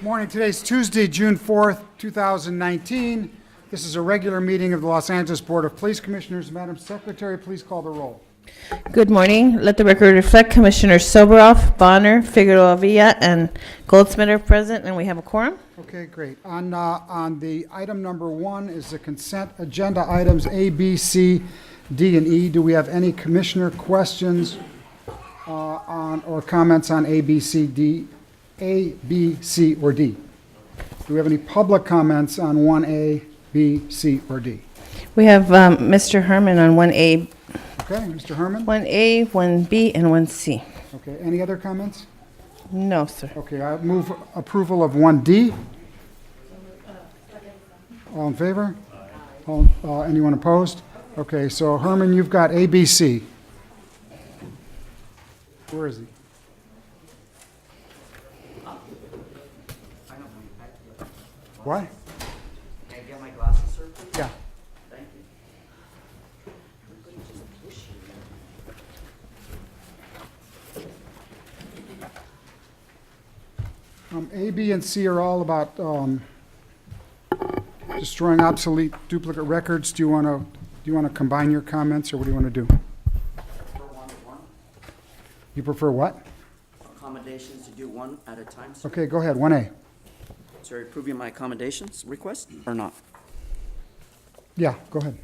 Morning. Today's Tuesday, June 4th, 2019. This is a regular meeting of the Los Angeles Board of Police Commissioners. Madam Secretary, please call the roll. Good morning. Let the record reflect Commissioners Soboroff, Bonner, Figueroa Villa, and Goldsmith are present, and we have a quorum. Okay, great. On the item number 1 is the consent agenda items A, B, C, D, and E. Do we have any commissioner questions or comments on A, B, C, D, A, B, C, or D? Do we have any public comments on 1A, B, C, or D? We have Mr. Herman on 1A, Okay, Mr. Herman? 1A, 1B, and 1C. Okay, any other comments? No, sir. Okay, I move approval of 1D. All in favor? Anyone opposed? Okay, so Herman, you've got ABC. Where is he? What? Can I get my glasses, sir, please? Yeah. Thank you. A, B, and C are all about destroying obsolete duplicate records. Do you want to combine your comments, or what do you want to do? For one, You prefer what? accommodations to do one at a time, sir. Okay, go ahead. 1A. Sir, approving my accommodations request or not? Yeah, go ahead.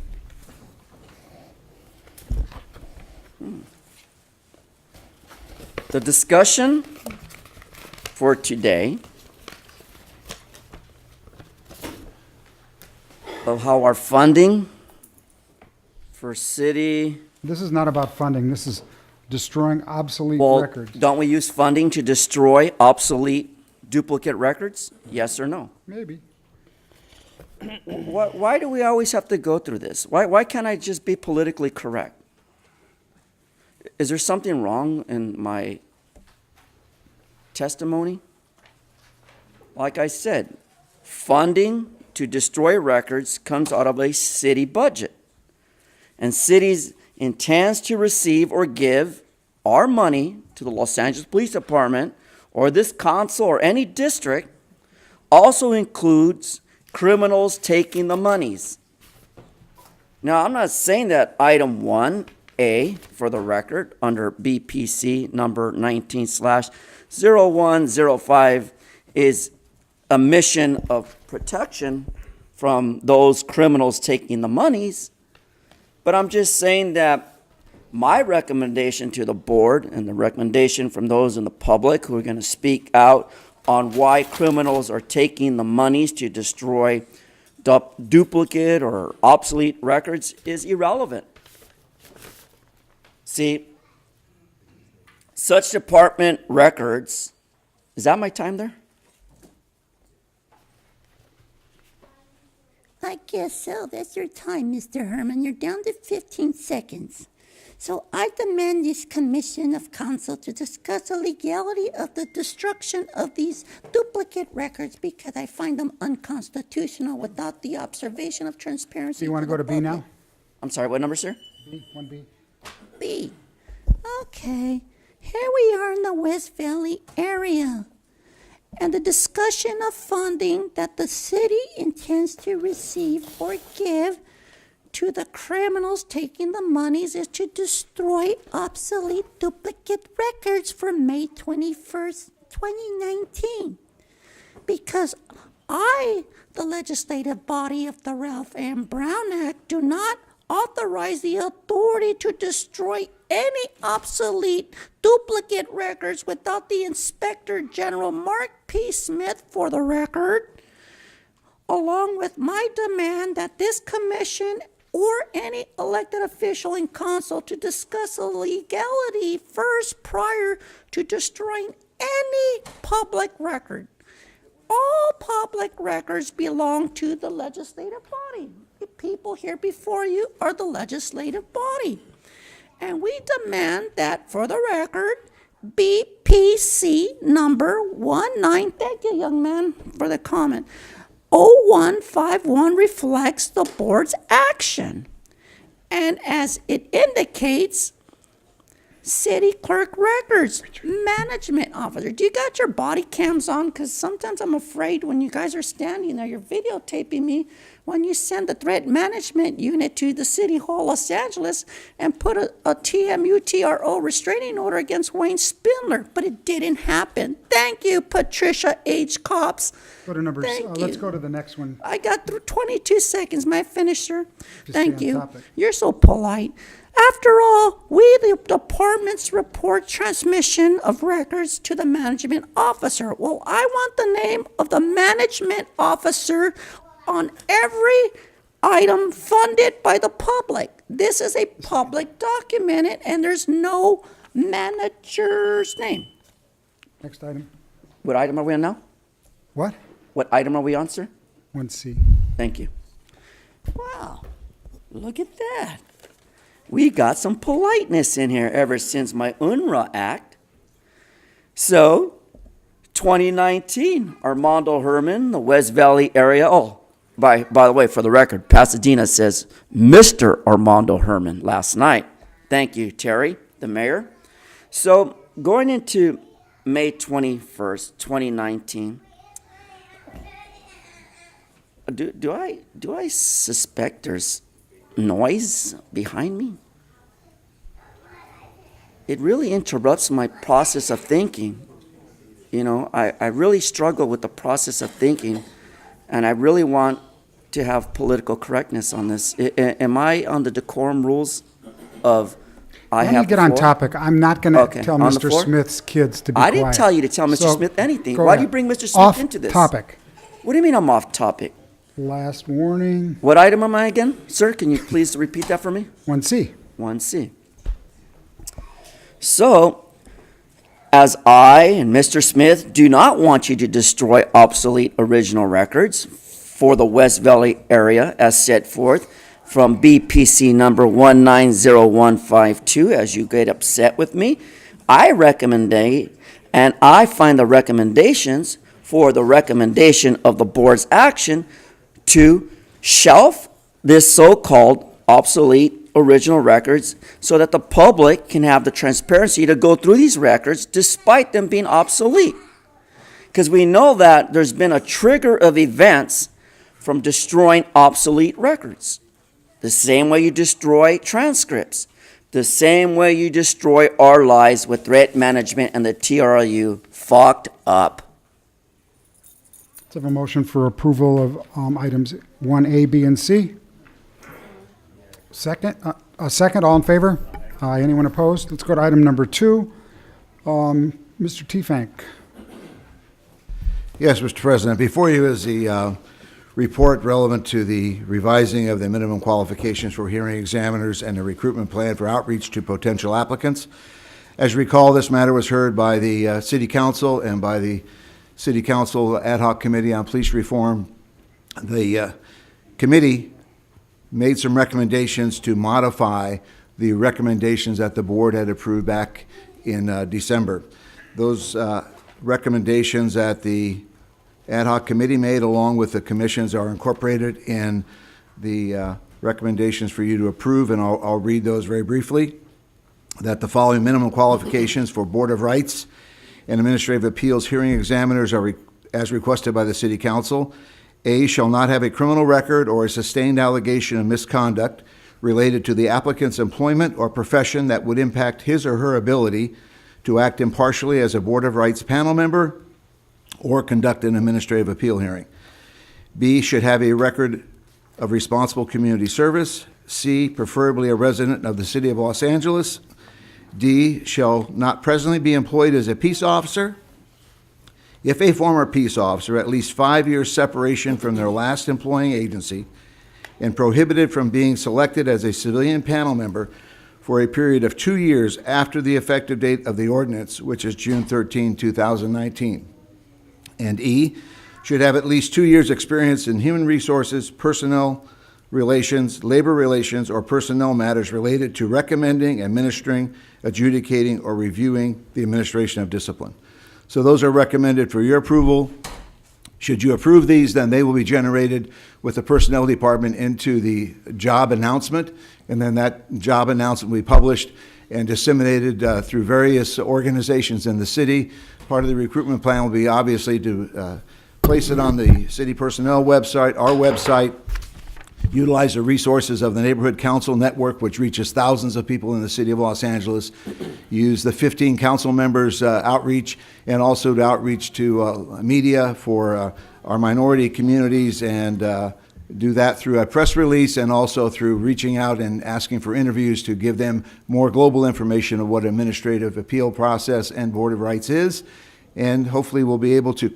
The discussion for today of how our funding for city, This is not about funding. This is destroying obsolete well, records. don't we use funding to destroy obsolete duplicate records? Yes or no? Maybe. Why do we always have to go through this? Why can't I just be politically correct? Is there something wrong in my testimony? Like I said, funding to destroy records comes out of a city budget. And cities intends to receive or give our money to the Los Angeles Police Department or this council or any district also includes criminals taking the monies. Now, I'm not saying that item 1A, for the record, under BPC number 19/0105 is a mission of protection from those criminals taking the monies. But I'm just saying that my recommendation to the board and the recommendation from those in the public who are going to speak out on why criminals are taking the monies to destroy duplicate or obsolete records is irrelevant. See, such department records, is that my time there? I guess so. That's your time, Mr. Herman. You're down to 15 seconds. So I demand this commission of council to discuss the legality of the destruction of these duplicate records because I find them unconstitutional without the observation of transparency. Do you want to go to B now? I'm sorry, what number, sir? B, 1B. B. Okay. Here we are in the West Valley area. And the discussion of funding that the city intends to receive or give to the criminals taking the monies is to destroy obsolete duplicate records from May 21st, 2019. Because I, the legislative body of the Ralph M. Brown Act, do not authorize the authority to destroy any obsolete duplicate records without the Inspector General Mark P. Smith, for the record, along with my demand that this commission or any elected official in council to discuss the legality first prior to destroying any public record. All public records belong to the legislative body. The people here before you are the legislative body. And we demand that, for the record, BPC number 19, thank you, young man, for the comment, 0151 reflects the board's action. And as it indicates, city clerk records, management officer. Do you got your body cams on? Because sometimes I'm afraid when you guys are standing there, you're videotaping me when you send the threat management unit to the City Hall, Los Angeles, and put a TMUTRO restraining order against Wayne Spindler. But it didn't happen. Thank you, Patricia H. Cops. Go to number, Thank let's you. go to the next one. I got through 22 seconds. May I finish, sir? Just Thank stay on you. topic. You're so polite. After all, we, the departments, report transmission of records to the management officer. Well, I want the name of the management officer on every item funded by the public. This is a public document, and there's no manager's name. Next item. What item are we on now? What? What item are we on, sir? 1C. Thank you. Wow, look at that. We got some politeness in here ever since my UNRWA Act. So, 2019, Armando Herman, the West Valley area. Oh, by the way, for the record, Pasadena says Mr. Armando Herman last night. Thank you, Terry, the mayor. So, going into May 21st, 2019, do I suspect there's noise behind me? It really interrupts my process of thinking. You know, I really struggle with the process of thinking, and I really want to have political correctness on this. Am I on the decorum rules of I Let me have get the on floor? topic. I'm not going Okay, to tell on the Mr. floor? Smith's kids to be I quiet. didn't tell you to tell Mr. So, Smith anything. go Why do you ahead. bring Mr. Smith Off into this? topic. What do you mean I'm off topic? Last warning. What item am I again? Sir, can you please repeat that for me? 1C. 1C. So, as I and Mr. Smith do not want you to destroy obsolete original records for the West Valley area as set forth from BPC number 190152, as you get upset with me, I recommend, and I find the recommendations for the recommendation of the board's action to shelf this so-called obsolete original records so that the public can have the transparency to go through these records despite them being obsolete. Because we know that there's been a trigger of events from destroying obsolete records. The same way you destroy transcripts. The same way you destroy our lives with threat management and the TRU fucked up. Let's have a motion for approval of items 1A, B, and C. Second, a second, all in favor? Anyone opposed? Let's go to item number 2. Mr. Teefank. Yes, Mr. President. Before you is the report relevant to the revising of the minimum qualifications for hearing examiners and the recruitment plan for outreach to potential applicants. As you recall, this matter was heard by the City Council and by the City Council Ad Hoc Committee on Police Reform. The committee made some recommendations to modify the recommendations that the board had approved back in December. Those recommendations that the Ad Hoc Committee made along with the commissions are incorporated in the recommendations for you to approve, and I'll read those very briefly. That the following minimum qualifications for Board of Rights and Administrative Appeals hearing examiners are as requested by the City Council. A, shall not have a criminal record or a sustained allegation of misconduct related to the applicant's employment or profession that would impact his or her ability to act impartially as a Board of Rights panel member or conduct an administrative appeal hearing. B, should have a record of responsible community service. C, preferably a resident of the City of Los Angeles. D, shall not presently be employed as a peace officer. If a former peace officer, at least 5 years separation from their last employing agency, and prohibited from being selected as a civilian panel member for a period of 2 years after the effective date of the ordinance, which is June 13, 2019. And E, should have at least 2 years' experience in human resources, personnel relations, labor relations, or personnel matters related to recommending, administering, adjudicating, or reviewing the administration of discipline. So those are recommended for your approval. Should you approve these, then they will be generated with the Personnel Department into the job announcement, and then that job announcement will be published and disseminated through various organizations in the city. Part of the recruitment plan will be obviously to place it on the city personnel website, our website, utilize the resources of the Neighborhood Council Network, which reaches thousands of people in the city of Los Angeles, use the 15 council members' outreach, and also to outreach to media for our minority communities, and do that through a press release and also through reaching out and asking for interviews to give them more global information of what administrative appeal process and Board of Rights is. And hopefully we'll be able to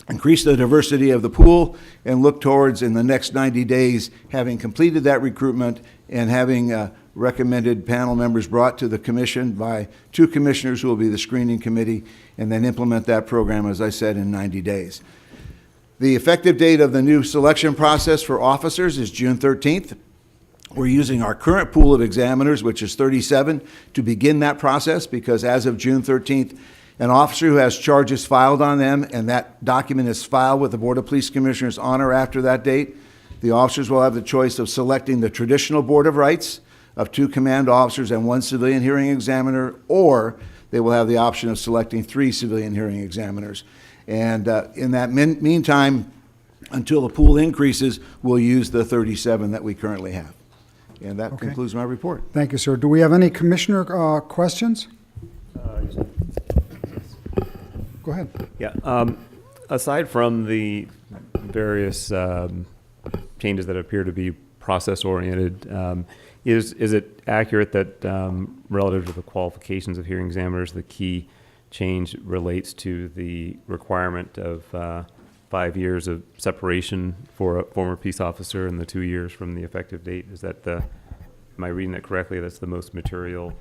increase the diversity of the pool and look towards, in the next 90 days, having completed that recruitment and having recommended panel members brought to the commission by 2 commissioners who will be the screening committee, and then implement that program, as I said, in 90 days. The effective date of the new selection process for officers is June 13th. We're using our current pool of examiners, which is 37, to begin that process, because as of June 13th, an officer who has charges filed on them and that document is filed with the Board of Police Commissioners on or after that date, the officers will have the choice of selecting the traditional Board of Rights of 2 command officers and 1 civilian hearing examiner, or they will have the option of selecting 3 civilian hearing examiners. And in that meantime, until the pool increases, we'll use the 37 that we currently have. And that concludes my report. Thank you, sir. Do we have any commissioner questions? Go ahead. Yeah. Aside from the various changes that appear to be process-oriented, is it accurate that relative to the qualifications of hearing examiners, the key change relates to the requirement of 5 years of separation for a former peace officer and the 2 years from the effective date? Is that am I reading that correctly? That's the most material?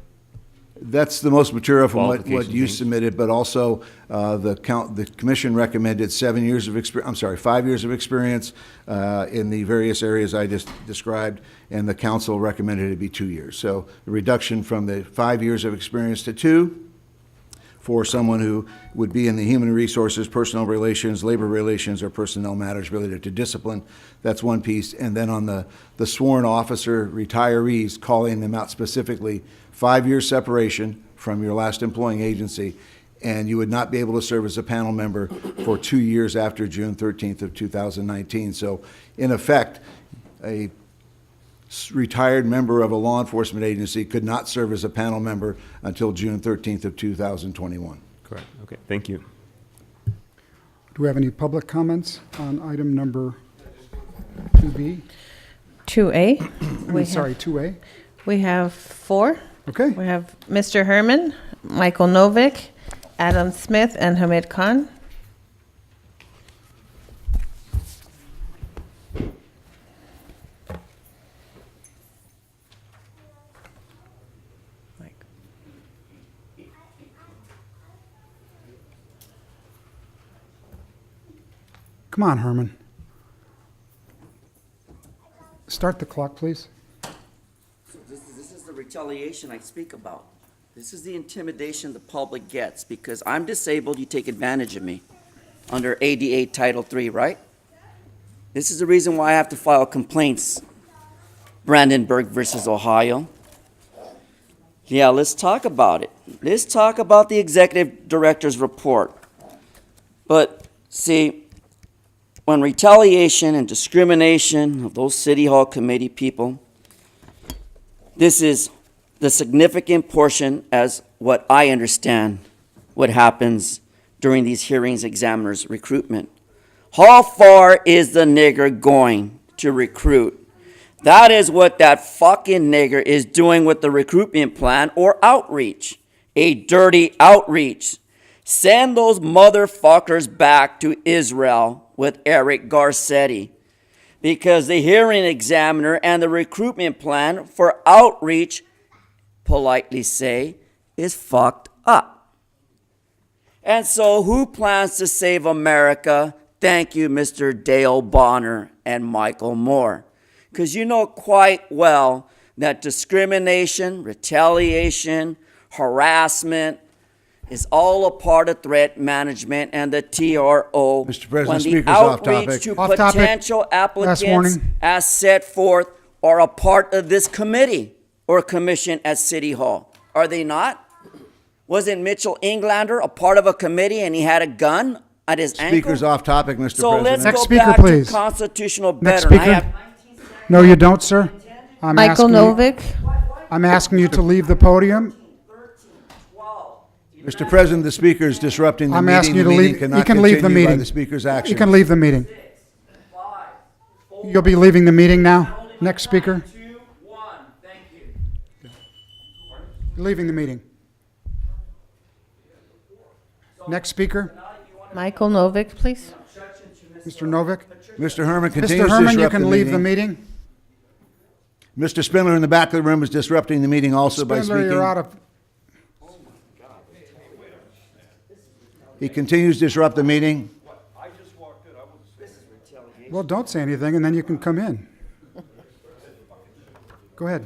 That's the most material from what Qualification you change. submitted, but also the commission recommended 5 years of experience in the various areas I just described, and the council recommended it be 2 years. So the reduction from the 5 years of experience to 2 for someone who would be in the human resources, personal relations, labor relations, or personnel matters related to discipline. That's one piece. And then on the sworn officer retirees, calling them out specifically, 5 years separation from your last employing agency, and you would not be able to serve as a panel member for 2 years after June 13th of 2019. So in effect, a retired member of a law enforcement agency could not serve as a panel member until June 13th of 2021. Correct. Okay. Thank you. Do we have any public comments on item number 2B? 2A. Sorry, 2A? We have 4. Okay. We have Mr. Herman, Michael Novick, Adam Smith, and Hamid Khan. Come on, Herman. Start the clock, please. This is the retaliation I speak about. This is the intimidation the public gets because I'm disabled, you take advantage of me under ADA Title III, right? This is the reason why I have to file complaints. Brandenburg versus Ohio. Yeah, let's talk about it. Let's talk about the executive director's report. But see, when retaliation and discrimination of those City Hall committee people, this is the significant portion as what I understand what happens during these hearings examiners recruitment. How far is the nigger going to recruit? That is what that fucking nigger is doing with the recruitment plan or outreach. A dirty outreach. Send those motherfuckers back to Israel with Eric Garcetti, because the hearing examiner and the recruitment plan for outreach, politely say, is fucked up. And so who plans to save America? Thank you, Mr. Dale Bonner and Michael Moore. Because you know quite well that discrimination, retaliation, harassment, is all a part of threat management and the TRO. Mr. President, when the speaker's off outreach topic. to Off topic. potential Last applicants warning. as set forth are a part of this committee or commission at City Hall. Are they not? Wasn't Mitchell Englander a part of a committee and he had a gun at his ankle? Speaker's off topic, Mr. So let's President. Next go speaker, back please. to constitutional Next betterment. speaker. No, you don't, sir. I'm Michael asking you- Novick. I'm asking you to leave the podium. Mr. President, the speaker is disrupting the I'm meeting. asking you The to meeting leave. cannot You can leave the continue by meeting. the speaker's You actions. can leave the meeting. You'll be leaving the meeting now. Next speaker. Leaving the meeting. Next speaker, Michael Novick, please. Mr. Novick. Mr. Herman continues Mr. to Herman, you disrupt can the leave the meeting. meeting. Mr. Spindler in the back of the room is disrupting the meeting also by Spindler, you're out speaking. of, He continues to disrupt the meeting. well, don't say anything, and then you can come in. Go ahead.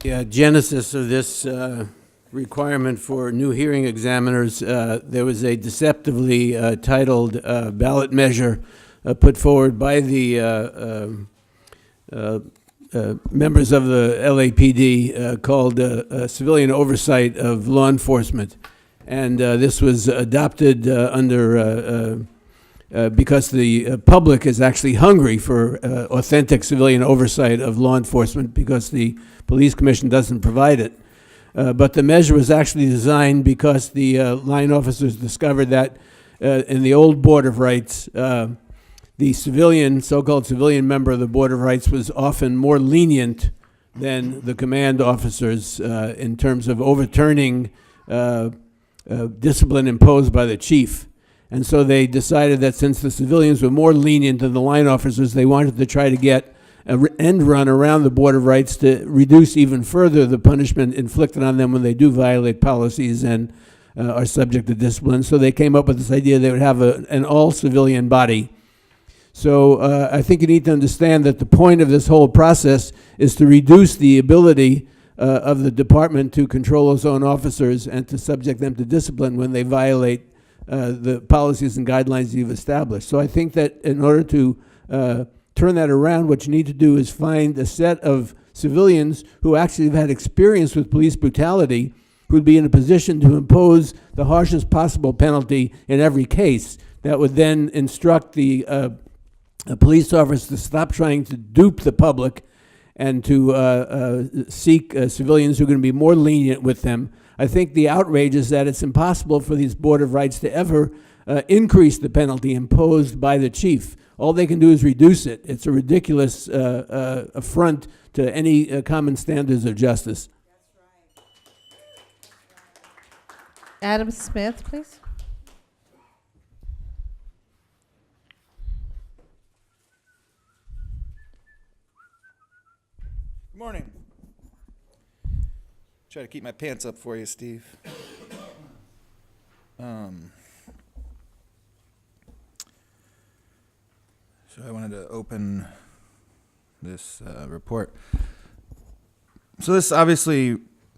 The genesis of this requirement for new hearing examiners, there was a deceptively titled ballot measure put forward by the members of the LAPD called Civilian Oversight of Law Enforcement. And this was adopted because the public is actually hungry for authentic civilian oversight of law enforcement because the police commission doesn't provide it. But the measure was actually designed because the line officers discovered that in the old Board of Rights, the civilian, so-called civilian member of the Board of Rights was often more lenient than the command officers in terms of overturning discipline imposed by the chief. And so they decided that since the civilians were more lenient than the line officers, they wanted to try to get an end run around the Board of Rights to reduce even further the punishment inflicted on them when they do violate policies and are subject to discipline. So they came up with this idea they would have an all-civilian body. So I think you need to understand that the point of this whole process is to reduce the ability of the department to control its own officers and to subject them to discipline when they violate the policies and guidelines you've established. So I think that in order to turn that around, what you need to do is find a set of civilians who actually have had experience with police brutality, who'd be in a position to impose the harshest possible penalty in every case. That would then instruct the police officers to stop trying to dupe the public and to seek civilians who are going to be more lenient with them. I think the outrage is that it's impossible for these Board of Rights to ever increase the penalty imposed by the chief. All they can do is reduce it. It's a ridiculous affront to any common standards of justice. Adam Smith, please. Good morning. Try to keep my pants up for you, Steve. So I wanted to open this report. So this obviously,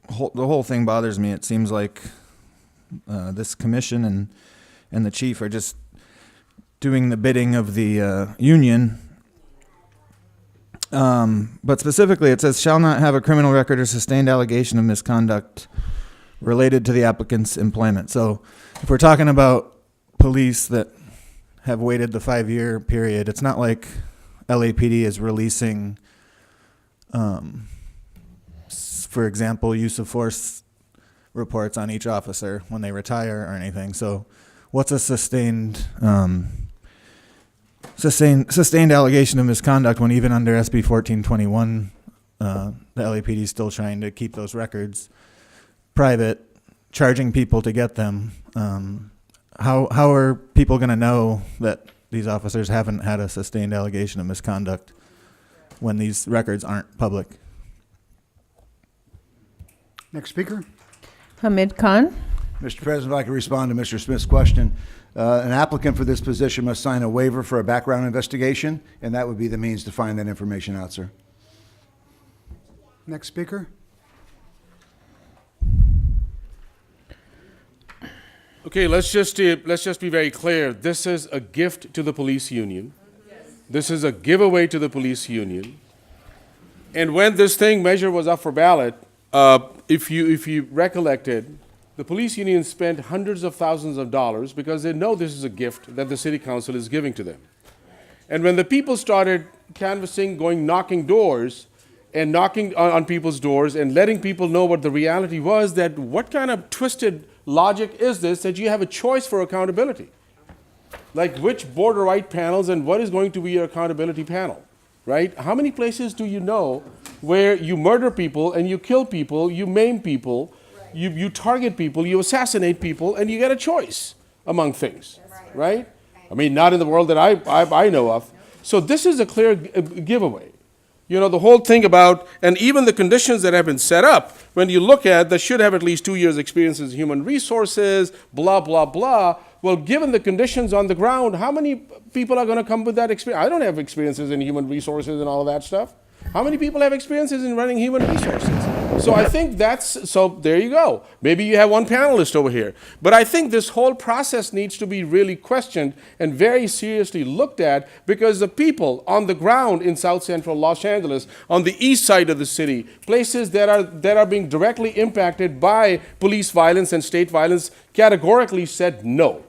the whole thing bothers me. It seems like this commission and the chief are just doing the bidding of the union. But specifically, it says, shall not have a criminal record or sustained allegation of misconduct related to the applicant's employment. So if we're talking about police that have waited the 5-year period, it's not like LAPD is releasing, for example, use of force reports on each officer when they retire or anything. So what's a sustained allegation of misconduct when even under SB 1421, the LAPD is still trying to keep those records private, charging people to get them? How are people going to know that these officers haven't had a sustained allegation of misconduct when these records aren't public? Next speaker. Hamid Khan. Mr. President, if I could respond to Mr. Smith's question. An applicant for this position must sign a waiver for a background investigation, and that would be the means to find that information out, sir. Next speaker. Okay, let's just be very clear. This is a gift to the police union. This is a giveaway to the police union. And when this measure was up for ballot, if you recollected, the police union spent hundreds of thousands of dollars because they know this is a gift that the city council is giving to them. And when the people started canvassing, knocking doors, and knocking on people's doors and letting people know what the reality was, that what kind of twisted logic is this that you have a choice for accountability? Like which border right panels and what is going to be your accountability panel, right? How many places do you know where you murder people and you kill people, you maim people, you target people, you assassinate people, and you get a choice among things, right? I mean, not in the world that I know of. So this is a clear giveaway. You know, the whole thing about, and even the conditions that have been set up, when you look at, they should have at least 2 years experience in human resources, blah, blah, blah. Well, given the conditions on the ground, how many people are going to come with that experience? I don't have experiences in human resources and all of that stuff. How many people have experiences in running human resources? So I think so there you go. Maybe you have one panelist over here. But I think this whole process needs to be really questioned and very seriously looked at, because the people on the ground in South Central Los Angeles, on the east side of the city, places that are being directly impacted by police violence and state violence, categorically said no.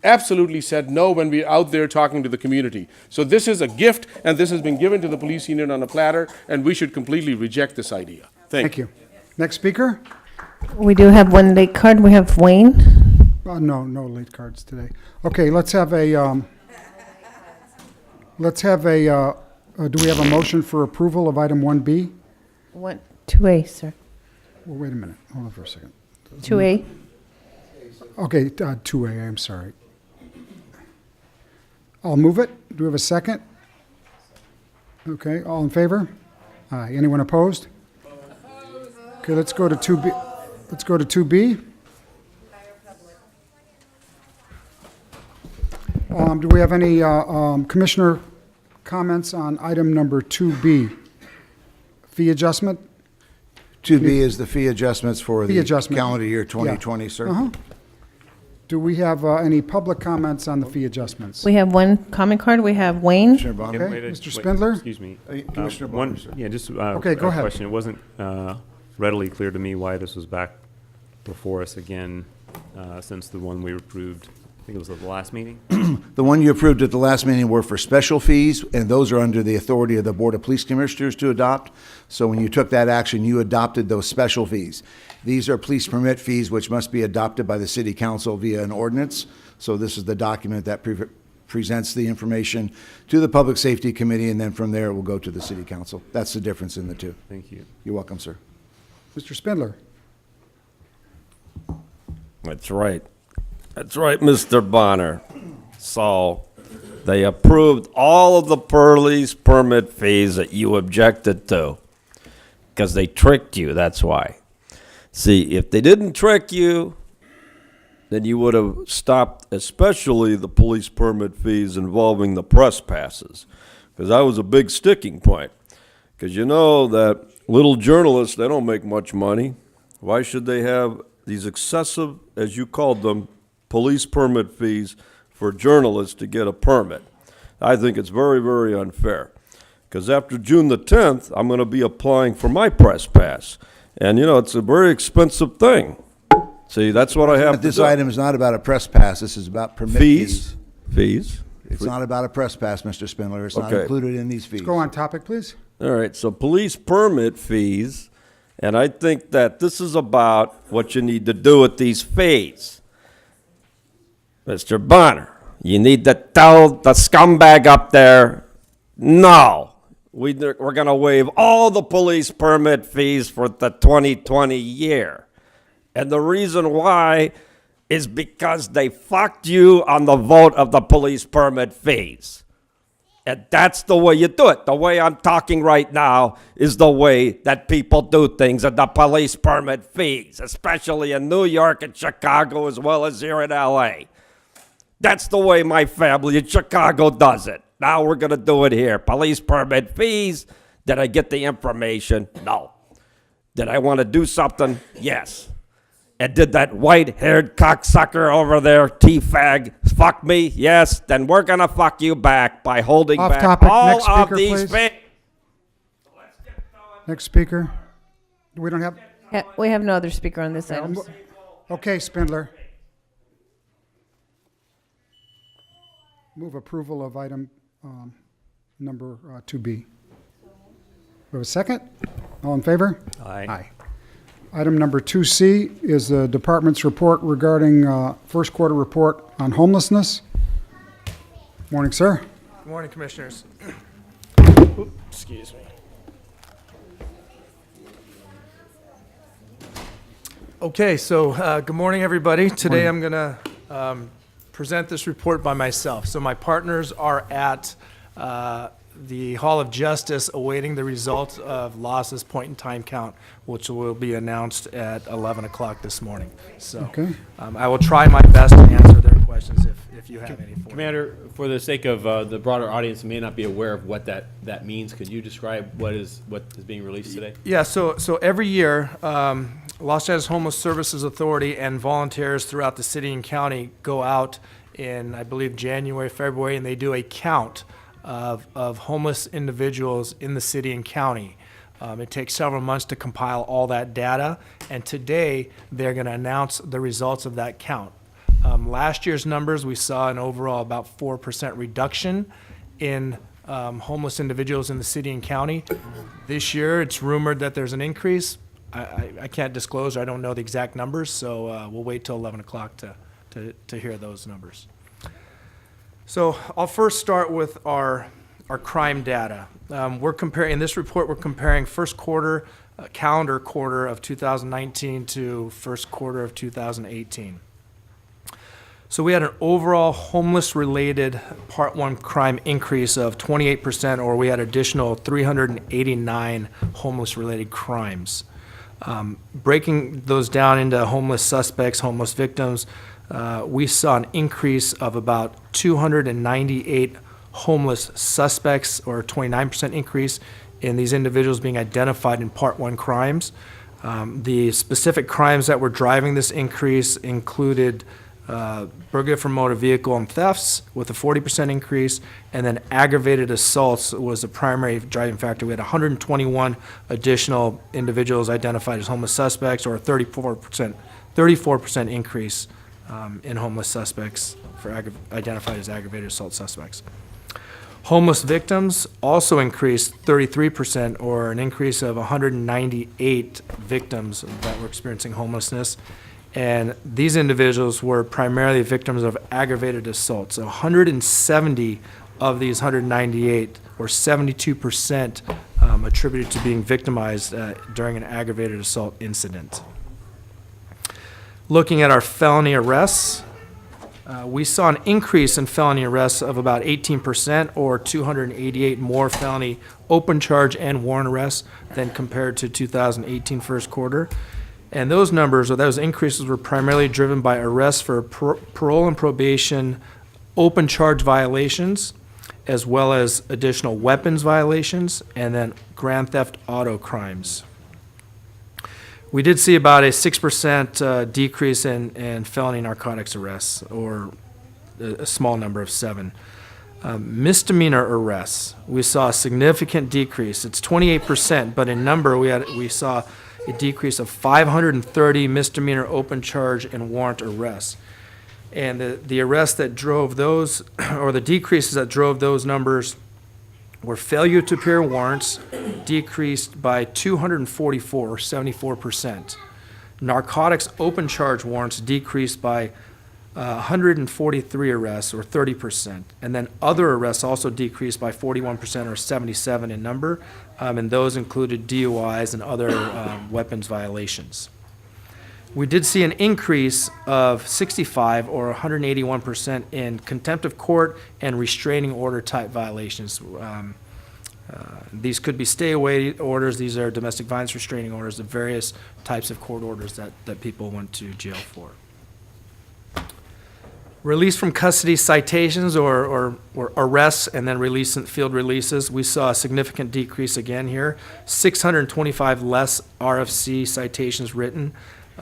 Absolutely said no when we're out there talking to the community. So this is a gift, and this has been given to the police union on a platter, and we should completely reject this idea. Thank you. Next speaker? We do have one late card. We have Wayne. No late cards today. Okay, let's have a, do we have a motion for approval of item 1B? 2A, sir. Well, wait a minute, hold on for a second. 2A. Okay, 2A, I'm sorry. I'll move it. Do we have a second? Okay, all in favor? Aye. Anyone opposed? Okay, let's go to 2B. Let's go to 2B. Do we have any commissioner comments on item number 2B? Fee adjustment? 2B is the fee adjustments for Fee the adjustment. calendar year 2020, sir. Uh-huh. Do we have any public comments on the fee adjustments? We have one comment card. We have Wayne. Commissioner Bonner? Okay, Mr. Spindler? Excuse me. Commissioner Bonner, sir. Yeah, just Okay, go a ahead. question. It wasn't readily clear to me why this was back before us again since the one we approved, I think it was at the last meeting. The one you approved at the last meeting were for special fees, and those are under the authority of the Board of Police Commissioners to adopt. So when you took that action, you adopted those special fees. These are police permit fees, which must be adopted by the City Council via an ordinance. So this is the document that presents the information to the Public Safety Committee, and then from there it will go to the City Council. That's the difference in the two. Thank you. You're welcome, sir. Mr. Spindler? That's right. That's right, Mr. Bonner. So, they approved all of the police permit fees that you objected to. Because they tricked you, that's why. See, if they didn't trick you, then you would have stopped especially the police permit fees involving the press passes. Because that was a big sticking point. Because you know that little journalists, they don't make much money. Why should they have these excessive, as you called them, police permit fees for journalists to get a permit? I think it's very, very unfair. Because after June the 10th, I'm going to be applying for my press pass. And, you know, it's a very expensive thing. See, that's what I have But to this do. item is not about a press pass. This is about permit fees. Fees. It's not about a press pass, Mr. Spindler. It's not Okay. included in these fees. Go on topic, please. All right, so police permit fees, and I think that this is about what you need to do with these fees. Mr. Bonner, you need to tell the scumbag up there, no, we're going to waive all the police permit fees for the 2020 year. And the reason why is because they fucked you on the vote of the police permit fees. And that's the way you do it. The way I'm talking right now is the way that people do things at the police permit fees, especially in New York and Chicago as well as here in LA. That's the way my family in Chicago does it. Now we're going to do it here. Police permit fees. Did I get the information? No. Did I want to do something? Yes. And did that white-haired cocksucker over there, T-Fag, fuck me? Yes, then we're gonna fuck you back by holding Off back topic. all Next of speaker, these please. things. Next speaker. We don't have, Yeah, we have no other speaker on this item. okay, Spindler. Move approval of item number 2B. We have a second? All in favor? Aye. Item number 2C is the department's report regarding first quarter report on homelessness. Morning, sir. Good morning, Commissioners. Excuse me. Okay, so good morning, everybody. Today I'm going to present this report by myself. So my partners are at the Hall of Justice awaiting the results of Los's point-in-time count, which will be announced at 11 o'clock this morning. So Okay. I will try my best to answer their questions if you have any for me. Commander, for the sake of the broader audience who may not be aware of what that means, could you describe what is being released today? Yeah, so every year, Los Angeles Homeless Services Authority and volunteers throughout the city and county go out in, I believe, January, February, and they do a count of homeless individuals in the city and county. It takes several months to compile all that data, and today they're going to announce the results of that count. Last year's numbers, we saw an overall about 4% reduction in homeless individuals in the city and county. This year, it's rumored that there's an increase. I can't disclose, I don't know the exact numbers, so we'll wait till 11 o'clock to hear those numbers. So I'll first start with our crime data. We're comparing, in this report, we're comparing first quarter, calendar quarter of 2019 to first quarter of 2018. So we had an overall homeless-related Part 1 crime increase of 28%, or we had additional 389 homeless-related crimes. Breaking those down into homeless suspects, homeless victims, we saw an increase of about 298 homeless suspects, or a 29% increase in these individuals being identified in Part 1 crimes. The specific crimes that were driving this increase included burglary from motor vehicle and thefts with a 40% increase, and then aggravated assaults was the primary driving factor. We had 121 additional individuals identified as homeless suspects, or a 34% increase in homeless suspects identified as aggravated assault suspects. Homeless victims also increased 33%, or an increase of 198 victims that were experiencing homelessness. And these individuals were primarily victims of aggravated assault. So 170 of these 198, or 72%, attributed to being victimized during an aggravated assault incident. Looking at our felony arrests, we saw an increase in felony arrests of about 18%, or 288 more felony open charge and warrant arrests than compared to 2018 first quarter. And those numbers, or those increases, were primarily driven by arrests for parole and probation open charge violations, as well as additional weapons violations, and then grand theft auto crimes. We did see about a 6% decrease in felony narcotics arrests, or a small number of 7. Misdemeanor arrests, we saw a significant decrease. It's 28%, but in number we saw a decrease of 530 misdemeanor open charge and warrant arrests. And the arrests that drove those, or the decreases that drove those numbers, were failure to appear warrants, decreased by 244, or 74%. Narcotics open charge warrants decreased by 143 arrests, or 30%. And then other arrests also decreased by 41%, or 77 in number, and those included DUIs and other weapons violations. We did see an increase of 65, or 181%, in contempt of court and restraining order type violations. These could be stay-away orders. These are domestic violence restraining orders, the various types of court orders that people went to jail for. Release from custody citations, or arrests and then field releases, we saw a significant decrease again here. 625 less RFC citations written.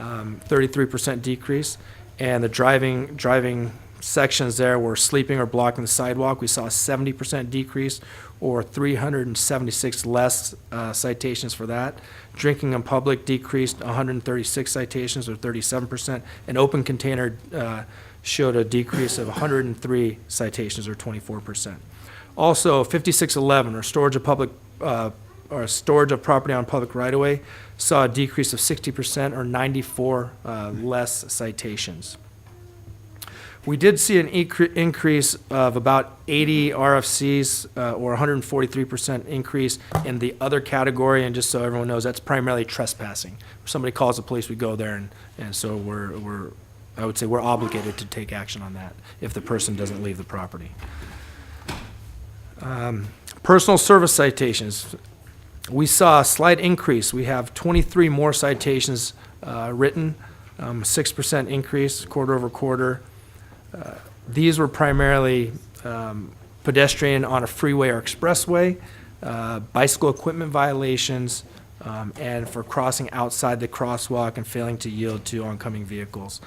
33% decrease. And the driving sections there were sleeping or blocking the sidewalk. We saw a 70% decrease, or 376 less citations for that. Drinking in public decreased 136 citations, or 37%. And open container showed a decrease of 103 citations, or 24%. Also, 5611, or storage of property on public right-of-way, saw a decrease of 60%, or 94 less citations. We did see an increase of about 80 RFCs, or 143% increase in the other category. And just so everyone knows, that's primarily trespassing. If somebody calls the police, we go there, and so I would say we're obligated to take action on that if the person doesn't leave the property. Personal service citations. We saw a slight increase. We have 23 more citations written, 6% increase quarter over quarter. These were primarily pedestrian on a freeway or expressway, bicycle equipment violations, and for crossing outside the crosswalk and failing to yield to oncoming vehicles.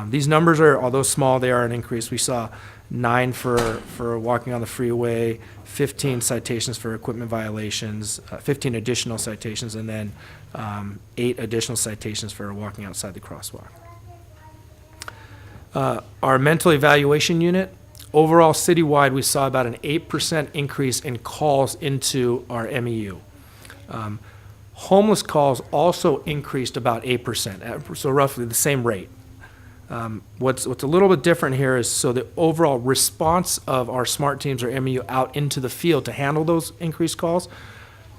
These numbers are, although small, they are an increase. We saw 9 for walking on the freeway, 15 citations for equipment violations, 15 additional citations, and then 8 additional citations for walking outside the crosswalk. Our mental evaluation unit, overall citywide, we saw about an 8% increase in calls into our MEU. Homeless calls also increased about 8%, so roughly the same rate. What's a little bit different here is, so the overall response of our SMART teams or MEU out into the field to handle those increased calls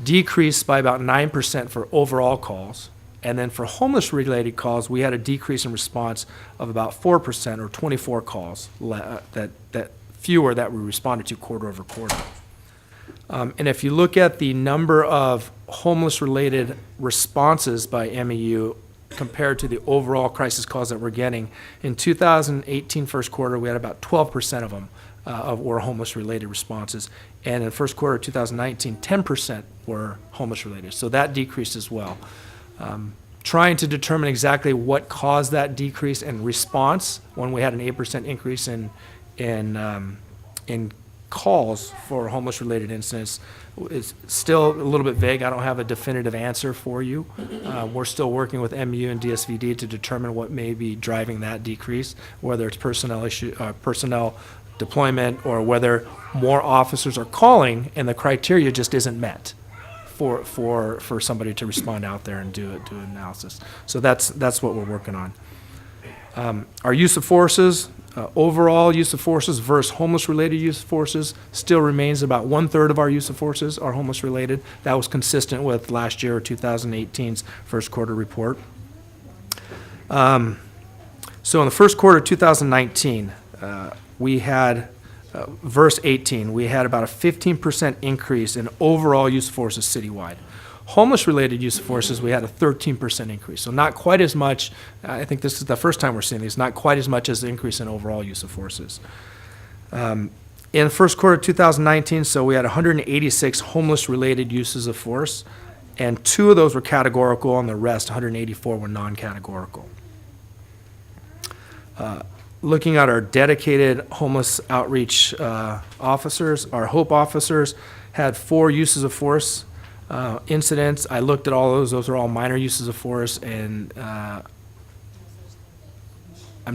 decreased by about 9% for overall calls. And then for homeless-related calls, we had a decrease in response of about 4%, or 24 calls that fewer that we responded to quarter over quarter. And if you look at the number of homeless-related responses by MEU compared to the overall crisis calls that we're getting, in 2018 first quarter, we had about 12% of them were homeless-related responses. And in the first quarter of 2019, 10% were homeless-related. So that decreased as well. Trying to determine exactly what caused that decrease in response when we had an 8% increase in calls for homeless-related incidents is still a little bit vague. I don't have a definitive answer for you. We're still working with MU and DSVD to determine what may be driving that decrease, whether it's personnel deployment, or whether more officers are calling and the criteria just isn't met for somebody to respond out there and do an analysis. So that's what we're working on. Our use of forces, overall use of forces versus homeless-related use of forces still remains about 1/3 of our use of forces are homeless-related. That was consistent with last year, 2018's first quarter report. So in the first quarter of 2019, we had verse 18, we had about a 15% increase in overall use of forces citywide. Homeless-related use of forces, we had a 13% increase. So not quite as much. I think this is the first time we're seeing these, not quite as much as the increase in overall use of forces. In the first quarter of 2019, so we had 186 homeless-related uses of force, and 2 of those were categorical, and the rest, 184, were non-categorical. Looking at our dedicated homeless outreach officers, our HOPE officers had 4 uses of force incidents. I looked at all those. Those are all minor uses of force, and I'm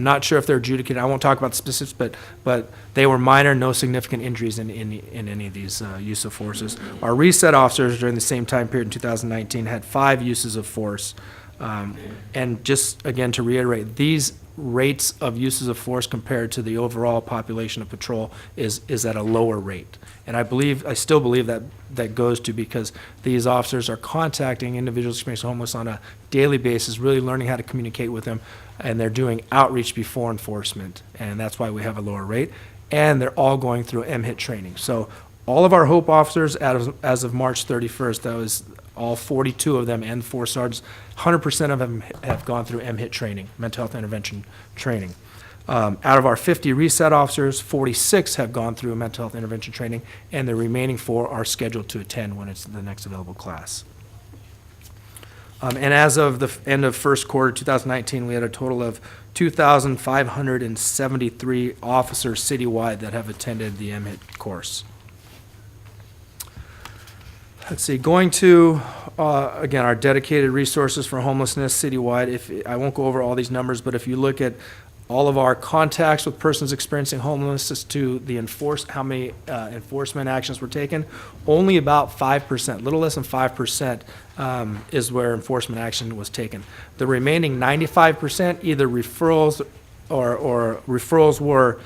not sure if they're adjudicated. I won't talk about the specifics, but they were minor, no significant injuries in any of these use of forces. Our reset officers during the same time period in 2019 had 5 uses of force. And just, again, to reiterate, these rates of uses of force compared to the overall population of patrol is at a lower rate. And I still believe that goes to because these officers are contacting individuals experiencing homeless on a daily basis, really learning how to communicate with them, and they're doing outreach before enforcement. And that's why we have a lower rate. And they're all going through MHIT training. So all of our HOPE officers, as of March 31st, that was all 42 of them and 4 sergeants, 100% of them have gone through MHIT training, mental health intervention training. Out of our 50 reset officers, 46 have gone through mental health intervention training, and the remaining 4 are scheduled to attend when it's the next available class. And as of the end of first quarter 2019, we had a total of 2,573 officers citywide that have attended the MHIT course. Let's see, going to, again, our dedicated resources for homelessness citywide. I won't go over all these numbers, but if you look at all of our contacts with persons experiencing homelessness to the how many enforcement actions were taken, only about 5%, little less than 5%, is where enforcement action was taken. The remaining 95%, either referrals or referrals were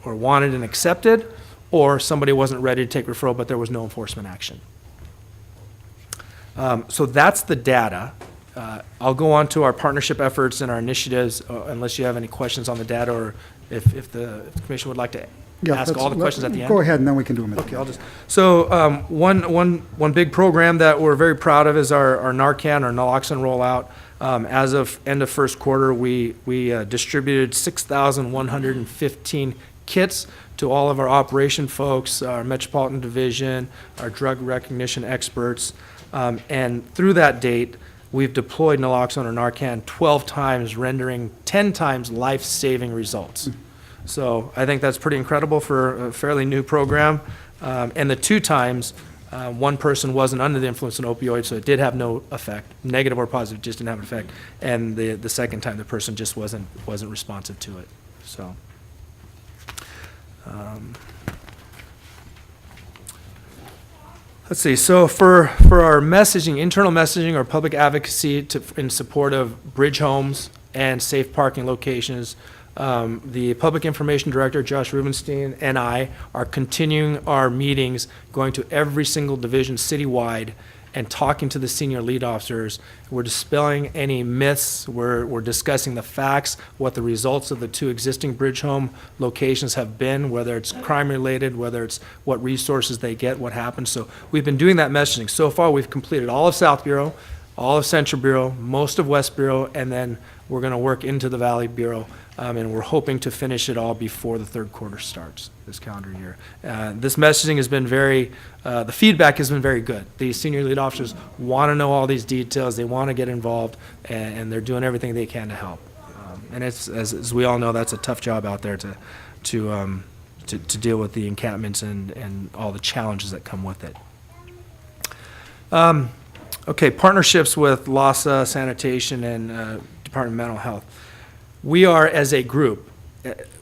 wanted and accepted, or somebody wasn't ready to take referral, but there was no enforcement action. So that's the data. I'll go on to our partnership efforts and our initiatives, unless you have any questions on the data, or if the commission would like to ask all the questions at the end. Go ahead, and then we can do them at the Okay, end. I'll just, so, one big program that we're very proud of is our Narcan, or naloxone rollout. As of end of first quarter, we distributed 6,115 kits to all of our operation folks, our Metropolitan Division, our drug recognition experts. And through that date, we've deployed naloxone or Narcan 12 times, rendering 10 times life-saving results. So I think that's pretty incredible for a fairly new program. And the 2 times, one person wasn't under the influence of an opioid, so it did have no effect, negative or positive, just didn't have an effect. And the second time, the person just wasn't responsive to it. So. Let's see, so for our messaging, internal messaging or public advocacy in support of bridge homes and safe parking locations, the Public Information Director, Josh Rubenstein, and I are continuing our meetings, going to every single division citywide and talking to the senior lead officers. We're dispelling any myths. We're discussing the facts, what the results of the 2 existing bridge home locations have been, whether it's crime related, whether it's what resources they get, what happens. So we've been doing that messaging. So far, we've completed all of South Bureau, all of Central Bureau, most of West Bureau, and then we're going to work into the Valley Bureau. And we're hoping to finish it all before the third quarter starts this calendar year. This messaging has been the feedback has been very good. The senior lead officers want to know all these details, they want to get involved, and they're doing everything they can to help. And it's, as we all know, that's a tough job out there to deal with the encampments and all the challenges that come with it. Okay, partnerships with LASA, Sanitation, and Department of Mental Health. We are, as a group,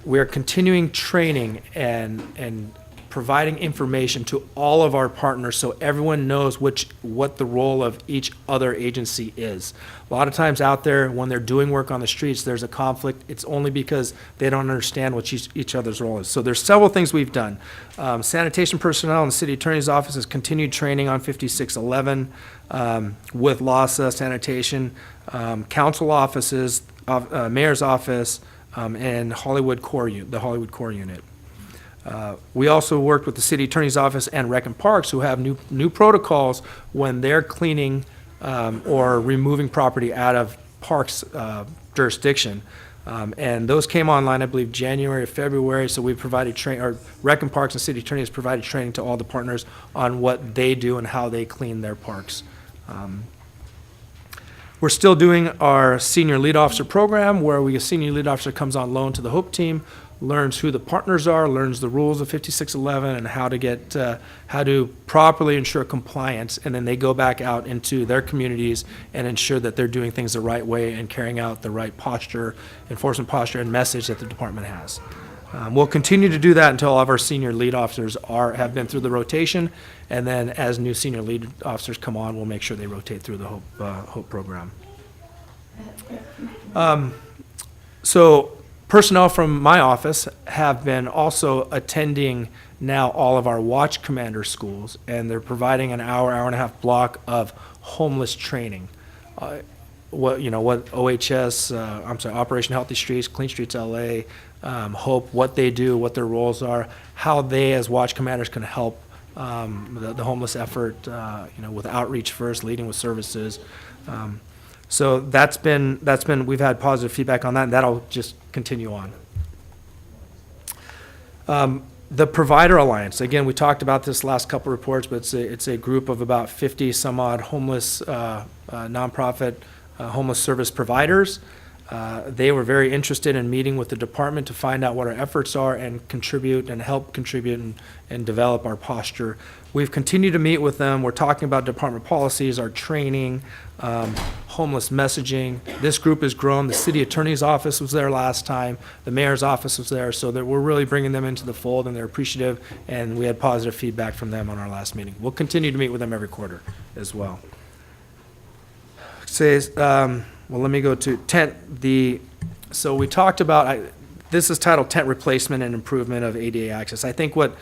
we are continuing training and providing information to all of our partners so everyone knows what the role of each other agency is. A lot of times out there, when they're doing work on the streets, there's a conflict. It's only because they don't understand what each other's role is. So there's several things we've done. Sanitation personnel in the city attorney's office has continued training on 5611 with LASA, Sanitation, council offices, mayor's office, and the Hollywood Core Unit. We also worked with the city attorney's office and Rec and Parks, who have new protocols when they're cleaning or removing property out of parks jurisdiction. And those came online, I believe, January or February. So we provided Rec and Parks and city attorney has provided training to all the partners on what they do and how they clean their parks. We're still doing our senior lead officer program, where a senior lead officer comes on loan to the HOPE team, learns who the partners are, learns the rules of 5611 and how to properly ensure compliance, and then they go back out into their communities and ensure that they're doing things the right way and carrying out the right enforcement posture and message that the department has. We'll continue to do that until all of our senior lead officers have been through the rotation, and then as new senior lead officers come on, we'll make sure they rotate through the HOPE program. So personnel from my office have been also attending now all of our watch commander schools, and they're providing an hour and a half block of homeless training. What OHS, Operation Healthy Streets, Clean Streets LA, HOPE, what they do, what their roles are, how they as watch commanders can help the homeless effort, with outreach first, leading with services. So that's been we've had positive feedback on that, and that'll just continue on. The Provider Alliance, again, we talked about this last couple reports, but it's a group of about 50 some odd homeless, nonprofit, homeless service providers. They were very interested in meeting with the department to find out what our efforts are and contribute and help contribute and develop our posture. We've continued to meet with them. We're talking about department policies, our training, homeless messaging. This group has grown. The city attorney's office was there last time. The mayor's office was there, so that we're really bringing them into the fold, and they're appreciative, and we had positive feedback from them on our last meeting. We'll continue to meet with them every quarter as well. Well, let me go to tent. So we talked about, this is titled Tent Replacement and Improvement of ADA Access. I think what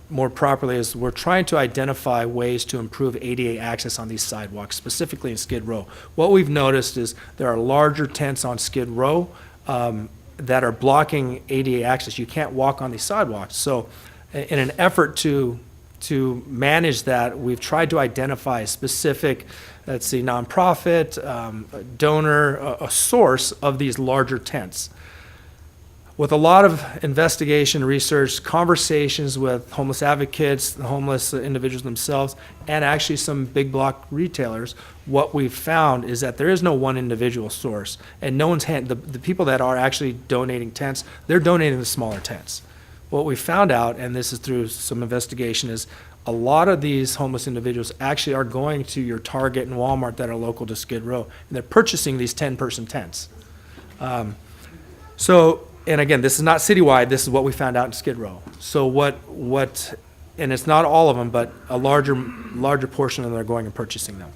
more properly is we're trying to identify ways to improve ADA access on these sidewalks, specifically in Skid Row. What we've noticed is there are larger tents on Skid Row that are blocking ADA access. You can't walk on these sidewalks. So in an effort to manage that, we've tried to identify a specific, let's see, nonprofit, donor, a source of these larger tents. With a lot of investigation, research, conversations with homeless advocates, the homeless individuals themselves, and actually some big block retailers, what we've found is that there is no one individual source, and no one's the people that are actually donating tents, they're donating the smaller tents. What we found out, and this is through some investigation, is a lot of these homeless individuals actually are going to your Target and Walmart that are local to Skid Row, and they're purchasing these 10-person tents. And again, this is not citywide, this is what we found out in Skid Row. So and it's not all of them, but a larger portion of them are going and purchasing them.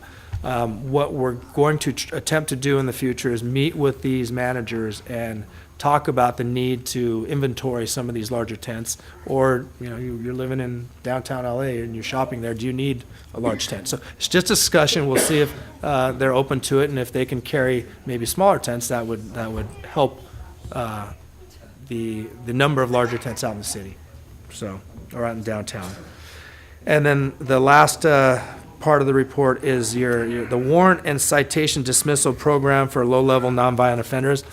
What we're going to attempt to do in the future is meet with these managers and talk about the need to inventory some of these larger tents, or you're living in downtown LA and you're shopping there, do you need a large tent? So it's just a discussion. We'll see if they're open to it, and if they can carry maybe smaller tents, that would help the number of larger tents out in the city, or out in downtown. And then the last part of the report is the warrant and citation dismissal program for low-level nonviolent offenders.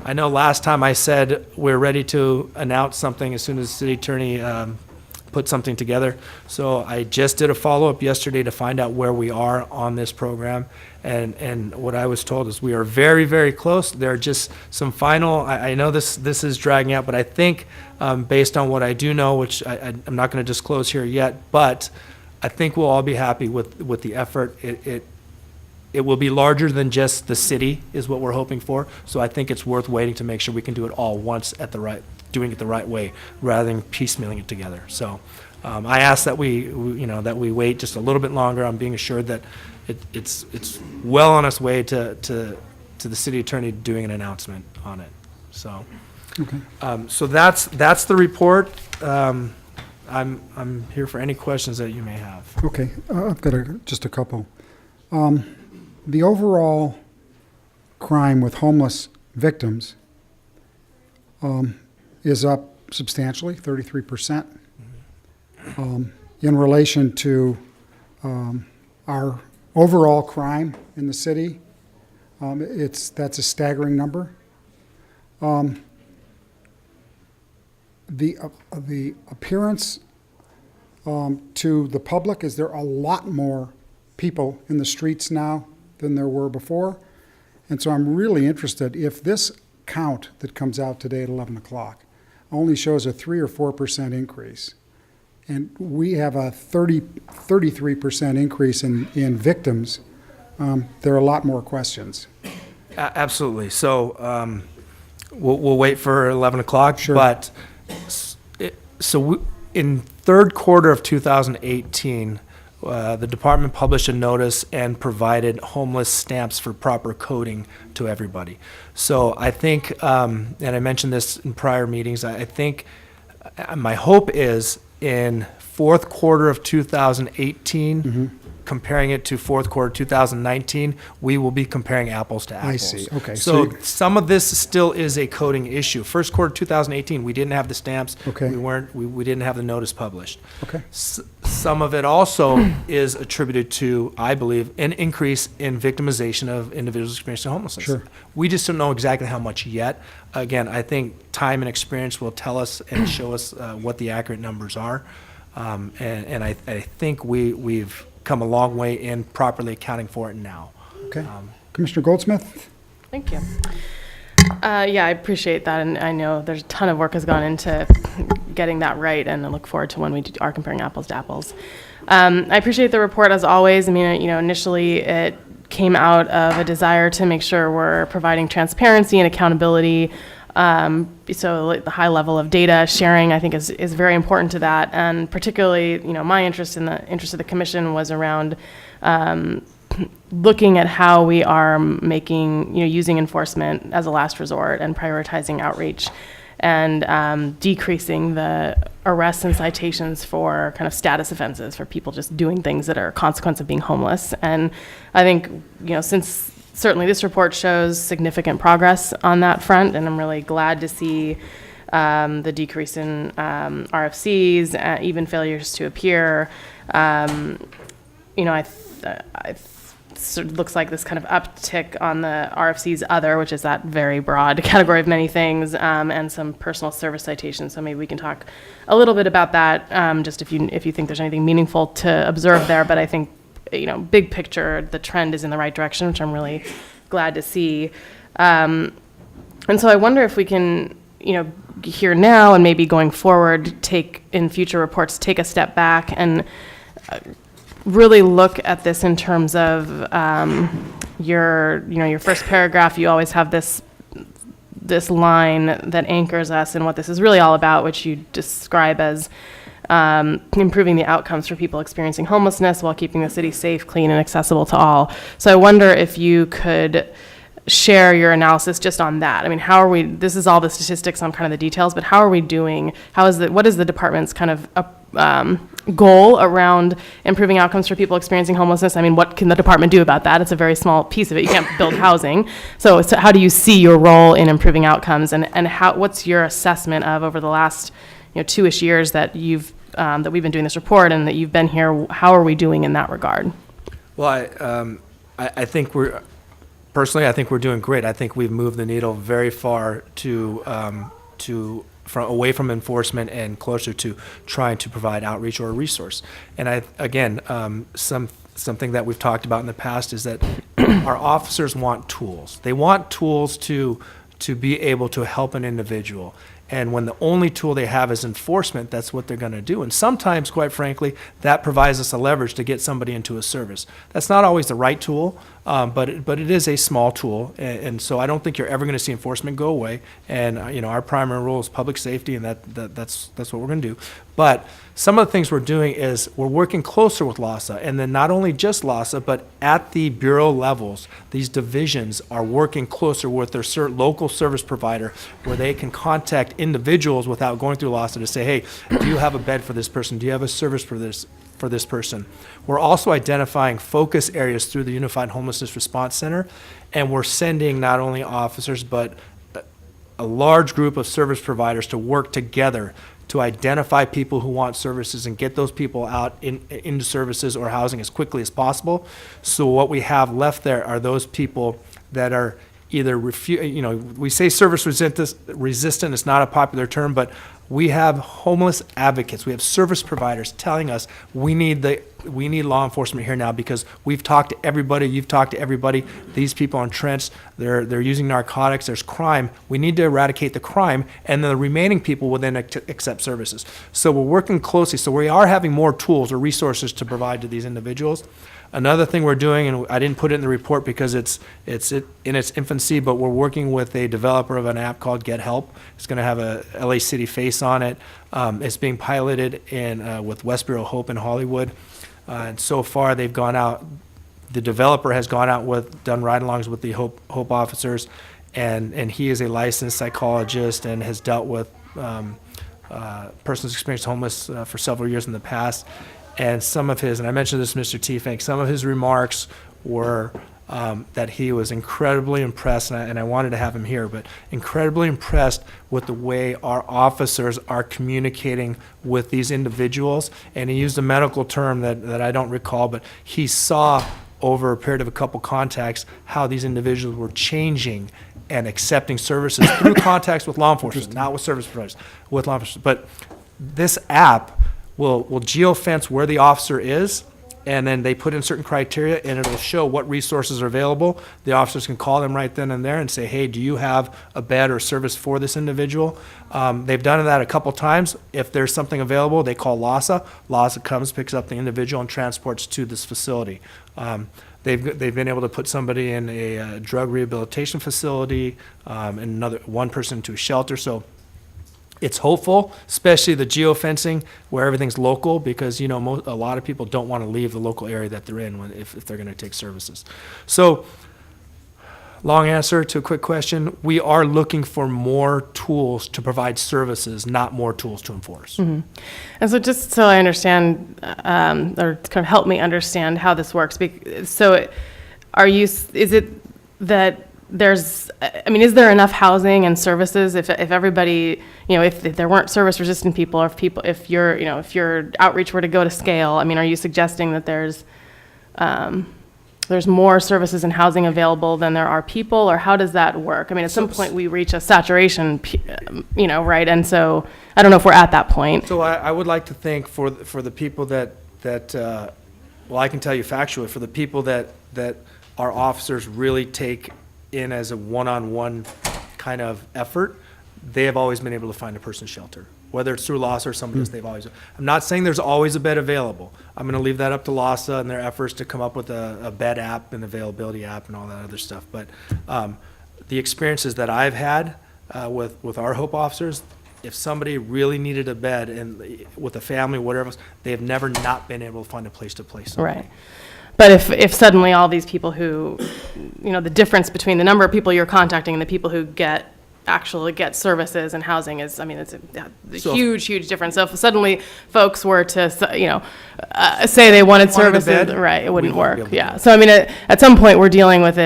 I know last time I said we're ready to announce something as soon as the city attorney put something together. So I just did a follow-up yesterday to find out where we are on this program. And what I was told is we are very, very close. There are just some final, I know this is dragging out, but I think based on what I do know, which I'm not going to disclose here yet, but I think we'll all be happy with the effort. It will be larger than just the city is what we're hoping for. So I think it's worth waiting to make sure we can do it all once doing it the right way rather than piecemealing it together. So I ask that we wait just a little bit longer. I'm being assured that it's well on its way to the city attorney doing an announcement on it. So, Okay. So that's the report. I'm here for any questions that you may have. Okay, I've got just a couple. The overall crime with homeless victims is up substantially, 33%. In relation to our overall crime in the city, that's a staggering number. The appearance to the public is there a lot more people in the streets now than there were before. And so I'm really interested if this count that comes out today at 11 o'clock only shows a 3 or 4% increase, and we have a 33% increase in victims, there are a lot more questions. Absolutely. So we'll wait for 11 o'clock. Sure. But in third quarter of 2018, the department published a notice and provided homeless stamps for proper coding to everybody. So I think, and I mentioned this in prior meetings, I think my hope is in fourth quarter of 2018, comparing it to fourth quarter 2019, we will be comparing apples to apples. I see. Okay, So so some of this still is a coding issue. First quarter 2018, we didn't have the stamps. Okay. We didn't have the notice published. Okay. Some of it also is attributed to, I believe, an increase in victimization of individuals experiencing homelessness. Sure. We just don't know exactly how much yet. Again, I think time and experience will tell us and show us what the accurate numbers are. And I think we've come a long way in properly accounting for it now. Okay. Commissioner Goldsmith? Thank you. Yeah, I appreciate that, and I know there's a ton of work has gone into getting that right, and I look forward to when we are comparing apples to apples. I appreciate the report as always. I mean, initially it came out of a desire to make sure we're providing transparency and accountability. So like, the high level of data sharing, I think, is very important to that, and particularly, my interest in the interest of the commission was around looking at how we are making, using enforcement as a last resort and prioritizing outreach and decreasing the arrests and citations for kind of status offenses for people just doing things that are a consequence of being homeless. And I think, since certainly this report shows significant progress on that front, and I'm really glad to see the decrease in RFCs, even failures to appear. So it looks like this kind of uptick on the RFC's other, which is that very broad category of many things, and some personal service citations. So maybe we can talk a little bit about that, just if you think there's anything meaningful to observe there. But I think, big picture, the trend is in the right direction, which I'm really glad to see. And so I wonder if we can, here now and maybe going forward, in future reports, take a step back and really look at this in terms of your first paragraph. You always have this line that anchors us in what this is really all about, which you describe as improving the outcomes for people experiencing homelessness while keeping the city safe, clean, and accessible to all. So I wonder if you could share your analysis just on that. I mean, this is all the statistics on kind of the details, but how are we doing? What is the department's kind of goal around improving outcomes for people experiencing homelessness? I mean, what can the department do about that? It's a very small piece of it. You can't build housing. So how do you see your role in improving outcomes, and what's your assessment of over the last 2-ish years that that we've been doing this report and that you've been here? How are we doing in that regard? Well, I think I think we're doing great. I think we've moved the needle very far away from enforcement and closer to trying to provide outreach or a resource. And something that we've talked about in the past is that our officers want tools. They want tools to be able to help an individual. And when the only tool they have is enforcement, that's what they're going to do. And sometimes, quite frankly, that provides us a leverage to get somebody into a service. That's not always the right tool, but it is a small tool. And so I don't think you're ever going to see enforcement go away. And our primary role is public safety, and that's what we're going to do. But some of the things we're doing is we're working closer with LAHSA, and then not only just LAHSA, but at the bureau levels, these divisions are working closer with their local service provider, where they can contact individuals without going through LAHSA to say, hey, do you have a bed for this person? Do you have a service for this person? We're also identifying focus areas through the Unified Homelessness Response Center, and we're sending not only officers, but a large group of service providers to work together to identify people who want services and get those people out into services or housing as quickly as possible. So what we have left there are those people that are either we say service resistant, it's not a popular term, but we have homeless advocates, we have service providers telling us we need law enforcement here now because we've talked to everybody, you've talked to everybody, these people are entrenched, they're using narcotics, there's crime, we need to eradicate the crime, and then the remaining people will then accept services. So we're working closely, so we are having more tools or resources to provide to these individuals. Another thing we're doing, and I didn't put it in the report because it's in its infancy, but we're working with a developer of an app called Get Help. It's going to have a LA City face on it. It's being piloted with West Bureau Hope in Hollywood. And so far they've gone out, the developer has gone out done ride-alongs with the Hope officers, and he is a licensed psychologist and has dealt with persons experienced homeless for several years in the past. And some of his, and I mentioned this to Mr. Tiefenk, some of his remarks were that he was incredibly impressed, and I wanted to have him here, but incredibly impressed with the way our officers are communicating with these individuals. And he used a medical term that I don't recall, but he saw over a period of a couple contacts how these individuals were changing and accepting services through contacts with law enforcement, not with service providers, with law enforcement. But this app will geofence where the officer is, and then they put in certain criteria, and it'll show what resources are available. The officers can call them right then and there and say, hey, do you have a bed or service for this individual? They've done that a couple times. If there's something available, they call LASA. LASA comes, picks up the individual, and transports to this facility. They've been able to put somebody in a drug rehabilitation facility, and one person to a shelter. So it's hopeful, especially the geofencing where everything's local, because a lot of people don't want to leave the local area that they're in if they're going to take services. So, long answer to a quick question: we are looking for more tools to provide services, not more tools to enforce. And so just so I understand, or to kind of help me understand how this works, so is it that is there enough housing and services if everybody, if there weren't service resistant people, or if your outreach were to go to scale, are you suggesting that there's more services and housing available than there are people, or how does that work? At some point we reach a saturation, right? And so I don't know if we're at that point. So I would like to think for the people that I can tell you factually, for the people that our officers really take in as a one-on-one kind of effort, they have always been able to find a person's shelter, whether it's through LASA or somebody else. I'm not saying there's always a bed available. I'm going to leave that up to LASA and their efforts to come up with a bed app and availability app and all that other stuff. But the experiences that I've had with our HOPE officers, if somebody really needed a bed and with a family, whatever else, they have never not been able to find a place to place them. Right. But if suddenly all these people who, the difference between the number of people you're contacting and the people who actually get services and housing is, it's a huge difference. So if suddenly folks were to, say they wanted services, right, it wouldn't work. Yeah. So at some point we're dealing with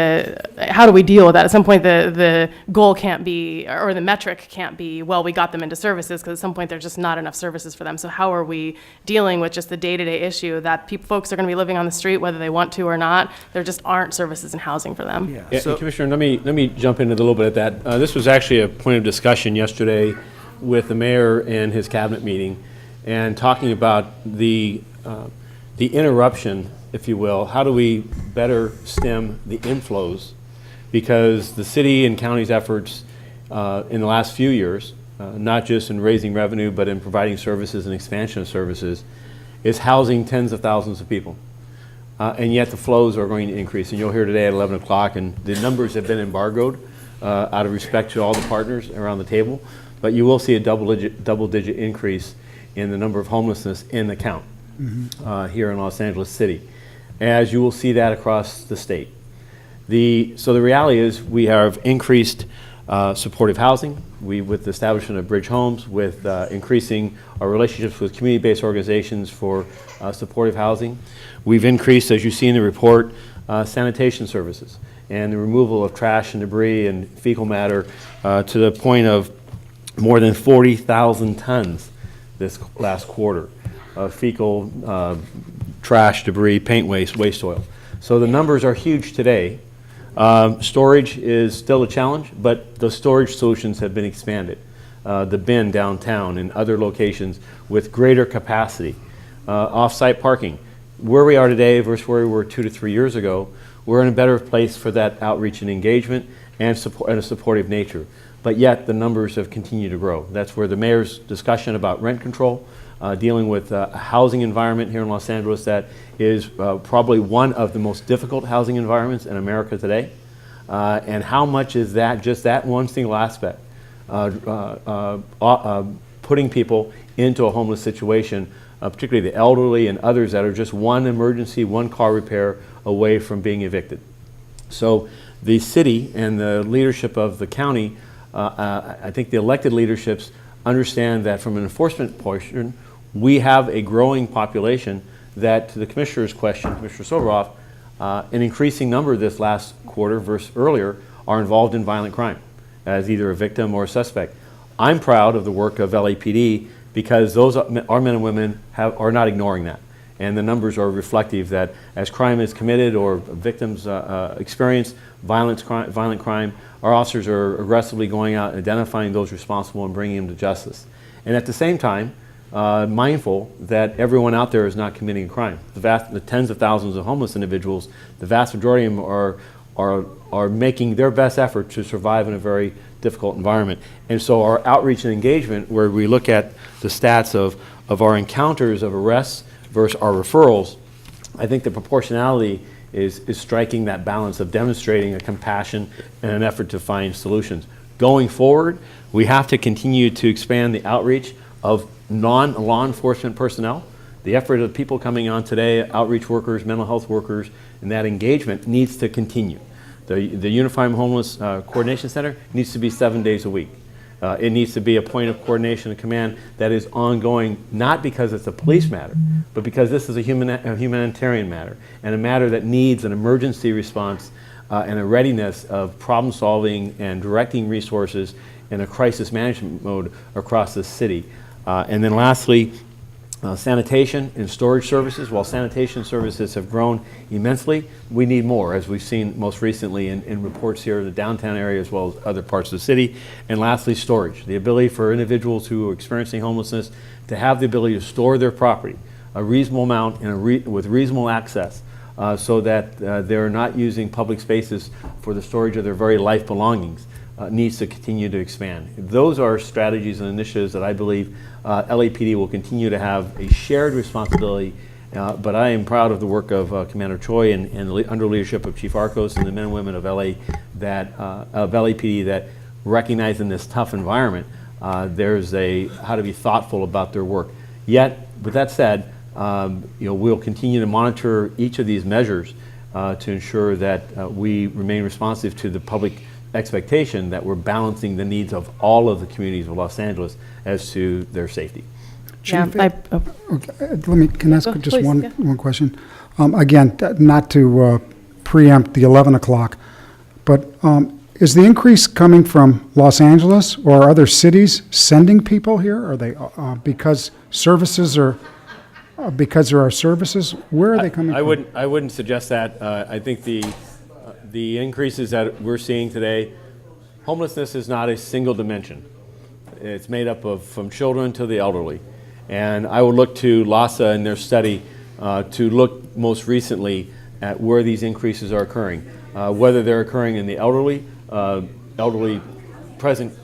how do we deal with that? At some point the goal can't be, or the metric can't be, well, we got them into services, because at some point there's just not enough services for them. So how are we dealing with just the day-to-day issue that folks are going to be living on the street whether they want to or not? There just aren't services and housing for them. Yeah, so, Commissioner, let me jump into a little bit of that. This was actually a point of discussion yesterday with the mayor and his cabinet meeting, and talking about the interruption, if you will. How do we better stem the inflows? Because the city and county's efforts in the last few years, not just in raising revenue, but in providing services and expansion of services, is housing tens of thousands of people. And yet the flows are going to increase. And you'll hear today at 11 o'clock, and the numbers have been embargoed out of respect to all the partners around the table. But you will see a double-digit increase in the number of homelessness in the count here in Los Angeles City, as you will see that across the state. So the reality is we have increased supportive housing. With the establishment of Bridge Homes, with increasing our relationships with community-based organizations for supportive housing. We've increased, as you see in the report, sanitation services and the removal of trash and debris and fecal matter to the point of more than 40,000 tons this last quarter of fecal trash, debris, paint waste, waste oil. So the numbers are huge today. Storage is still a challenge, but the storage solutions have been expanded. The bin downtown and other locations with greater capacity. Off-site parking. Where we are today versus where we were 2 to 3 years ago, we're in a better place for that outreach and engagement and support and a supportive nature. But yet the numbers have continued to grow. That's where the mayor's discussion about rent control, dealing with a housing environment here in Los Angeles that is probably one of the most difficult housing environments in America today. And how much is that, just that one single aspect, putting people into a homeless situation, particularly the elderly and others that are just one emergency, one car repair away from being evicted. So the city and the leadership of the county, I think the elected leaderships understand that from an enforcement portion, we have a growing population that, to the Commissioner's question, Commissioner Soboroff, an increasing number this last quarter versus earlier are involved in violent crime as either a victim or a suspect. I'm proud of the work of LAPD because those our men and women are not ignoring that. And the numbers are reflective that as crime is committed or victims experience violent crime, our officers are aggressively going out and identifying those responsible and bringing them to justice. And at the same time, mindful that everyone out there is not committing a crime. The tens of thousands of homeless individuals, the vast majority of them are making their best effort to survive in a very difficult environment. And so our outreach and engagement, where we look at the stats of our encounters of arrests versus our referrals, I think the proportionality is striking that balance of demonstrating a compassion and an effort to find solutions. Going forward, we have to continue to expand the outreach of non-law enforcement personnel. The effort of people coming on today, outreach workers, mental health workers, and that engagement needs to continue. The Unified Homeless Coordination Center needs to be 7 days a week. It needs to be a point of coordination and command that is ongoing, not because it's a police matter, but because this is a humanitarian matter, and a matter that needs an emergency response and a readiness of problem solving and directing resources in a crisis management mode across the city. And then lastly, sanitation and storage services. While sanitation services have grown immensely, we need more, as we've seen most recently in reports here in the downtown area as well as other parts of the city. And lastly, storage. The ability for individuals who are experiencing homelessness to have the ability to store their property, a reasonable amount and with reasonable access, so that they're not using public spaces for the storage of their very life belongings, needs to continue to expand. Those are strategies and initiatives that I believe LAPD will continue to have a shared responsibility, but I am proud of the work of Commander Choi and under leadership of Chief Arcos and the men and women of LAPD that recognize in this tough environment there's how to be thoughtful about their work. Yet, with that said, we'll continue to monitor each of these measures to ensure that we remain responsive to the public expectation that we're balancing the needs of all of the communities of Los Angeles as to their safety. Chief, Yeah, okay, can I ask Go, just please, one yeah. question? Again, not to preempt the 11 o'clock, but is the increase coming from Los Angeles or other cities sending people here? Are they because services are because there are services? Where are they coming from? I wouldn't suggest that. I think the increases that we're seeing today, homelessness is not a single dimension. It's made up of from children to the elderly. And I would look to LAHSA and their study to look most recently at where these increases are occurring, whether they're occurring in the elderly present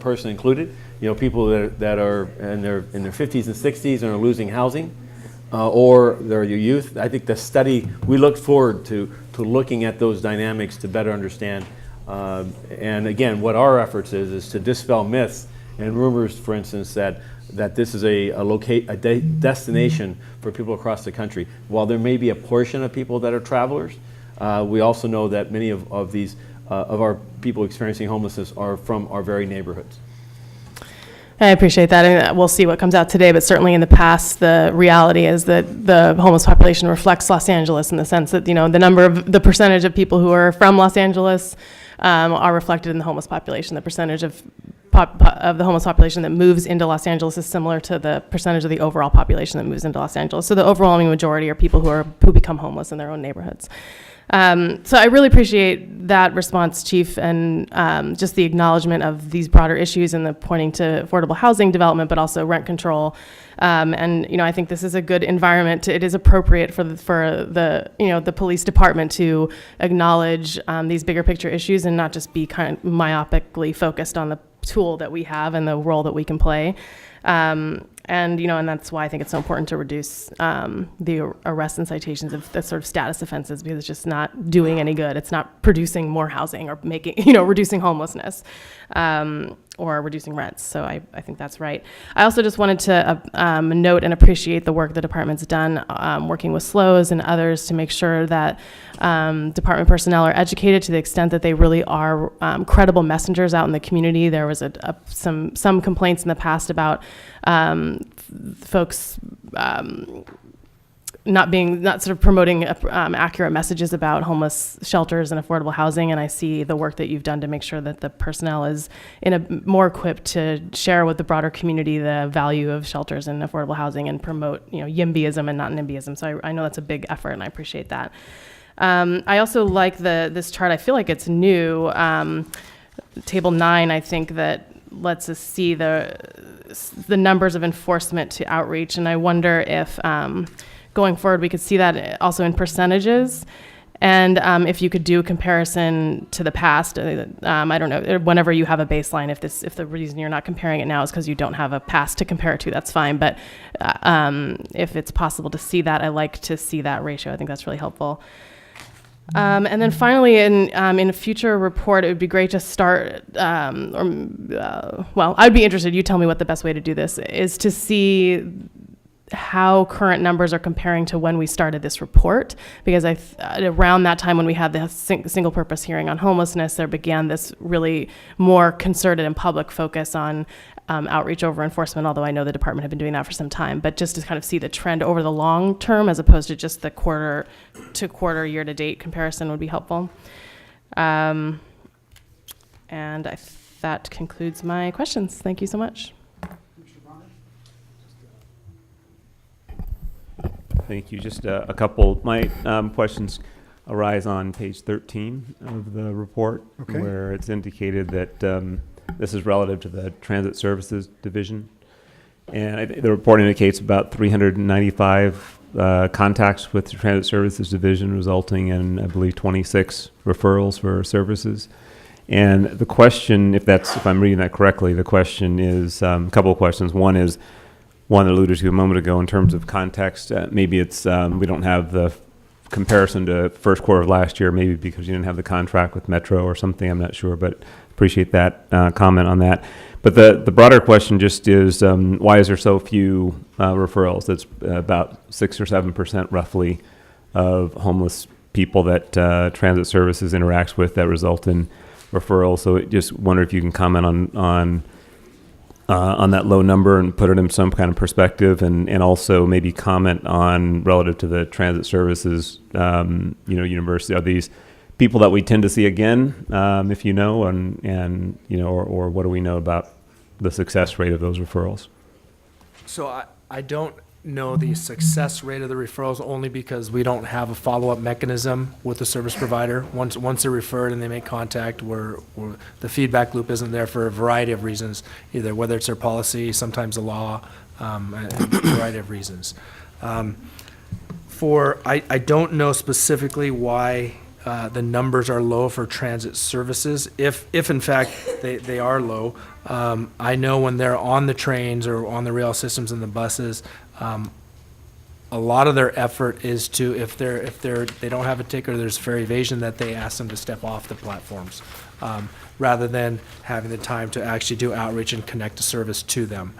person included, people that are in their 50s and 60s and are losing housing, or they're your youth. I think the study, we look forward to looking at those dynamics to better understand. And again, what our efforts is to dispel myths and rumors, for instance, that this is a destination for people across the country. While there may be a portion of people that are travelers, we also know that many of our people experiencing homelessness are from our very neighborhoods. I appreciate that, and we'll see what comes out today, but certainly in the past, the reality is that the homeless population reflects Los Angeles in the sense that, the percentage of people who are from Los Angeles are reflected in the homeless population. The percentage of the homeless population that moves into Los Angeles is similar to the percentage of the overall population that moves into Los Angeles. So the overwhelming majority are people who become homeless in their own neighborhoods. So I really appreciate that response, Chief, and just the acknowledgement of these broader issues and the pointing to affordable housing development, but also rent control. And I think this is a good environment. It is appropriate for the police department to acknowledge these bigger picture issues and not just be kind of myopically focused on the tool that we have and the role that we can play. And that's why I think it's so important to reduce the arrests and citations of the sort of status offenses, because it's just not doing any good. It's not producing more housing or reducing homelessness or reducing rents. So I think that's right. I also just wanted to note and appreciate the work the department's done working with SLOS and others to make sure that department personnel are educated to the extent that they really are credible messengers out in the community. There was some complaints in the past about folks not sort of promoting accurate messages about homeless shelters and affordable housing. And I see the work that you've done to make sure that the personnel is more equipped to share with the broader community the value of shelters and affordable housing and promote, YIMBYism and not NIMBYism. So I know that's a big effort, and I appreciate that. I also like this chart. I feel like it's new. Table 9, I think, that lets us see the numbers of enforcement to outreach. And I wonder if going forward we could see that also in percentages. And if you could do a comparison to the past, I don't know, whenever you have a baseline, if the reason you're not comparing it now is because you don't have a past to compare it to, that's fine. But if it's possible to see that, I like to see that ratio. I think that's really helpful. And then finally, in a future report, it would be great to start, well, I'd be interested, you tell me what the best way to do this is, to see how current numbers are comparing to when we started this report, because around that time when we had the single purpose hearing on homelessness, there began this really more concerted and public focus on outreach over enforcement, although I know the department had been doing that for some time, but just to kind of see the trend over the long term as opposed to just the quarter to quarter, year to date comparison would be helpful. And that concludes my questions. Thank you so much. Thank you. Just a couple. My questions arise on page 13 of the report, Okay. where it's indicated that this is relative to the Transit Services Division. And the report indicates about 395 contacts with the Transit Services Division, resulting in, I believe, 26 referrals for services. And the question, if I'm reading that correctly, the question is a couple of questions. One is, one alluded to a moment ago in terms of context. Maybe it's we don't have the comparison to first quarter of last year, maybe because you didn't have the contract with Metro or something. I'm not sure, but appreciate that comment on that. But the broader question just is, why is there so few referrals? That's about 6 or 7% roughly of homeless people that Transit Services interacts with that result in referrals. So just wonder if you can comment on that low number and put it in some kind of perspective, and also maybe comment on relative to the Transit Services, university. Are these people that we tend to see again, if you know, and or what do we know about the success rate of those referrals? So I don't know the success rate of the referrals, only because we don't have a follow-up mechanism with the service provider. Once they're referred and they make contact, the feedback loop isn't there for a variety of reasons, either whether it's their policy, sometimes the law, a variety of reasons. I don't know specifically why the numbers are low for Transit Services. If in fact they are low, I know when they're on the trains or on the rail systems and the buses, a lot of their effort is to, if they don't have a ticket or there's fare evasion, that they ask them to step off the platforms, rather than having the time to actually do outreach and connect the service to them.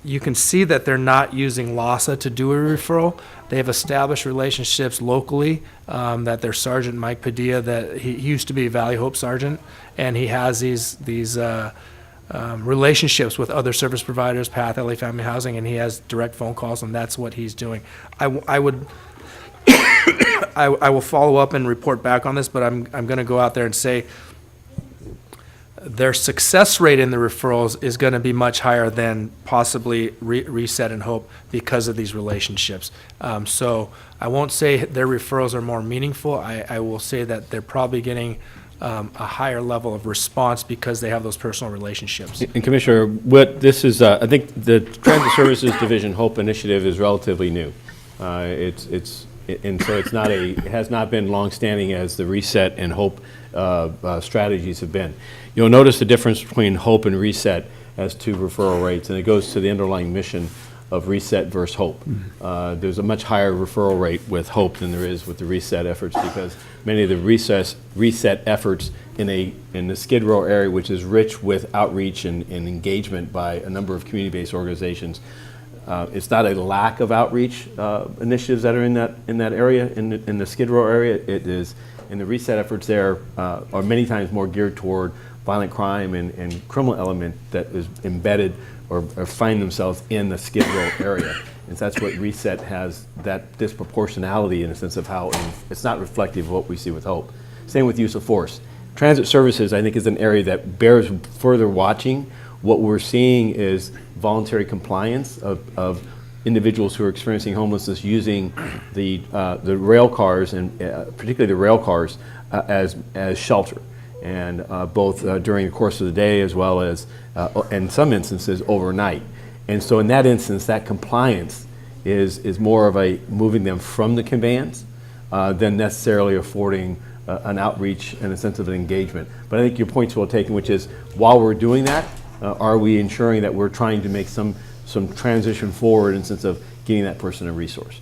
You can see that they're not using LAHSA to do a referral. They have established relationships locally, that their Sergeant Mike Padilla, that he used to be a Valley Hope Sergeant, and he has these relationships with other service providers, Path, LA Family Housing, and he has direct phone calls, and that's what he's doing. I will follow up and report back on this, but I'm going to go out there and say their success rate in the referrals is going to be much higher than possibly Reset and Hope because of these relationships. So I won't say their referrals are more meaningful. I will say that they're probably getting a higher level of response because they have those personal relationships. And Commissioner, what this is, I think the Transit Services Division Hope Initiative is relatively new. And so it has not been longstanding as the Reset and Hope strategies have been. You'll notice the difference between Hope and Reset as to referral rates, and it goes to the underlying mission of Reset versus Hope. There's a much higher referral rate with Hope than there is with the Reset efforts, because many of the Reset efforts in the Skid Row area, which is rich with outreach and engagement by a number of community-based organizations, it's not a lack of outreach initiatives that are in that area, in the Skid Row area. It is And the reset efforts there are many times more geared toward violent crime and criminal element that is embedded or find themselves in the Skid Row area. And so that's what reset has, that disproportionality in a sense of how it's not reflective of what we see with Hope. Same with use of force. Transit services, I think, is an area that bears further watching. What we're seeing is voluntary compliance of individuals who are experiencing homelessness using the rail cars, and particularly the rail cars, as shelter, and both during the course of the day as well as, in some instances, overnight. And so in that instance, that compliance is more of a moving them from the conveyance than necessarily affording an outreach and a sense of an engagement. But I think your point's well taken, which is while we're doing that, are we ensuring that we're trying to make some transition forward in the sense of getting that person a resource?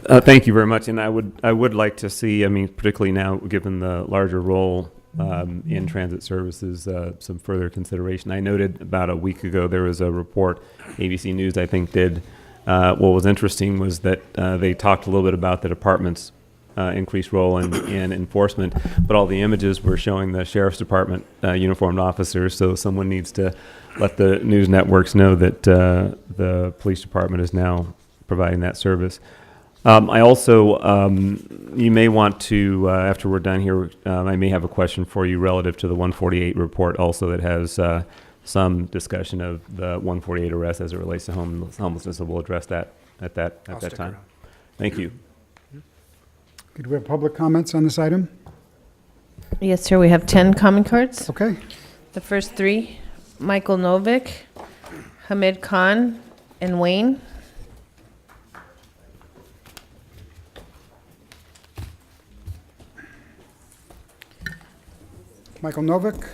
Thank you very much. And I would like to see, I mean, particularly now, given the larger role in transit services, some further consideration. I noted about a week ago there was a report ABC News, I think, did. What was interesting was that they talked a little bit about the department's increased role in enforcement, but all the images were showing the sheriff's department uniformed officers. So someone needs to let the news networks know that the police department is now providing that service. I also, you may want to, after we're done here, I may have a question for you relative to the 148 report also that has some discussion of the 148 arrest as it relates to homelessness. So we'll address that at that time. around. Thank you. Do we have public comments on this item? Yes, sir, we have 10 comment cards. Okay. The first three, Michael Novick, Hamid Khan, and Wayne. Michael Novick.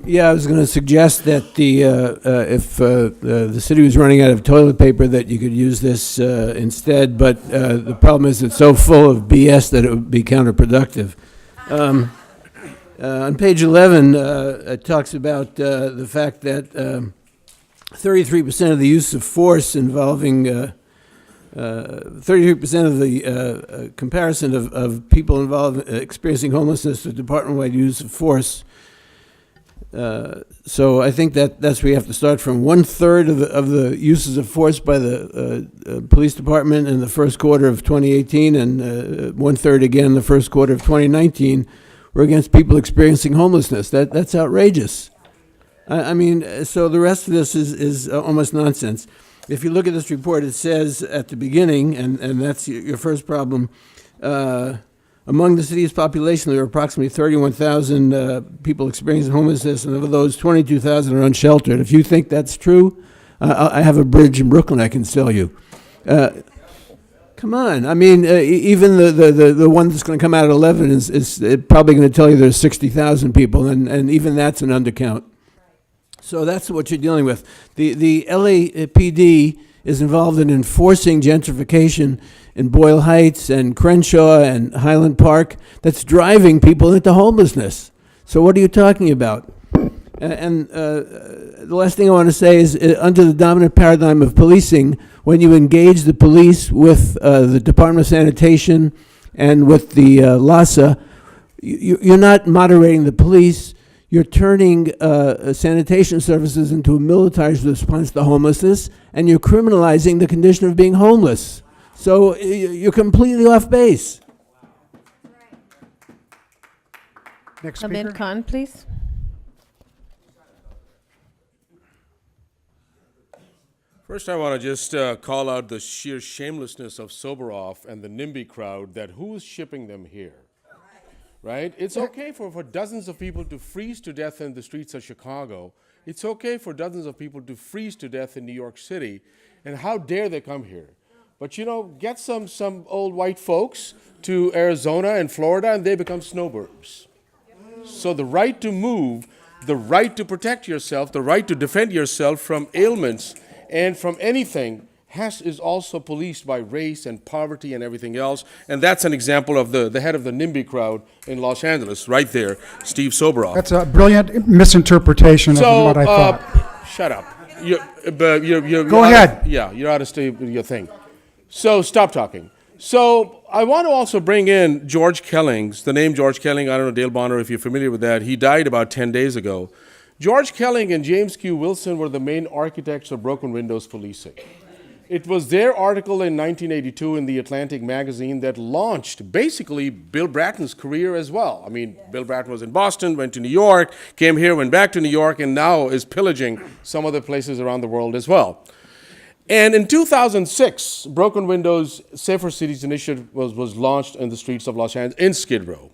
Yeah, I was going to suggest that if the city was running out of toilet paper, that you could use this instead. But the problem is it's so full of BS that it would be counterproductive. On page 11, it talks about the fact that 33% of the use of force involving 33% of the comparison of people involved experiencing homelessness with department-wide use of force. So I think that's where you have to start from. 1/3 of the uses of force by the police department in the first quarter of 2018, and 1/3 again in the first quarter of 2019 were against people experiencing homelessness. That's outrageous. I mean, so the rest of this is almost nonsense. If you look at this report, it says at the beginning, and that's your first problem, among the city's population, there are approximately 31,000 people experiencing homelessness, and of those, 22,000 are unsheltered. If you think that's true, I have a bridge in Brooklyn I can sell you. Come on. I mean, even the one that's going to come out at 11 is probably going to tell you there's 60,000 people, and even that's an undercount. So that's what you're dealing with. The LAPD is involved in enforcing gentrification in Boyle Heights and Crenshaw and Highland Park that's driving people into homelessness. So what are you talking about? And the last thing I want to say is under the dominant paradigm of policing, when you engage the police with the Department of Sanitation and with the LASA, you're not moderating the police. You're turning sanitation services into a militarized response to homelessness, and you're criminalizing the condition of being homeless. So you're completely off base. Next speaker. Hamid Khan, please. First, I want to just call out the sheer shamelessness of Soberoff and the NIMBY crowd, that who's shipping them here? Right? It's okay for dozens of people to freeze to death in the streets of Chicago. It's okay for dozens of people to freeze to death in New York City. And how dare they come here? But, you know, get some old white folks to Arizona and Florida, and they become snowbirds. So the right to move, the right to protect yourself, the right to defend yourself from ailments and from anything is also policed by race and poverty and everything else. And that's an example of the head of the NIMBY crowd in Los Angeles, right there, Steve Soberoff. That's a brilliant misinterpretation of what I thought. Shut up. Go ahead. Yeah, you're out of state with your thing. So stop talking. So I want to also bring in George Kellings, the name George Kelling. I don't know, Dale Bonner, if you're familiar with that. He died about 10 days ago. George Kelling and James Q. Wilson were the main architects of broken windows policing. It was their article in 1982 in the Atlantic magazine that launched basically Bill Bratton's career as well. I mean, Bill Bratton was in Boston, went to New York, came here, went back to New York, and now is pillaging some other places around the world as well. And in 2006, Broken Windows Safer Cities Initiative was launched in the streets of Los Angeles in Skid Row,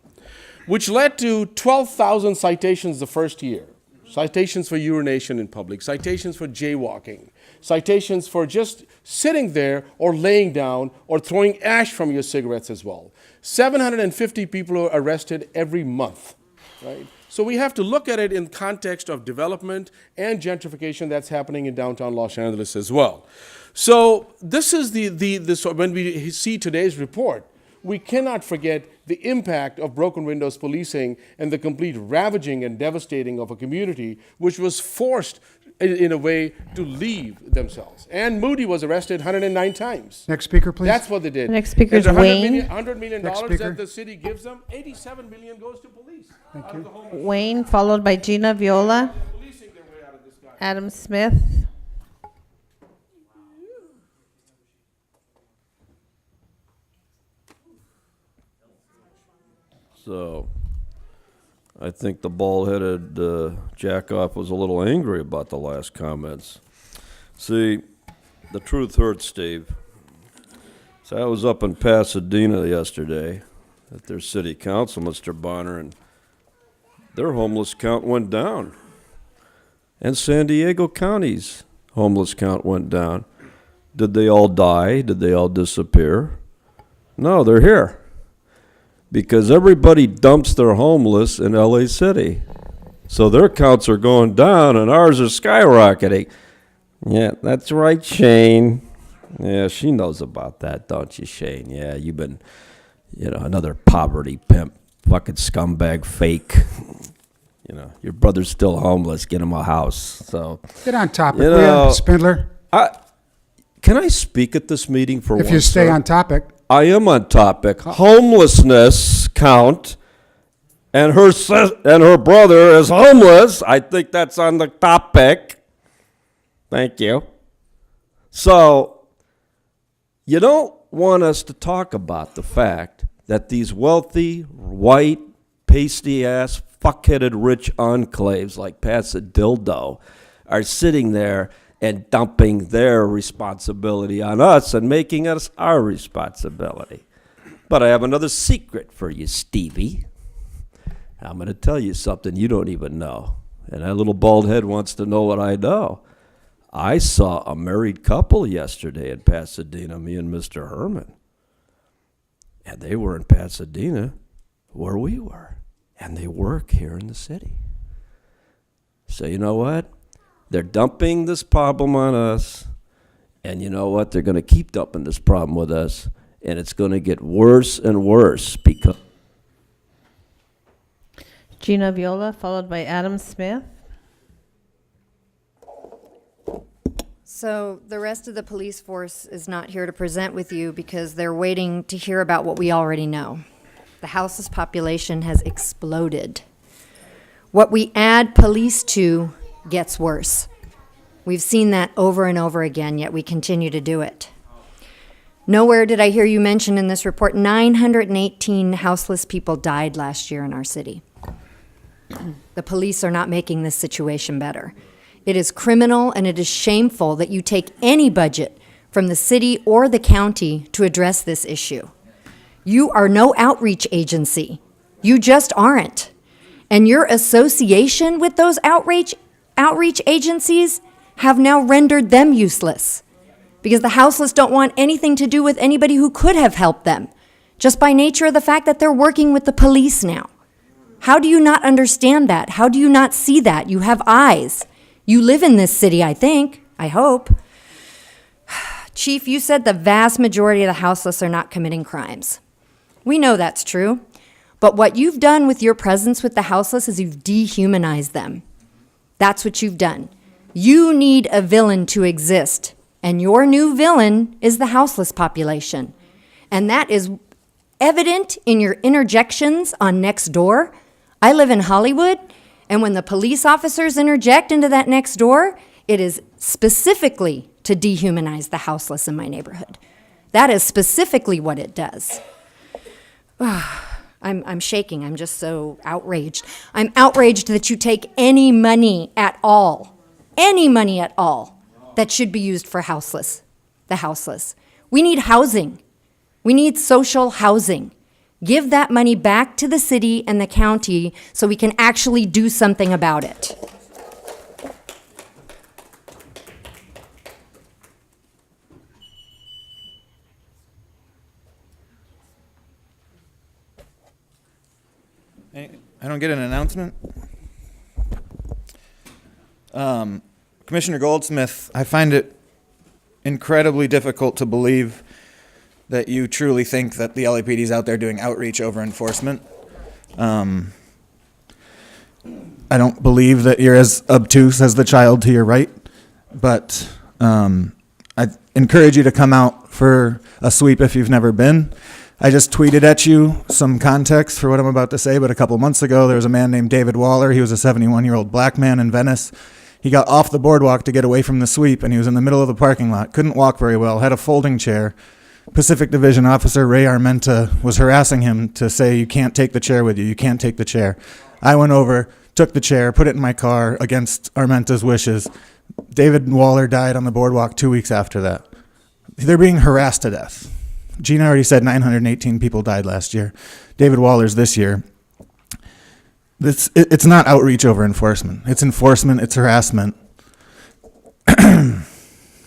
which led to 12,000 citations the first year. Citations for urination in public, citations for jaywalking, citations for just sitting there or laying down or throwing ash from your cigarettes as well. 750 people are arrested every month, right? So we have to look at it in context of development and gentrification that's happening in downtown Los Angeles as well. So this is when we see today's report, we cannot forget the impact of broken windows policing and the complete ravaging and devastating of a community which was forced in a way to leave themselves. And Moody was arrested 109 times. Next speaker, please. That's what they did. The next speaker is And the Wayne. $100 million Next speaker. that the city gives them, $87 million goes to police. Thank you. Wayne, followed by Gina Viola, Policing their way out of this guy. Adam Smith. So, I think the bald-headed jackoff was a little angry about the last comments. See, the truth hurts, Steve. So I was up in Pasadena yesterday at their city council, Mr. Bonner, and their homeless count went down. And San Diego County's homeless count went down. Did they all die? Did they all disappear? No, they're here. Because everybody dumps their homeless in LA City. So their counts are going down and ours are skyrocketing. Yeah, that's right, Shane. Yeah, she knows about that, don't you, Shane? Yeah, you've been, another poverty pimp, fucking scumbag fake. Your brother's still homeless. Get him a house. So Get on topic, will you, Spindler? Can I speak at this meeting for once? If you stay sir? on topic. I am on topic. Homelessness count, and her brother is homeless. I think that's on the topic. Thank you. So, you don't want us to talk about the fact that these wealthy, white, pasty-ass, fuck-headed rich enclaves like Pasadildo are sitting there and dumping their responsibility on us and making us our responsibility. But I have another secret for you, Stevie. I'm going to tell you something you don't even know. And that little bald head wants to know what I know. I saw a married couple yesterday in Pasadena, me and Mr. Herman. And they were in Pasadena where we were. And they work here in the city. So you know what? They're dumping this problem on us, and you know what? They're going to keep dumping this problem with us, and it's going to get worse and worse because... Gina Viola, followed by Adam Smith. So the rest of the police force is not here to present with you because they're waiting to hear about what we already know. The houseless population has exploded. What we add police to gets worse. We've seen that over and over again, yet we continue to do it. Nowhere did I hear you mention in this report 918 houseless people died last year in our city. The police are not making this situation better. It is criminal and it is shameful that you take any budget from the city or the county to address this issue. You are no outreach agency. You just aren't. And your association with those outreach agencies have now rendered them useless because the houseless don't want anything to do with anybody who could have helped them, just by nature of the fact that they're working with the police now. How do you not understand that? How do you not see that? You have eyes. You live in this city, I think. I hope. Chief, you said the vast majority of the houseless are not committing crimes. We know that's true. But what you've done with your presence with the houseless is you've dehumanized them. That's what you've done. You need a villain to exist, and your new villain is the houseless population. And that is evident in your interjections on Nextdoor. I live in Hollywood, and when the police officers interject into that Nextdoor, it is specifically to dehumanize the houseless in my neighborhood. That is specifically what it does. I'm shaking. I'm just so outraged. I'm outraged that you take any money at all that should be used for the houseless. We need housing. We need social housing. Give that money back to the city and the county so we can actually do something about it. I don't get an announcement. Commissioner Goldsmith, I find it incredibly difficult to believe that you truly think that the LAPD is out there doing outreach over enforcement. I don't believe that you're as obtuse as the child to your right, but I encourage you to come out for a sweep if you've never been. I just tweeted at you some context for what I'm about to say, but a couple months ago, there was a man named David Waller. He was a 71-year-old black man in Venice. He got off the boardwalk to get away from the sweep, and he was in the middle of the parking lot. Couldn't walk very well, had a folding chair. Pacific Division Officer Ray Armenta was harassing him to say, you can't take the chair with you, you can't take the chair. I went over, took the chair, put it in my car against Armenta's wishes. David Waller died on the boardwalk 2 weeks after that. They're being harassed to death. Gina already said 918 people died last year. David Waller's this year. It's not outreach over enforcement. It's enforcement, it's harassment.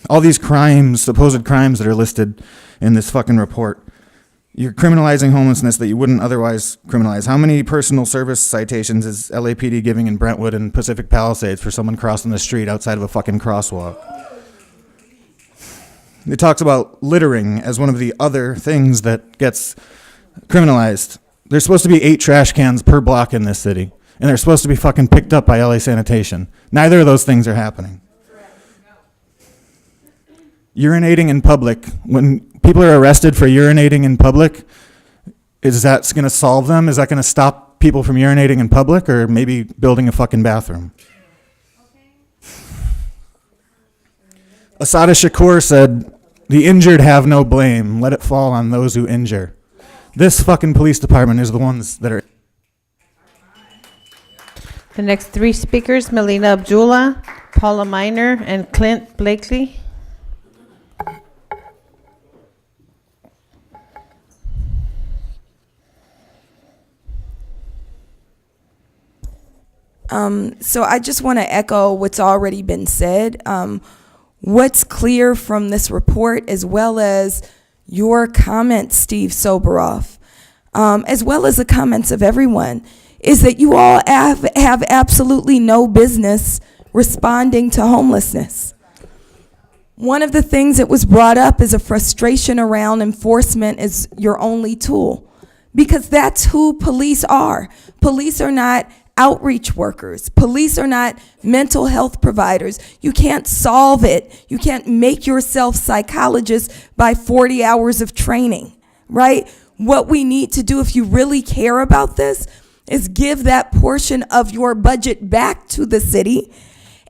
All these crimes, supposed crimes that are listed in this fucking report. You're criminalizing homelessness that you wouldn't otherwise criminalize. How many personal service citations is LAPD giving in Brentwood and Pacific Palisades for someone crossing the street outside of a fucking crosswalk? It talks about littering as one of the other things that gets criminalized. There's supposed to be 8 trash cans per block in this city, and they're supposed to be fucking picked up by LA Sanitation. Neither of those things are happening. Urinating in public, when people are arrested for urinating in public, is that going to solve them? Is that going to stop people from urinating in public, or maybe building a fucking bathroom? Asada Shakur said, the injured have no blame. Let it fall on those who injure. This fucking police department is the ones that are... The next 3 speakers, Melina Abdullah, Paula Miner, and Clint Blakely. So I just want to echo what's already been said. What's clear from this report, as well as your comments, Steve Soboroff, as well as the comments of everyone, is that you all have absolutely no business responding to homelessness. One of the things that was brought up is a frustration around enforcement as your only tool, because that's who police are. Police are not outreach workers. Police are not mental health providers. You can't solve it. You can't make yourself psychologist by 40 hours of training, right? What we need to do, if you really care about this, is give that portion of your budget back to the city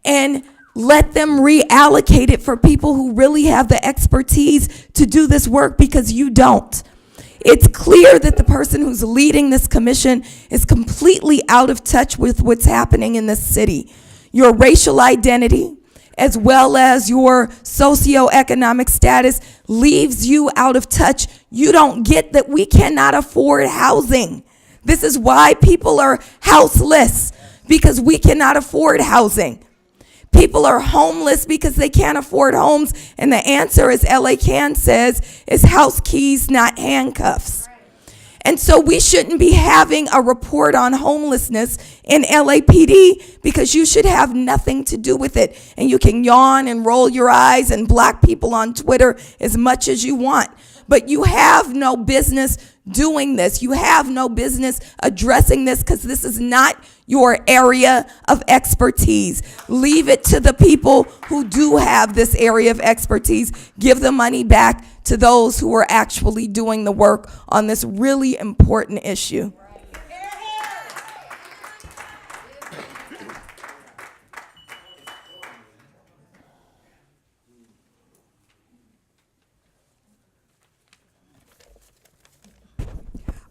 and let them reallocate it for people who really have the expertise to do this work, because you don't. It's clear that the person who's leading this commission is completely out of touch with what's happening in this city. Your racial identity, as well as your socioeconomic status, leaves you out of touch. You don't get that we cannot afford housing. This is why people are houseless, because we cannot afford housing. People are homeless because they can't afford homes, and the answer, as LA Can says, is house keys, not handcuffs. And so we shouldn't be having a report on homelessness in LAPD, because you should have nothing to do with it. And you can yawn and roll your eyes and block people on Twitter as much as you want, but you have no business doing this. You have no business addressing this because this is not your area of expertise. Leave it to the people who do have this area of expertise. Give the money back to those who are actually doing the work on this really important issue.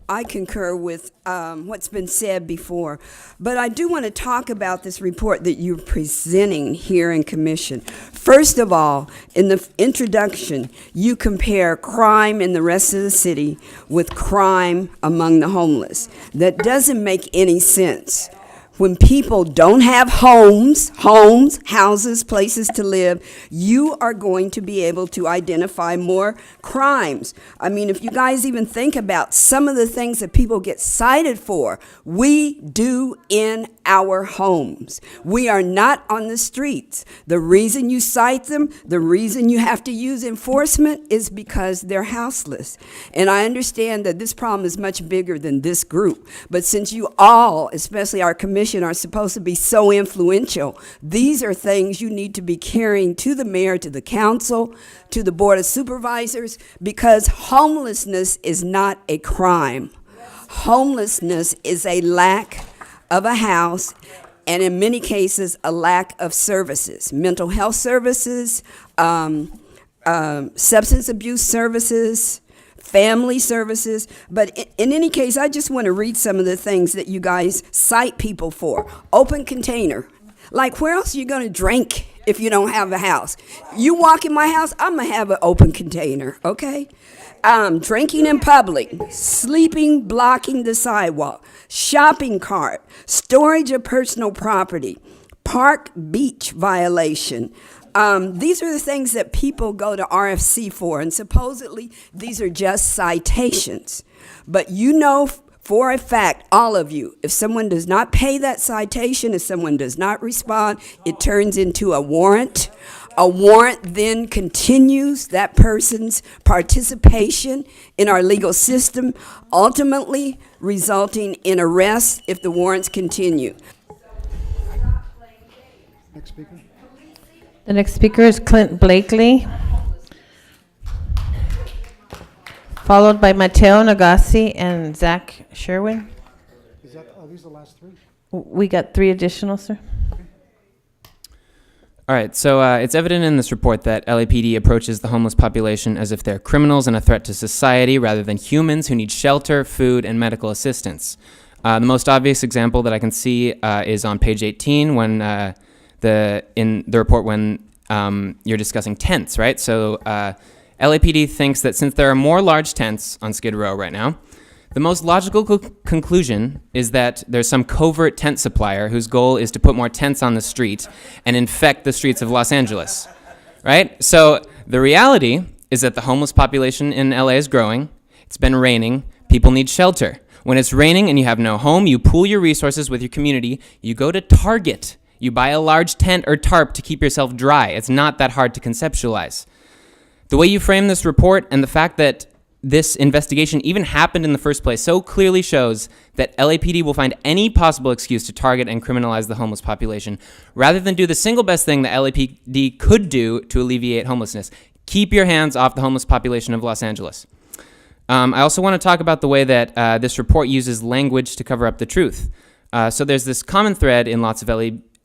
I concur with what's been said before, but I do want to talk about this report that you're presenting here in commission. First of all, in the introduction, you compare crime in the rest of the city with crime among the homeless. That doesn't make any sense. When people don't have houses, places to live, you are going to be able to identify more crimes. I mean, if you guys even think about some of the things that people get cited for, we do in our homes. We are not on the streets. The reason you cite them, the reason you have to use enforcement is because they're houseless. And I understand that this problem is much bigger than this group. But since you all, especially our commission, are supposed to be so influential, these are things you need to be carrying to the mayor, to the council, to the board of supervisors, because homelessness is not a crime. Homelessness is a lack of a house, and in many cases, a lack of services, mental health services, substance abuse services, family services. But in any case, I just want to read some of the things that you guys cite people for. Open container. Like, where else are you going to drink if you don't have a house? You walk in my house, I'm going to have an open container, okay? Drinking in public, sleeping, blocking the sidewalk, shopping cart, storage of personal property, park beach violation. These are the things that people go to RFC for, and supposedly these are just citations. But you know for a fact, all of you, if someone does not pay that citation, if someone does not respond, it turns into a warrant. A warrant then continues that person's participation in our legal system, ultimately resulting in arrest if the warrants continue. Next speaker. The next speaker is Clint Blakely, followed by Mateo Nagasi and Zach Sherwin. Are these the last three? We got 3 additional, sir. All right, so it's evident in this report that LAPD approaches the homeless population as if they're criminals and a threat to society rather than humans who need shelter, food, and medical assistance. The most obvious example that I can see is on page 18 when in the report when you're discussing tents, right? So LAPD thinks that since there are more large tents on Skid Row right now, the most logical conclusion is that there's some covert tent supplier whose goal is to put more tents on the street and infect the streets of Los Angeles, right? So the reality is that the homeless population in LA is growing. It's been raining. People need shelter. When it's raining and you have no home, you pool your resources with your community. You go to Target. You buy a large tent or tarp to keep yourself dry. It's not that hard to conceptualize. The way you frame this report and the fact that this investigation even happened in the first place so clearly shows that LAPD will find any possible excuse to target and criminalize the homeless population rather than do the single best thing that LAPD could do to alleviate homelessness. Keep your hands off the homeless population of Los Angeles. I also want to talk about the way that this report uses language to cover up the truth. So there's this common thread in lots of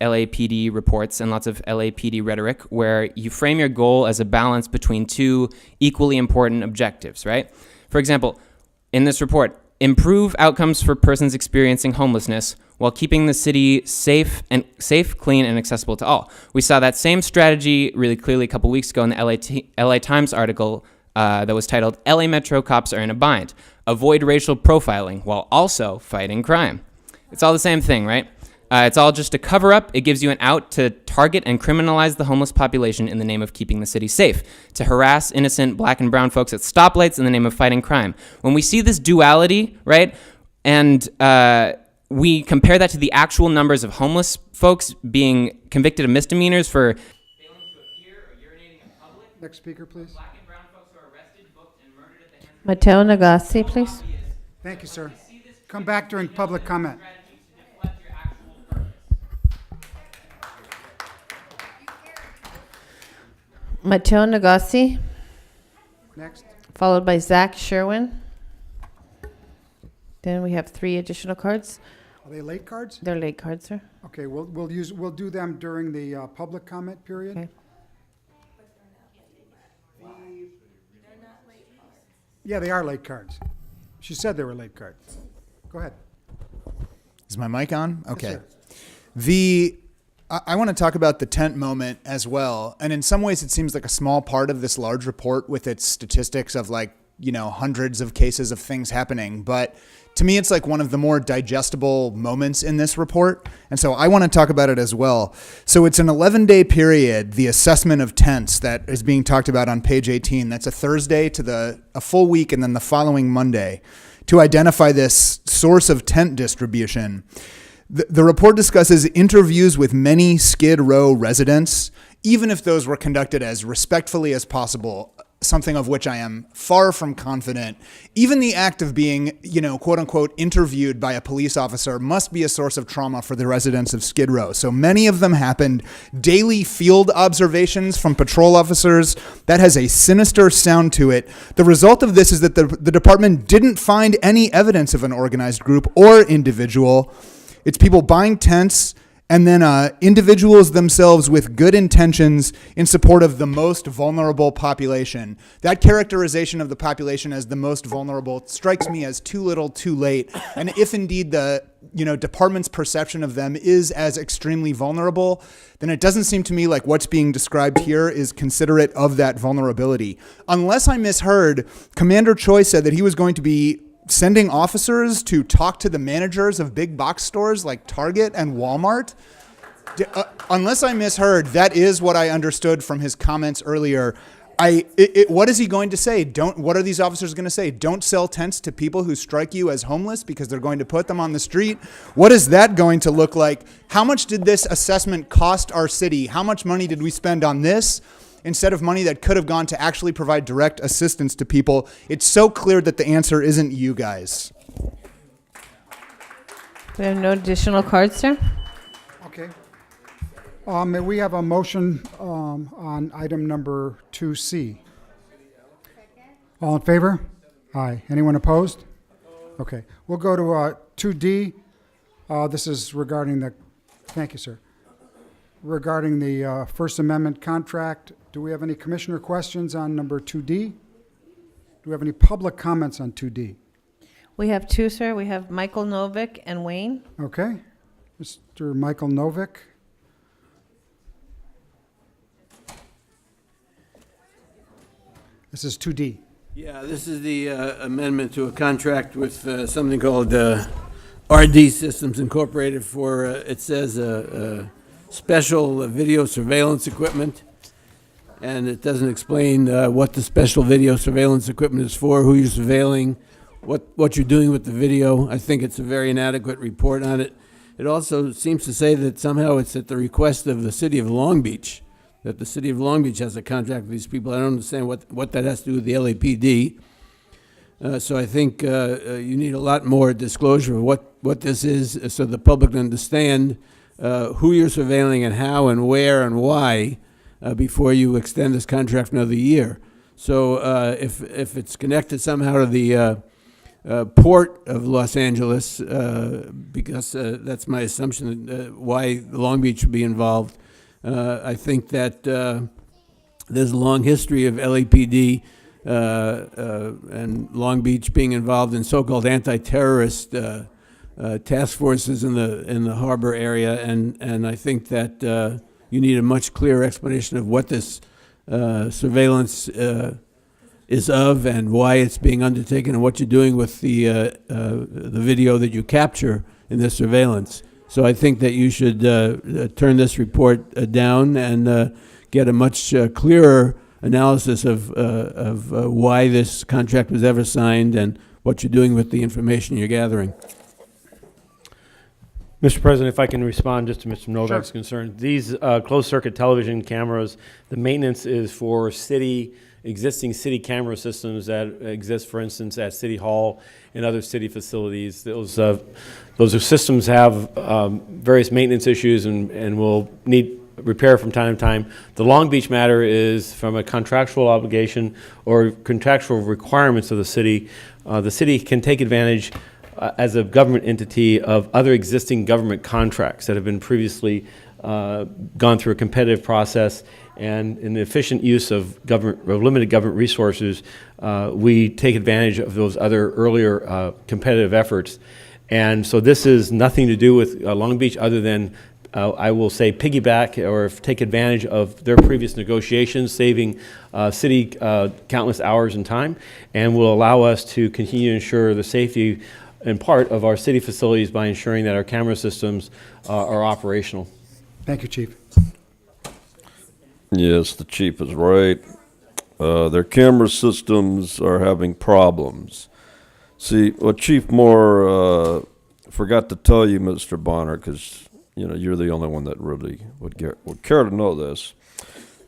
LAPD reports and lots of LAPD rhetoric where you frame your goal as a balance between 2 equally important objectives, right? For example, in this report, improve outcomes for persons experiencing homelessness while keeping the city safe, clean, and accessible to all. We saw that same strategy really clearly a couple weeks ago in the LA Times article that was titled, LA Metro Cops Are in a Bind. Avoid racial profiling while also fighting crime. It's all the same thing, right? It's all just a cover-up. It gives you an out to target and criminalize the homeless population in the name of keeping the city safe, to harass innocent black and brown folks at stoplights in the name of fighting crime. When we see this duality, right, and we compare that to the actual numbers of homeless folks being convicted of misdemeanors for failing to appear or urinating in public. Next speaker, please. Black and brown folks who are arrested, booked, and murdered at the hands of Mateo Nagasi, please. is Thank you, sir. Come back during public comment. Mateo Nagasi, Next. followed by Zach Sherwin. Then we have 3 additional cards. Are they late cards? They're late cards, sir. Okay, we'll do them during the public comment period. Okay. Yeah, they are late cards. She said they were late cards. Go ahead. Is my mic on? Yes, Okay. sir. I want to talk about the tent moment as well. And in some ways, it seems like a small part of this large report with its statistics of hundreds of cases of things happening. But to me, it's like one of the more digestible moments in this report. And so I want to talk about it as well. So it's an 11-day period, the assessment of tents that is being talked about on page 18. That's a Thursday to a full week and then the following Monday to identify this source of tent distribution. The report discusses interviews with many Skid Row residents, even if those were conducted as respectfully as possible, something of which I am far from confident. Even the act of being, quote unquote, interviewed by a police officer must be a source of trauma for the residents of Skid Row. So many of them happened. Daily field observations from patrol officers, that has a sinister sound to it. The result of this is that the department didn't find any evidence of an organized group or individual. It's people buying tents and then individuals themselves with good intentions in support of the most vulnerable population. That characterization of the population as the most vulnerable strikes me as too little, too late. And if indeed the department's perception of them is as extremely vulnerable, then it doesn't seem to me like what's being described here is considerate of that vulnerability. Unless I misheard, Commander Choi said that he was going to be sending officers to talk to the managers of big box stores like Target and Walmart. Unless I misheard, that is what I understood from his comments earlier. What is he going to say? What are these officers going to say? Don't sell tents to people who strike you as homeless because they're going to put them on the street. What is that going to look like? How much did this assessment cost our city? How much money did we spend on this instead of money that could have gone to actually provide direct assistance to people? It's so clear that the answer isn't you guys. We have no additional cards, sir. Okay. May we have a motion on item number 2C? All in favor? Aye. Anyone opposed? Okay. We'll go to 2D. This is regarding thank you, sir. Regarding the First Amendment contract. Do we have any commissioner questions on number 2D? Do we have any public comments on 2D? We have 2, sir. We have Michael Novick and Wayne. Okay. Mr. Michael Novick. This is 2D. Yeah, this is the amendment to a contract with something called RD Systems Incorporated for, it says, special video surveillance equipment. And it doesn't explain what the special video surveillance equipment is for, who you're surveilling, what you're doing with the video. I think it's a very inadequate report on it. It also seems to say that somehow it's at the request of the city of Long Beach, that the city of Long Beach has a contract with these people. I don't understand what that has to do with the LAPD. So I think you need a lot more disclosure of what this is so the public can understand who you're surveilling and how and where and why before you extend this contract for another year. So if it's connected somehow to the Port of Los Angeles, because that's my assumption why Long Beach would be involved, I think that there's a long history of LAPD and Long Beach being involved in so-called anti-terrorist task forces in the harbor area, and I think that you need a much clearer explanation of what this surveillance is of and why it's being undertaken and what you're doing with the video that you capture in this surveillance. So I think that you should turn this report down and get a much clearer analysis of why this contract was ever signed and what you're doing with the information you're gathering. Mr. President, if I can respond just to Mr. Novak's concern. These closed-circuit television cameras, the maintenance is for city existing city camera systems that exist, for instance, at City Hall and other city facilities. Those systems have various maintenance issues and will need repair from time to time. The Long Beach matter is from a contractual obligation or contractual requirements of the city. The city can take advantage as a government entity of other existing government contracts that have been previously gone through a competitive process, and in the efficient use of limited government resources, we take advantage of those other earlier competitive efforts. And so this is nothing to do with Long Beach other than I will say piggyback or take advantage of their previous negotiations, saving city countless hours and time, and will allow us to continue to ensure the safety and part of our city facilities by ensuring that our camera systems are operational. Thank you, Chief. Yes, the chief is right. Their camera systems are having problems. See, what Chief Moore forgot to tell you, Mr. Bonner, because you're the only one that really would care to know this.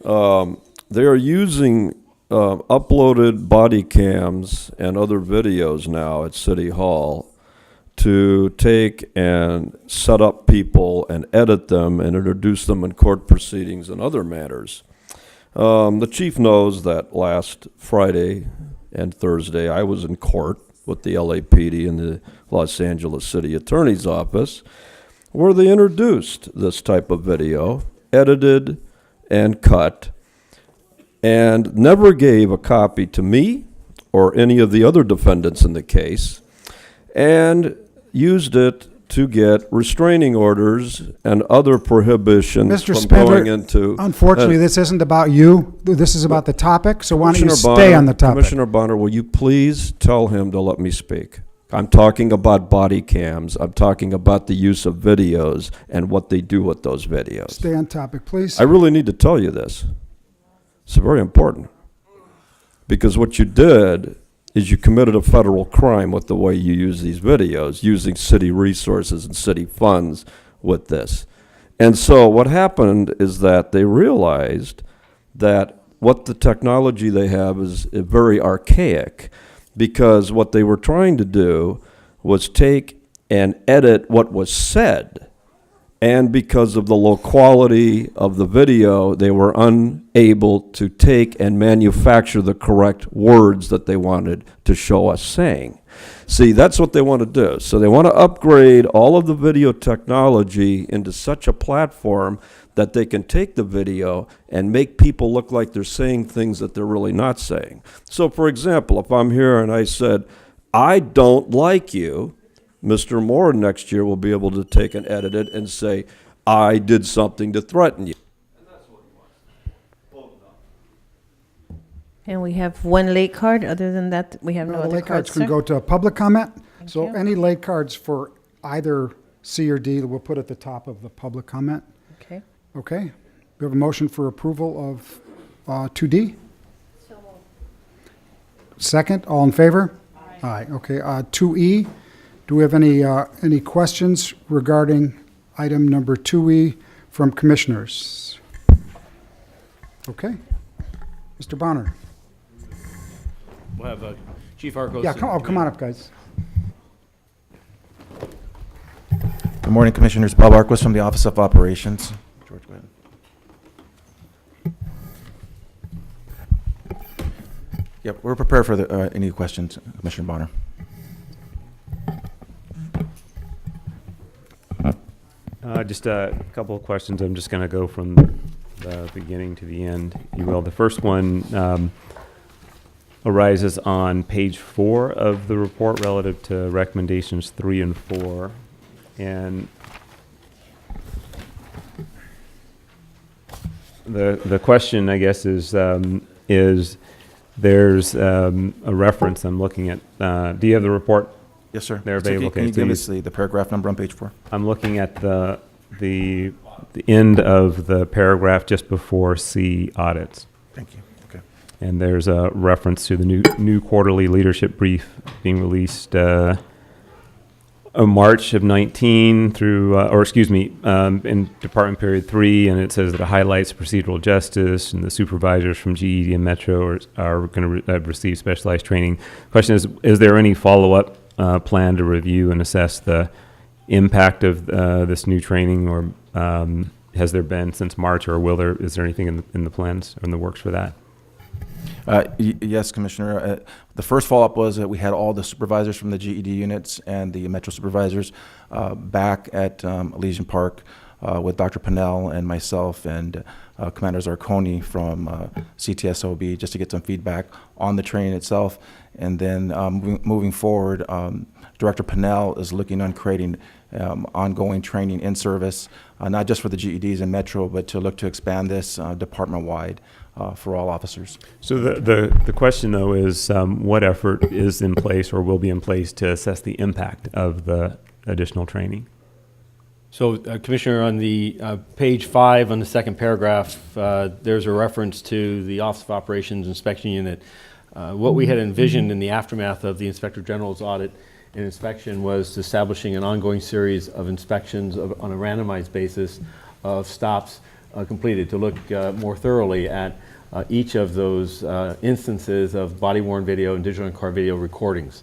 They are using uploaded body cams and other videos now at City Hall to take and set up people and edit them and introduce them in court proceedings and other matters. The chief knows that last Friday and Thursday I was in court with the LAPD and the Los Angeles City Attorney's Office, where they introduced this type of video, edited and cut, and never gave a copy to me or any of the other defendants in the case, and used it to get restraining orders and other prohibitions Mr. from Spender, going into... unfortunately, this isn't about you. This is about the topic, so why don't you Commissioner stay Bonner, on the topic? Commissioner Bonner, will you please tell him to let me speak? I'm talking about body cams. I'm talking about the use of videos and what they do with those videos. Stay on topic, please. I really need to tell you this. It's very important. Because what you did is you committed a federal crime with the way you use these videos, using city resources and city funds with this. And so what happened is that they realized that what the technology they have is very archaic, because what they were trying to do was take and edit what was said. And because of the low quality of the video, they were unable to take and manufacture the correct words that they wanted to show us saying. See, that's what they want to do. So they want to upgrade all of the video technology into such a platform that they can take the video and make people look like they're saying things that they're really not saying. So, for example, if I'm here and I said, "I don't like you," Mr. Moore next year will be able to take and edit it and say, "I did something to threaten you." And we have one late card. Other than that, we have no The other late cards cards, can sir. go to public comment. So you. any late cards for either C or D, we'll put at the top of the public comment. Okay. Okay. We have a motion for approval of 2D. Second, all in favor? Aye. Okay. 2E, do we have any questions regarding item number 2E from commissioners? Okay. Mr. Bonner. We'll have Chief Arcos. Yeah, come on up, guys. Good morning, Commissioners. Bob Arquist from the Office of Operations. George, go ahead. Yep, we're prepared for any questions, Commissioner Bonner. Just a couple of questions. I'm just going to go from the beginning to the end, if you will. The first one arises on page 4 of the report relative to recommendations 3 and 4. And the question, I guess, is there's a reference I'm looking at. Do you have the report? Yes, sir. There available? Can you Okay, so give us the paragraph number on page 4? I'm looking at the end of the paragraph just before C, audits. Thank you. Okay. And there's a reference to the new quarterly leadership brief being released March of 19 through, in Department Period 3, and it says that it highlights procedural justice, and the supervisors from GED and Metro are going to receive specialized training. Question is there any follow-up plan to review and assess the impact of this new training, or has there been since March, or is there anything in the plans or in the works for that? Yes, Commissioner. The first follow-up was that we had all the supervisors from the GED units and the Metro supervisors back at Elysian Park with Dr. Pinnell and myself and Commander Zarconi from CTSOB, just to get some feedback on the training itself. And then moving forward, Director Pinnell is looking on creating ongoing training in service, not just for the GEDs and Metro, but to look to expand this department-wide for all officers. So the question, though, is what effort is in place or will be in place to assess the impact of the additional training? So, Commissioner, on the page 5 on the second paragraph, there's a reference to the Office of Operations Inspection Unit. What we had envisioned in the aftermath of the Inspector General's audit and inspection was establishing an ongoing series of inspections on a randomized basis of stops completed to look more thoroughly at each of those instances of body-worn video and digital in-car video recordings.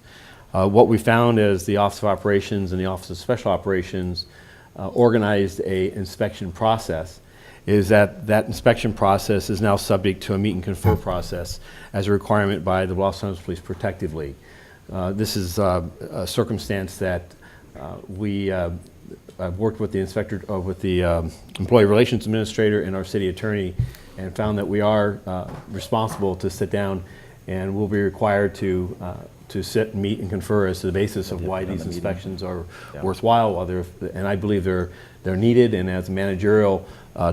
What we found is the Office of Operations and the Office of Special Operations organized a inspection process, is that inspection process is now subject to a meet and confer process as a requirement by the Los Angeles Police Protective League. This is a circumstance that we worked with the Employee Relations Administrator and our City Attorney, and found that we are responsible to sit down, and will be required to sit and meet and confer as to the basis of why these inspections are worthwhile, and I believe they're needed, and as a managerial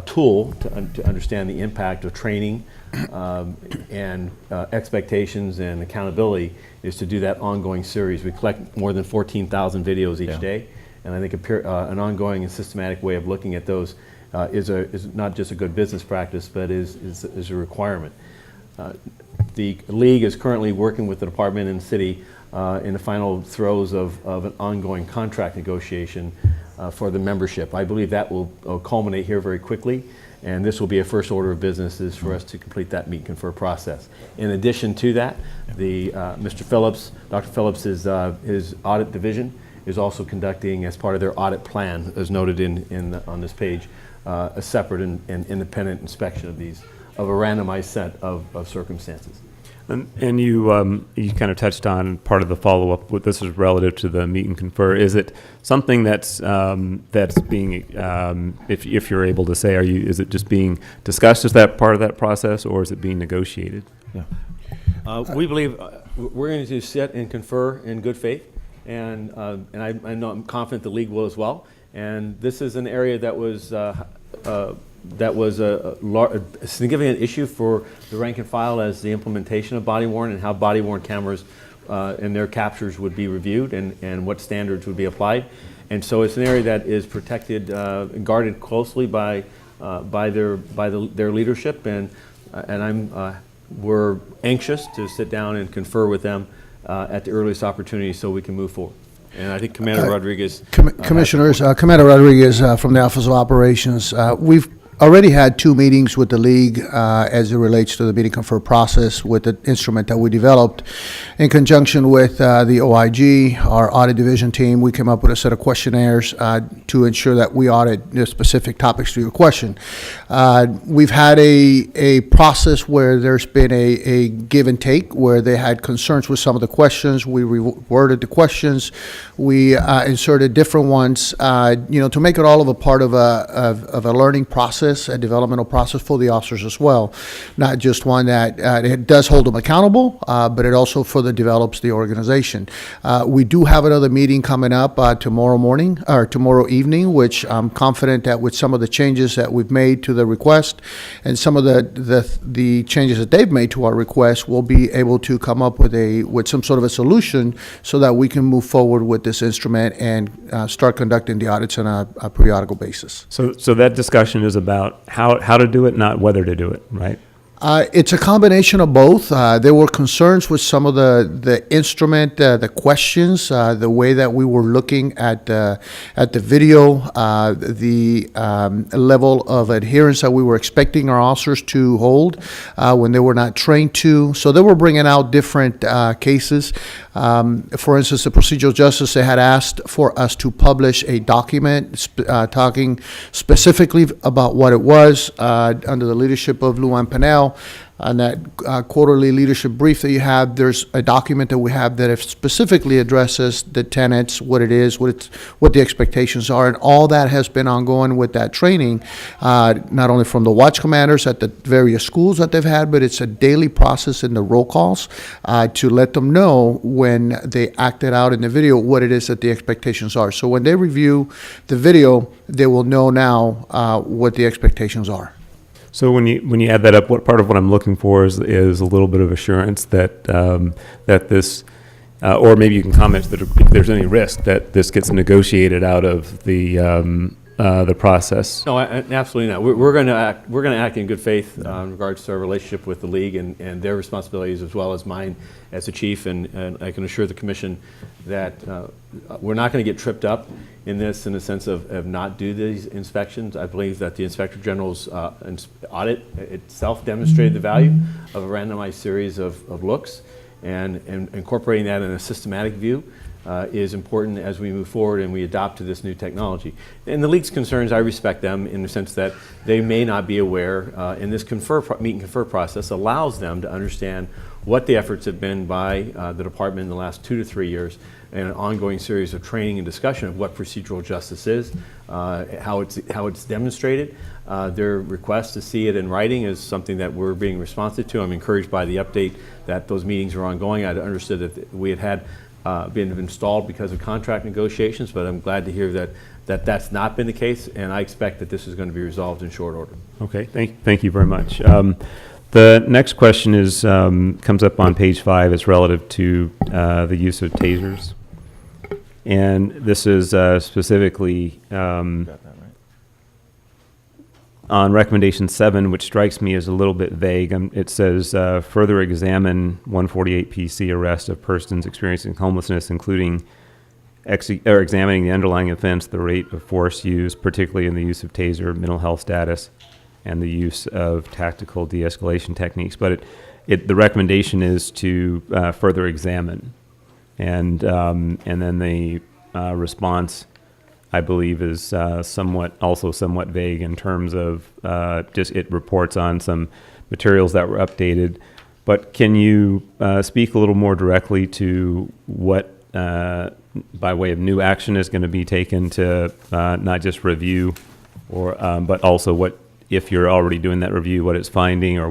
tool to understand the impact of training and expectations and accountability, is to do that ongoing series. We collect more than 14,000 videos each day, and I think an ongoing and systematic way of looking at those is not just a good business practice, but is a requirement. The League is currently working with the department and city in the final throes of an ongoing contract negotiation for the membership. I believe that will culminate here very quickly, and this will be a first order of business is for us to complete that meet and confer process. In addition to that, Mr. Phillips, Dr. Phillips, his audit division is also conducting, as part of their audit plan, as noted on this page, a separate and independent inspection of a randomized set of circumstances. And you kind of touched on part of the follow-up. This is relative to the meet and confer. Is it something that's being, if you're able to say, is it just being discussed as that part of that process, or is it being negotiated? Yeah. We believe we're going to sit and confer in good faith, and I know I'm confident the League will as well. And this is an area that was a significant issue for the rank and file as the implementation of body-worn and how body-worn cameras and their captures would be reviewed and what standards would be applied. And so it's an area that is protected and guarded closely by their leadership, and we're anxious to sit down and confer with them at the earliest opportunity so we can move forward. And I think Commander Rodriguez... Commissioners, Commander Rodriguez from the Office of Operations. We've already had 2 meetings with the League as it relates to the meet and confer process with the instrument that we developed. In conjunction with the OIG, our audit division team, we came up with a set of questionnaires to ensure that we audit the specific topics to your question. We've had a process where there's been a give and take, where they had concerns with some of the questions. We reworded the questions. We inserted different ones, to make it all of a part of a learning process, a developmental process for the officers as well. Not just one that it does hold them accountable, but it also further develops the organization. We do have another meeting coming up tomorrow evening, which I'm confident that with some of the changes that we've made to the request and some of the changes that they've made to our request, we'll be able to come up with some sort of a solution so that we can move forward with this instrument and start conducting the audits on a periodical basis. So that discussion is about how to do it, not whether to do it, right? It's a combination of both. There were concerns with some of the instrument, the questions, the way that we were looking at the video, the level of adherence that we were expecting our officers to hold when they were not trained to. So they were bringing out different cases. For instance, the procedural justice, they had asked for us to publish a document talking specifically about what it was under the leadership of Luan Pinel. On that quarterly leadership brief that you have, there's a document that we have that specifically addresses the tenets, what it is, what the expectations are, and all that has been ongoing with that training, not only from the watch commanders at the various schools that they've had, but it's a daily process in the roll calls to let them know when they acted out in the video what it is that the expectations are. So when they review the video, they will know now what the expectations are. So when you add that up, what part of what I'm looking for is a little bit of assurance that that this, or maybe you can comment that if there's any risk that this gets negotiated out of the process. No, absolutely not. We're going to act in good faith in regards to our relationship with the league and their responsibilities as well as mine as the chief. And I can assure the commission that we're not going to get tripped up in this in the sense of not do these inspections. I believe that the Inspector General's audit itself demonstrated the value of a randomized series of looks, and incorporating that in a systematic view is important as we move forward and we adopt to this new technology. And the league's concerns, I respect them in the sense that they may not be aware, and this meet and confer process allows them to understand what the efforts have been by the department in the last 2 to 3 years, and an ongoing series of training and discussion of what procedural justice is, how it's demonstrated. Their request to see it in writing is something that we're being responsive to. I'm encouraged by the update that those meetings are ongoing. I understood that we had been installed because of contract negotiations, but I'm glad to hear that that's not been the case, and I expect that this is going to be resolved in short order. Okay, thank you very much. The next question is comes up on page 5. It's relative to the use of tasers, and this is specifically on recommendation 7, which strikes me as a little bit vague. It says further examine 148 PC arrest of persons experiencing homelessness, including examining the underlying offense, the rate of force used, particularly in the use of taser, mental health status, and the use of tactical de-escalation techniques. But the recommendation is to further examine, and then the response, I believe, is somewhat vague in terms of just it reports on some materials that were updated. But can you speak a little more directly to what, by way of new action, is going to be taken to not just review, or but also what, if you're already doing that review, what it's finding, or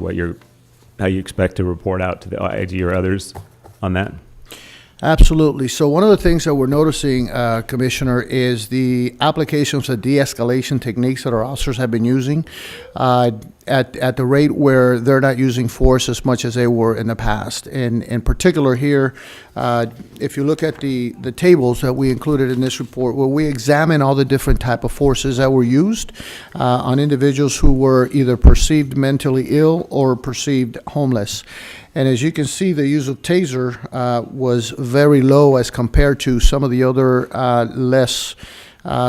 how you expect to report out to the IG or others on that? Absolutely. So one of the things that we're noticing, Commissioner, is the applications of de-escalation techniques that our officers have been using at the rate where they're not using force as much as they were in the past. And in particular here, if you look at the tables that we included in this report, where we examine all the different type of forces that were used on individuals who were either perceived mentally ill or perceived homeless. And as you can see, the use of taser was very low as compared to some of the other less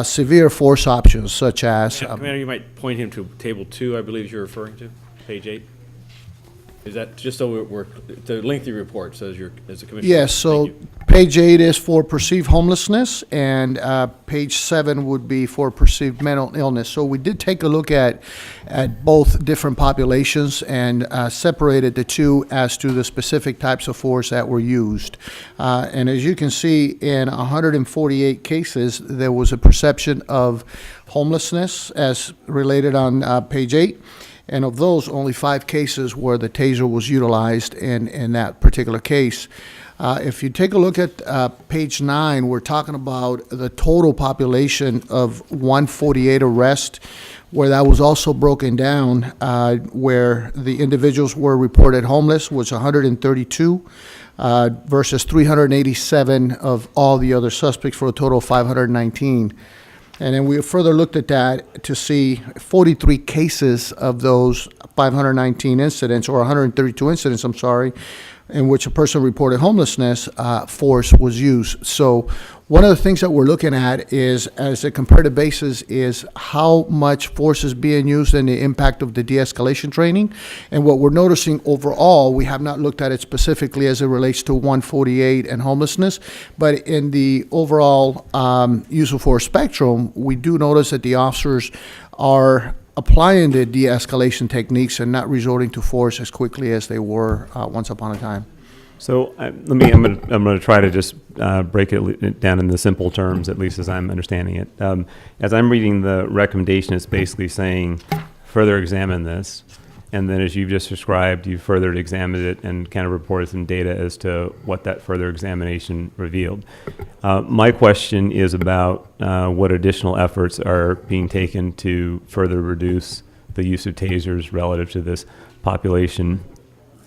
severe force options, such as... Commander, you might point him to table 2, I believe you're referring to, page 8. Is that just so we're the lengthy report says you're as a commissioner? Yes, so page 8 is for perceived homelessness, and page 7 would be for perceived mental illness. So we did take a look at both different populations and separated the two as to the specific types of force that were used. And as you can see, in 148 cases, there was a perception of homelessness as related on page 8. And of those, only 5 cases where the taser was utilized in that particular case. If you take a look at page 9, we're talking about the total population of 148 arrests, where that was also broken down, where the individuals were reported homeless was 132 versus 387 of all the other suspects, for a total of 519. And then we further looked at that to see 43 cases of those 519 incidents, or 132 incidents, I'm sorry, in which a person reported homelessness, force was used. So one of the things that we're looking at is, as a comparative basis, is how much force is being used and the impact of the de-escalation training. And what we're noticing overall, we have not looked at it specifically as it relates to 148 and homelessness, but in the overall use of force spectrum, we do notice that the officers are applying the de-escalation techniques and not resorting to force as quickly as they were once upon a time. So I'm going to try to just break it down in the simple terms, at least as I'm understanding it. As I'm reading the recommendation, it's basically saying further examine this, and then as you've just described, you further examined it and kind of reported some data as to what that further examination revealed. My question is about what additional efforts are being taken to further reduce the use of tasers relative to this population.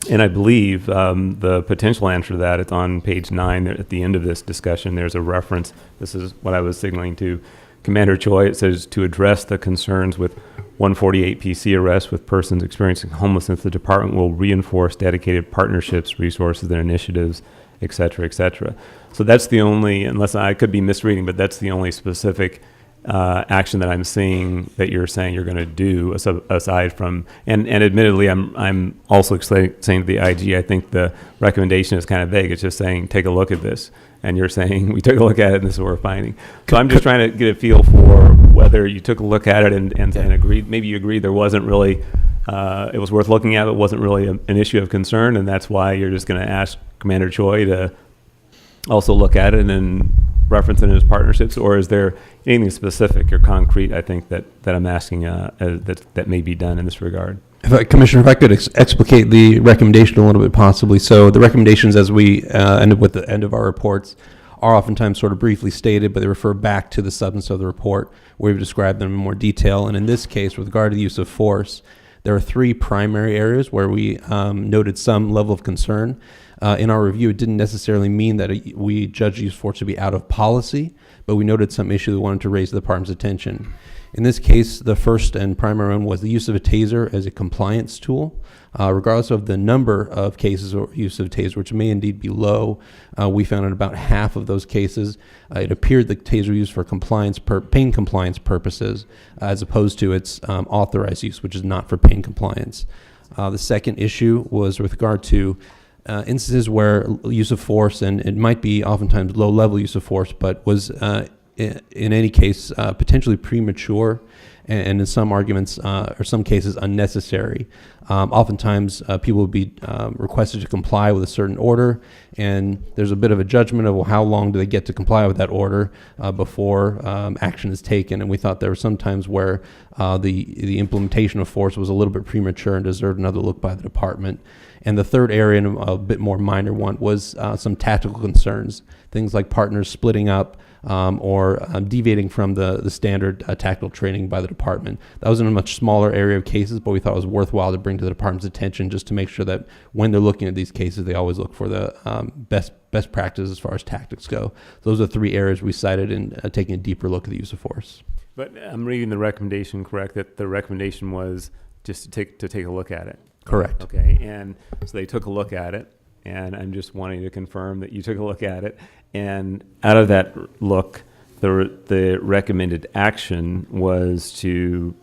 And I believe the potential answer to that is on page 9. At the end of this discussion, there's a reference. This is what I was signaling to Commander Choi. It says, to address the concerns with 148 PC arrests with persons experiencing homelessness, the department will reinforce dedicated partnerships, resources, and initiatives, et cetera, et cetera. So that's the only, unless I could be misreading, but that's the only specific action that I'm seeing that you're saying you're going to do, aside from, and admittedly, I'm also saying to the IG, I think the recommendation is kind of vague. It's just saying, take a look at this. And you're saying, we took a look at it and this is what we're finding. So I'm just trying to get a feel for whether you took a look at it and agreed, maybe you agreed there wasn't really, it was worth looking at, but wasn't really an issue of concern, and that's why you're just going to ask Commander Choi to also look at it and then reference it in his partnerships, or is there anything specific or concrete, I think, that I'm asking that may be done in this regard? Commissioner, if I could explicate the recommendation a little bit possibly. So the recommendations, as we end up with the end of our reports, are oftentimes sort of briefly stated, but they refer back to the substance of the report where we've described them in more detail. And in this case, with regard to the use of force, there are 3 primary areas where we noted some level of concern. In our review, it didn't necessarily mean that we judged use of force to be out of policy, but we noted some issue we wanted to raise the department's attention. In this case, the first and primary one was the use of a taser as a compliance tool. Regardless of the number of cases or use of a taser, which may indeed be low, we found in about half of those cases, it appeared the taser used for pain compliance purposes, as opposed to its authorized use, which is not for pain compliance. The second issue was with regard to instances where use of force, and it might be oftentimes low-level use of force, but was in any case potentially premature, and in some arguments or some cases unnecessary. Oftentimes people would be requested to comply with a certain order, and there's a bit of a judgment of, well, how long do they get to comply with that order before action is taken, and we thought there were some times where the implementation of force was a little bit premature and deserved another look by the department. And the third area, and a bit more minor one, was some tactical concerns, things like partners splitting up or deviating from the standard tactical training by the department. That was in a much smaller area of cases, but we thought it was worthwhile to bring to the department's attention just to make sure that when they're looking at these cases, they always look for the best practice as far as tactics go. Those are 3 areas we cited in taking a deeper look at the use of force. But I'm reading the recommendation correct, that the recommendation was just to take a look at it. Correct. Okay, and so they took a look at it, and I'm just wanting to confirm that you took a look at it, and out of that look, the recommended action was to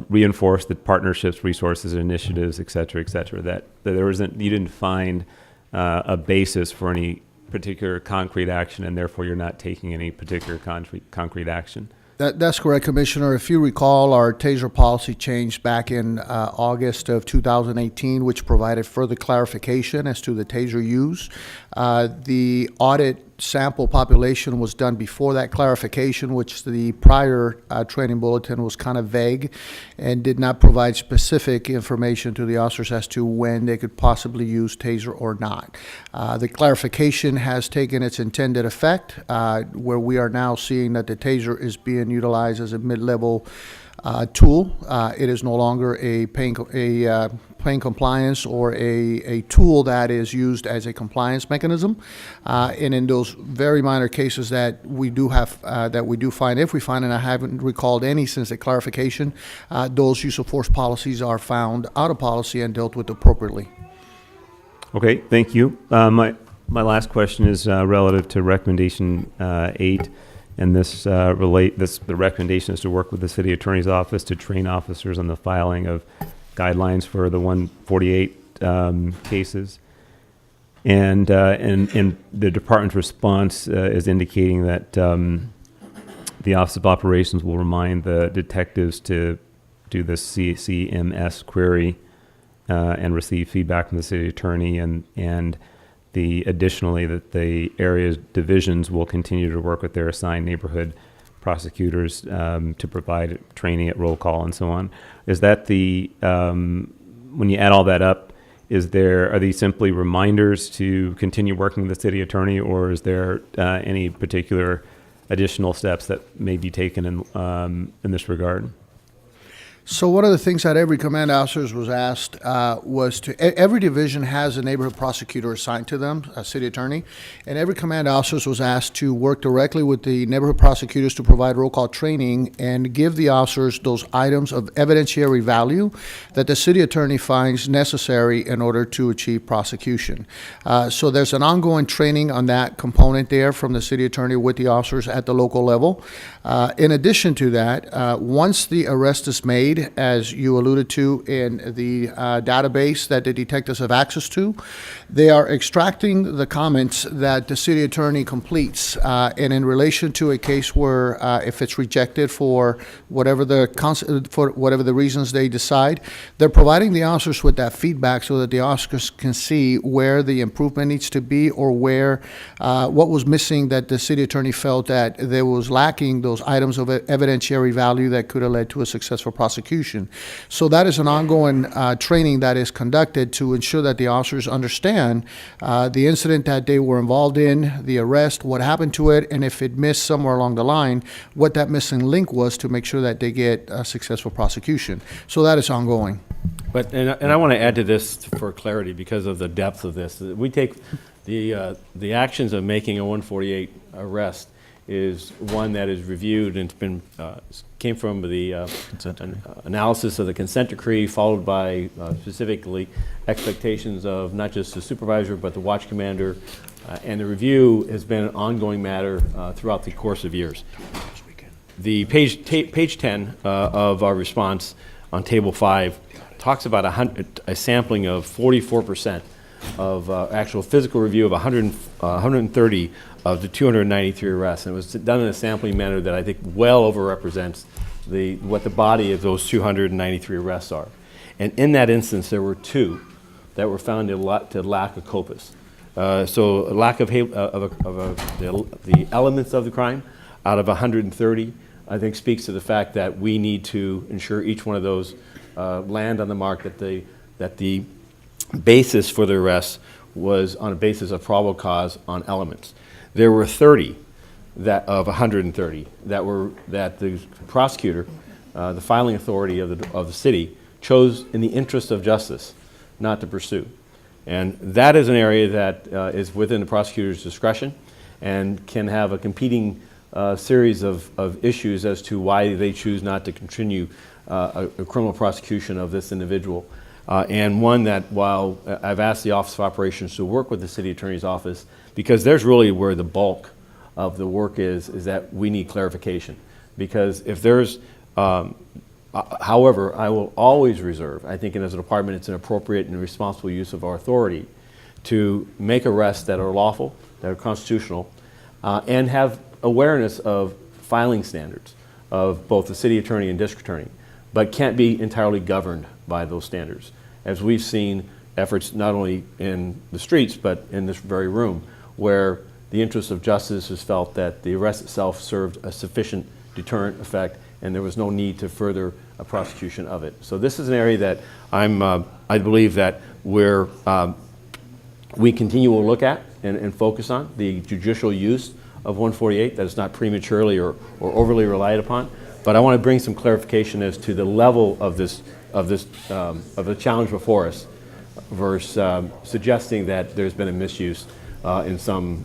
reinforce the partnerships, resources, initiatives, et cetera, that there wasn't, you didn't find a basis for any particular concrete action, and therefore you're not taking any particular concrete action. That's correct, Commissioner. If you recall, our taser policy changed back in August of 2018, which provided further clarification as to the taser use. The audit sample population was done before that clarification, which the prior training bulletin was kind of vague and did not provide specific information to the officers as to when they could possibly use taser or not. The clarification has taken its intended effect, where we are now seeing that the taser is being utilized as a mid-level tool. It is no longer a plain compliance or a tool that is used as a compliance mechanism. And in those very minor cases that we do have, that we do find, if we find, and I haven't recalled any since the clarification, those use of force policies are found out of policy and dealt with appropriately. Okay, thank you. My last question is relative to recommendation 8, and the recommendation is to work with the city attorney's office to train officers on the filing of guidelines for the 148 cases. And the department's response is indicating that the Office of Operations will remind the detectives to do the CCMS query and receive feedback from the city attorney, and additionally that the area divisions will continue to work with their assigned neighborhood prosecutors to provide training at roll call and so on. Is that when you add all that up, are these simply reminders to continue working with the city attorney, or is there any particular additional steps that may be taken in this regard? So one of the things that every command officers was asked was every division has a neighborhood prosecutor assigned to them, a city attorney, and every command officers was asked to work directly with the neighborhood prosecutors to provide roll call training and give the officers those items of evidentiary value that the city attorney finds necessary in order to achieve prosecution. So there's an ongoing training on that component there from the city attorney with the officers at the local level. In addition to that, once the arrest is made, as you alluded to in the database that the detectives have access to, they are extracting the comments that the city attorney completes. And in relation to a case where if it's rejected for whatever the reasons they decide, they're providing the officers with that feedback so that the officers can see where the improvement needs to be, or where what was missing that the city attorney felt that there was lacking those items of evidentiary value that could have led to a successful prosecution. So that is an ongoing training that is conducted to ensure that the officers understand the incident that they were involved in, the arrest, what happened to it, and if it missed somewhere along the line, what that missing link was to make sure that they get a successful prosecution. So that is ongoing. But, and I want to add to this for clarity because of the depth of this. We take the actions of making a 148 arrest is one that is reviewed and it's been came from the analysis of the consent decree, followed by specifically expectations of not just the supervisor but the watch commander, and the review has been an ongoing matter throughout the course of years. The page 10 of our response on table 5 talks about a sampling of 44% of actual physical review of 130 of the 293 arrests, and it was done in a sampling manner that I think well overrepresents what the body of those 293 arrests are. And in that instance, there were 2 that were found to lack a corpus. So a lack of the elements of the crime out of 130, I think speaks to the fact that we need to ensure each one of those land on the mark, that the basis for the arrest was on a basis of probable cause on elements. There were 30 of 130 that the prosecutor, the filing authority of the city, chose in the interest of justice not to pursue. And that is an area that is within the prosecutor's discretion and can have a competing series of issues as to why they choose not to continue a criminal prosecution of this individual. And one that, while I've asked the Office of Operations to work with the City Attorney's Office, because there's really where the bulk of the work is that we need clarification. Because if there's, however, I will always reserve, I think as a department it's an appropriate and responsible use of our authority to make arrests that are lawful, that are constitutional, and have awareness of filing standards of both the city attorney and district attorney, but can't be entirely governed by those standards. As we've seen efforts not only in the streets, but in this very room, where the interest of justice is felt that the arrest itself served a sufficient deterrent effect and there was no need to further a prosecution of it. So this is an area that I believe that we continue to look at and focus on, the judicial use of 148, that is not prematurely or overly relied upon, But I want to bring some clarification as to the level of the challenge before us versus suggesting that there's been a misuse in some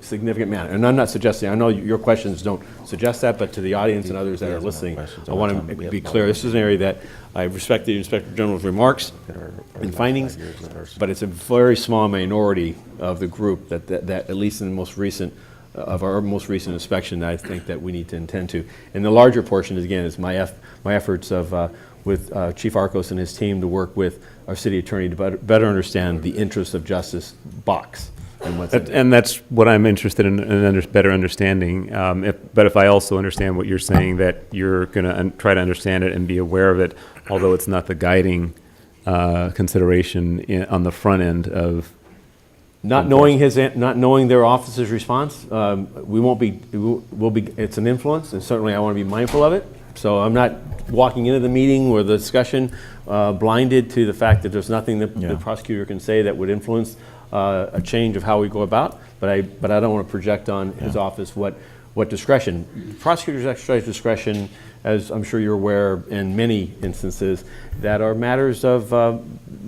significant manner. And I'm not suggesting, I know your questions don't suggest that, but to the audience and others that are listening, I want to be clear. This is an area that I respect the Inspector General's remarks and findings, but it's a very small minority of the group that at least in the most recent of our most recent inspection, I think that we need to attend to. And the larger portion, again, is my efforts of with Chief Arcos and his team to work with our city attorney to better understand the interests of justice box. And that's what I'm interested in better understanding. But if I also understand what you're saying, that you're going to try to understand it and be aware of it, although it's not the guiding consideration on the front end of not knowing their office's response, we'll be. It's an influence, and certainly I want to be mindful of it. So I'm not walking into the meeting or the discussion blinded to the fact that there's nothing that the prosecutor can say that would influence a change of how we go about. But I don't want to project on his office what discretion. Prosecutors exercise discretion, as I'm sure you're aware, in many instances that are matters of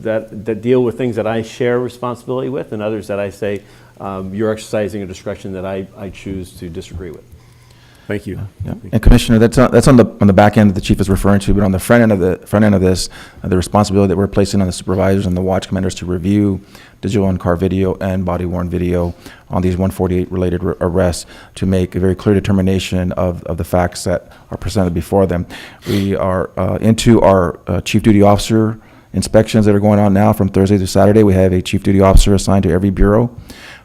that deal with things that I share responsibility with, and others that I say you're exercising a discretion that I choose to disagree with. Thank you. Yeah. And Commissioner, that's on the back end that the chief is referring to, but on the front end of this, the responsibility that we're placing on the supervisors and the watch commanders to review digital in-car video and body-worn video on these 148 related arrests to make a very clear determination of the facts that are presented before them. We are into our chief duty officer inspections that are going on now from Thursday to Saturday. We have a chief duty officer assigned to every bureau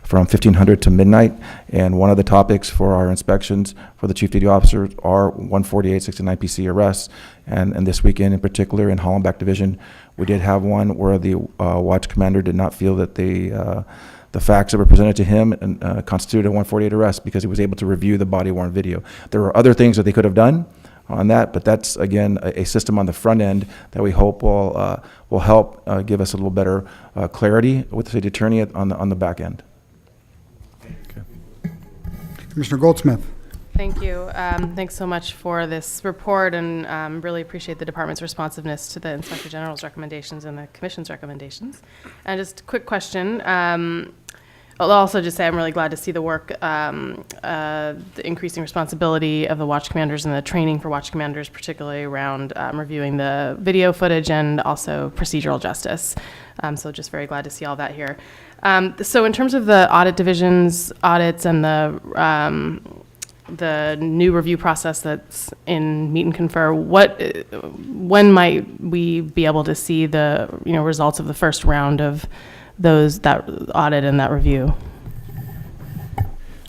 from 1500 to midnight, and one of the topics for our inspections for the chief duty officers are 148 69 PC arrests, and this weekend in particular in Hollenbach Division, we did have one where the watch commander did not feel that the facts that were presented to him constituted a 148 arrest because he was able to review the body-worn video. There were other things that they could have done on that, but that's again a system on the front end that we hope will help give us a little better clarity with the city attorney on the back end. Commissioner Goldsmith. Thank you. Thanks so much for this report, and really appreciate the department's responsiveness to the Inspector General's recommendations and the Commission's recommendations. And just a quick question. I'll also just say I'm really glad to see the work, the increasing responsibility of the watch commanders and the training for watch commanders, particularly around reviewing the video footage and also procedural justice. So just very glad to see all that here. So in terms of the audit division's audits and the new review process that's in Meet and Confer, when might we be able to see the results of the first round of that audit and that review?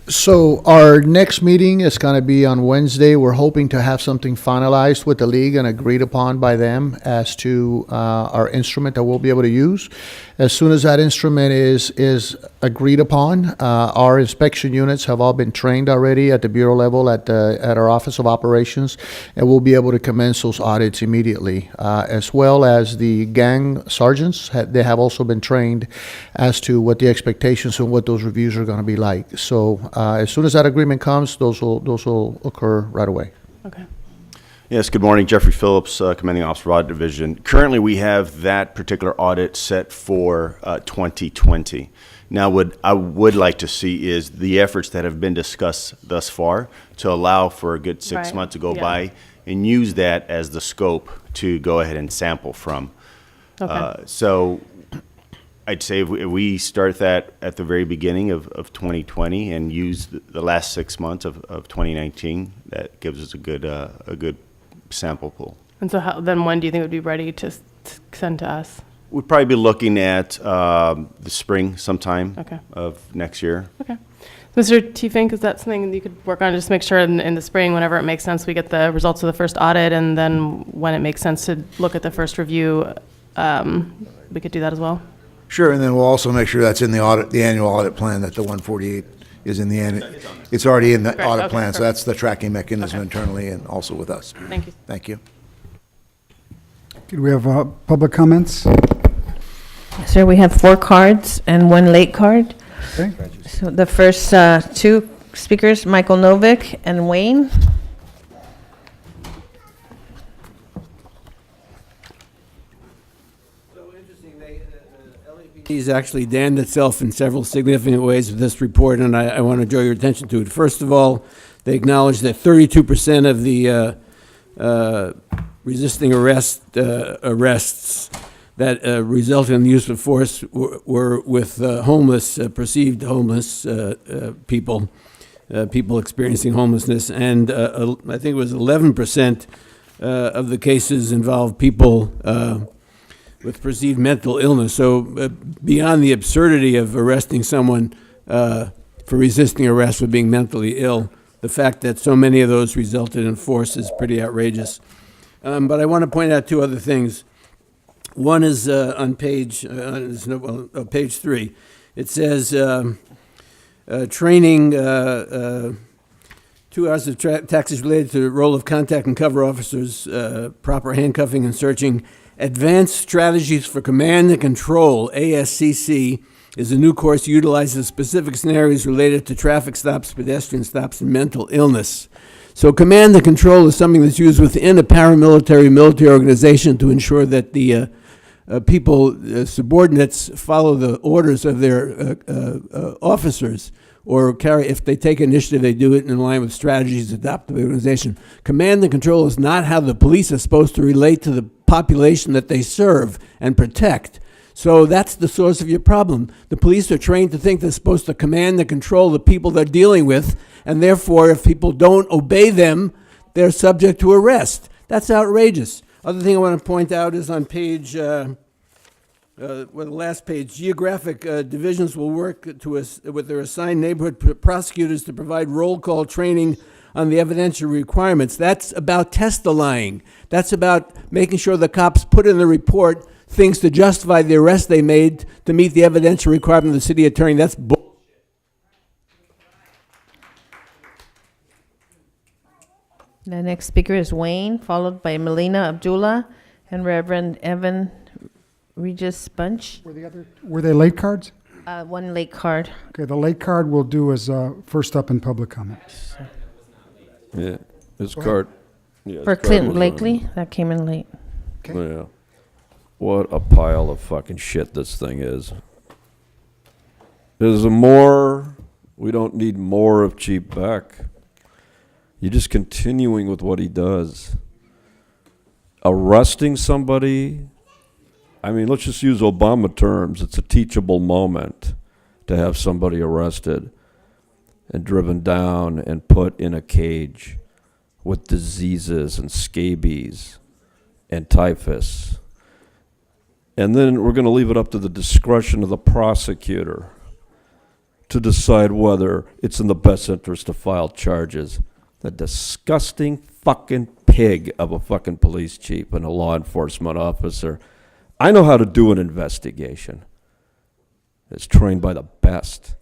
So our next meeting is going to be on Wednesday. We're hoping to have something finalized with the league and agreed upon by them as to our instrument that we'll be able to use. As soon as that instrument is agreed upon, our inspection units have all been trained already at the bureau level at our Office of Operations, and we'll be able to commence those audits immediately, as well as the gang sergeants. They have also been trained as to what the expectations and what those reviews are going to be like. So as soon as that agreement comes, those will occur right away. Okay. Yes, good morning. Jeffrey Phillips, Commanding Officer, Audit Division. Currently, we have that particular audit set for 2020. Now, what I would like to see is the efforts that have been discussed thus far to allow for a good 6 months to go by and use that as the scope to go ahead and sample from. Okay. So I'd say if we start that at the very beginning of 2020 and use the last 6 months of 2019, that gives us a good sample pool. And so then when do you think it would be ready to send to us? We'd probably be looking at the spring sometime of next year. Okay. Mr. T. Fink, is that something that you could work on, just make sure in the spring, whenever it makes sense, we get the results of the first audit, and then when it makes sense to look at the first review, we could do that as well? Sure, and then we'll also make sure that's in the annual audit plan, that the 148 is in the end. It's already in the audit plan, so that's the tracking mechanism internally and also with us. Thank you. Thank you. Do we have public comments? Sir, we have 4 cards and 1 late card. Okay. So the first 2 speakers, Michael Novick and Wayne. He's actually damned itself in several significant ways with this report, and I want to draw your attention to it. First of all, they acknowledge that 32% of the resisting arrests that resulted in the use of force were with homeless, perceived homeless people, people experiencing homelessness, and I think it was 11% of the cases involved people with perceived mental illness. So beyond the absurdity of arresting someone for resisting arrest for being mentally ill, the fact that so many of those resulted in force is pretty outrageous. But I want to point out two other things. One is on page 3. It says training, 2 hours of taxes related to the role of contact and cover officers, proper handcuffing and searching. Advanced Strategies for Command and Control, ASCC, is a new course utilizes specific scenarios related to traffic stops, pedestrian stops, and mental illness. So command and control is something that's used within a paramilitary military organization to ensure that the people, subordinates, follow the orders of their officers, or if they take initiative, they do it in line with strategies adopted by the organization. Command and control is not how the police are supposed to relate to the population that they serve and protect. So that's the source of your problem. The police are trained to think they're supposed to command and control the people they're dealing with, and therefore, if people don't obey them, they're subject to arrest. That's outrageous. Other thing I want to point out is on page, the last page, geographic divisions will work with their assigned neighborhood prosecutors to provide roll call training on the evidentiary requirements. That's about testifying. That's about making sure the cops put in the report things to justify the arrest they made to meet the evidentiary requirement of the city attorney. That's bullshit. The next speaker is Wayne, followed by Melina Abdullah and Reverend Evan Regis Bunch. Were they late cards? One late card. Okay, the late card we'll do as first up in public comment. Yeah, his Go card. ahead. Yeah, his For card Clinton was on. Blakely, that came in late. Yeah. What a pile of fucking shit this thing is. There's we don't need more of Chief Beck. You're just continuing with what he does. Arresting somebody, I mean, let's just use Obama terms. It's a teachable moment to have somebody arrested and driven down and put in a cage with diseases and scabies and typhus. And then we're going to leave it up to the discretion of the prosecutor to decide whether it's in the best interest to file charges. The disgusting fucking pig of a fucking police chief and a law enforcement officer. I know how to do an investigation. It's trained by the best.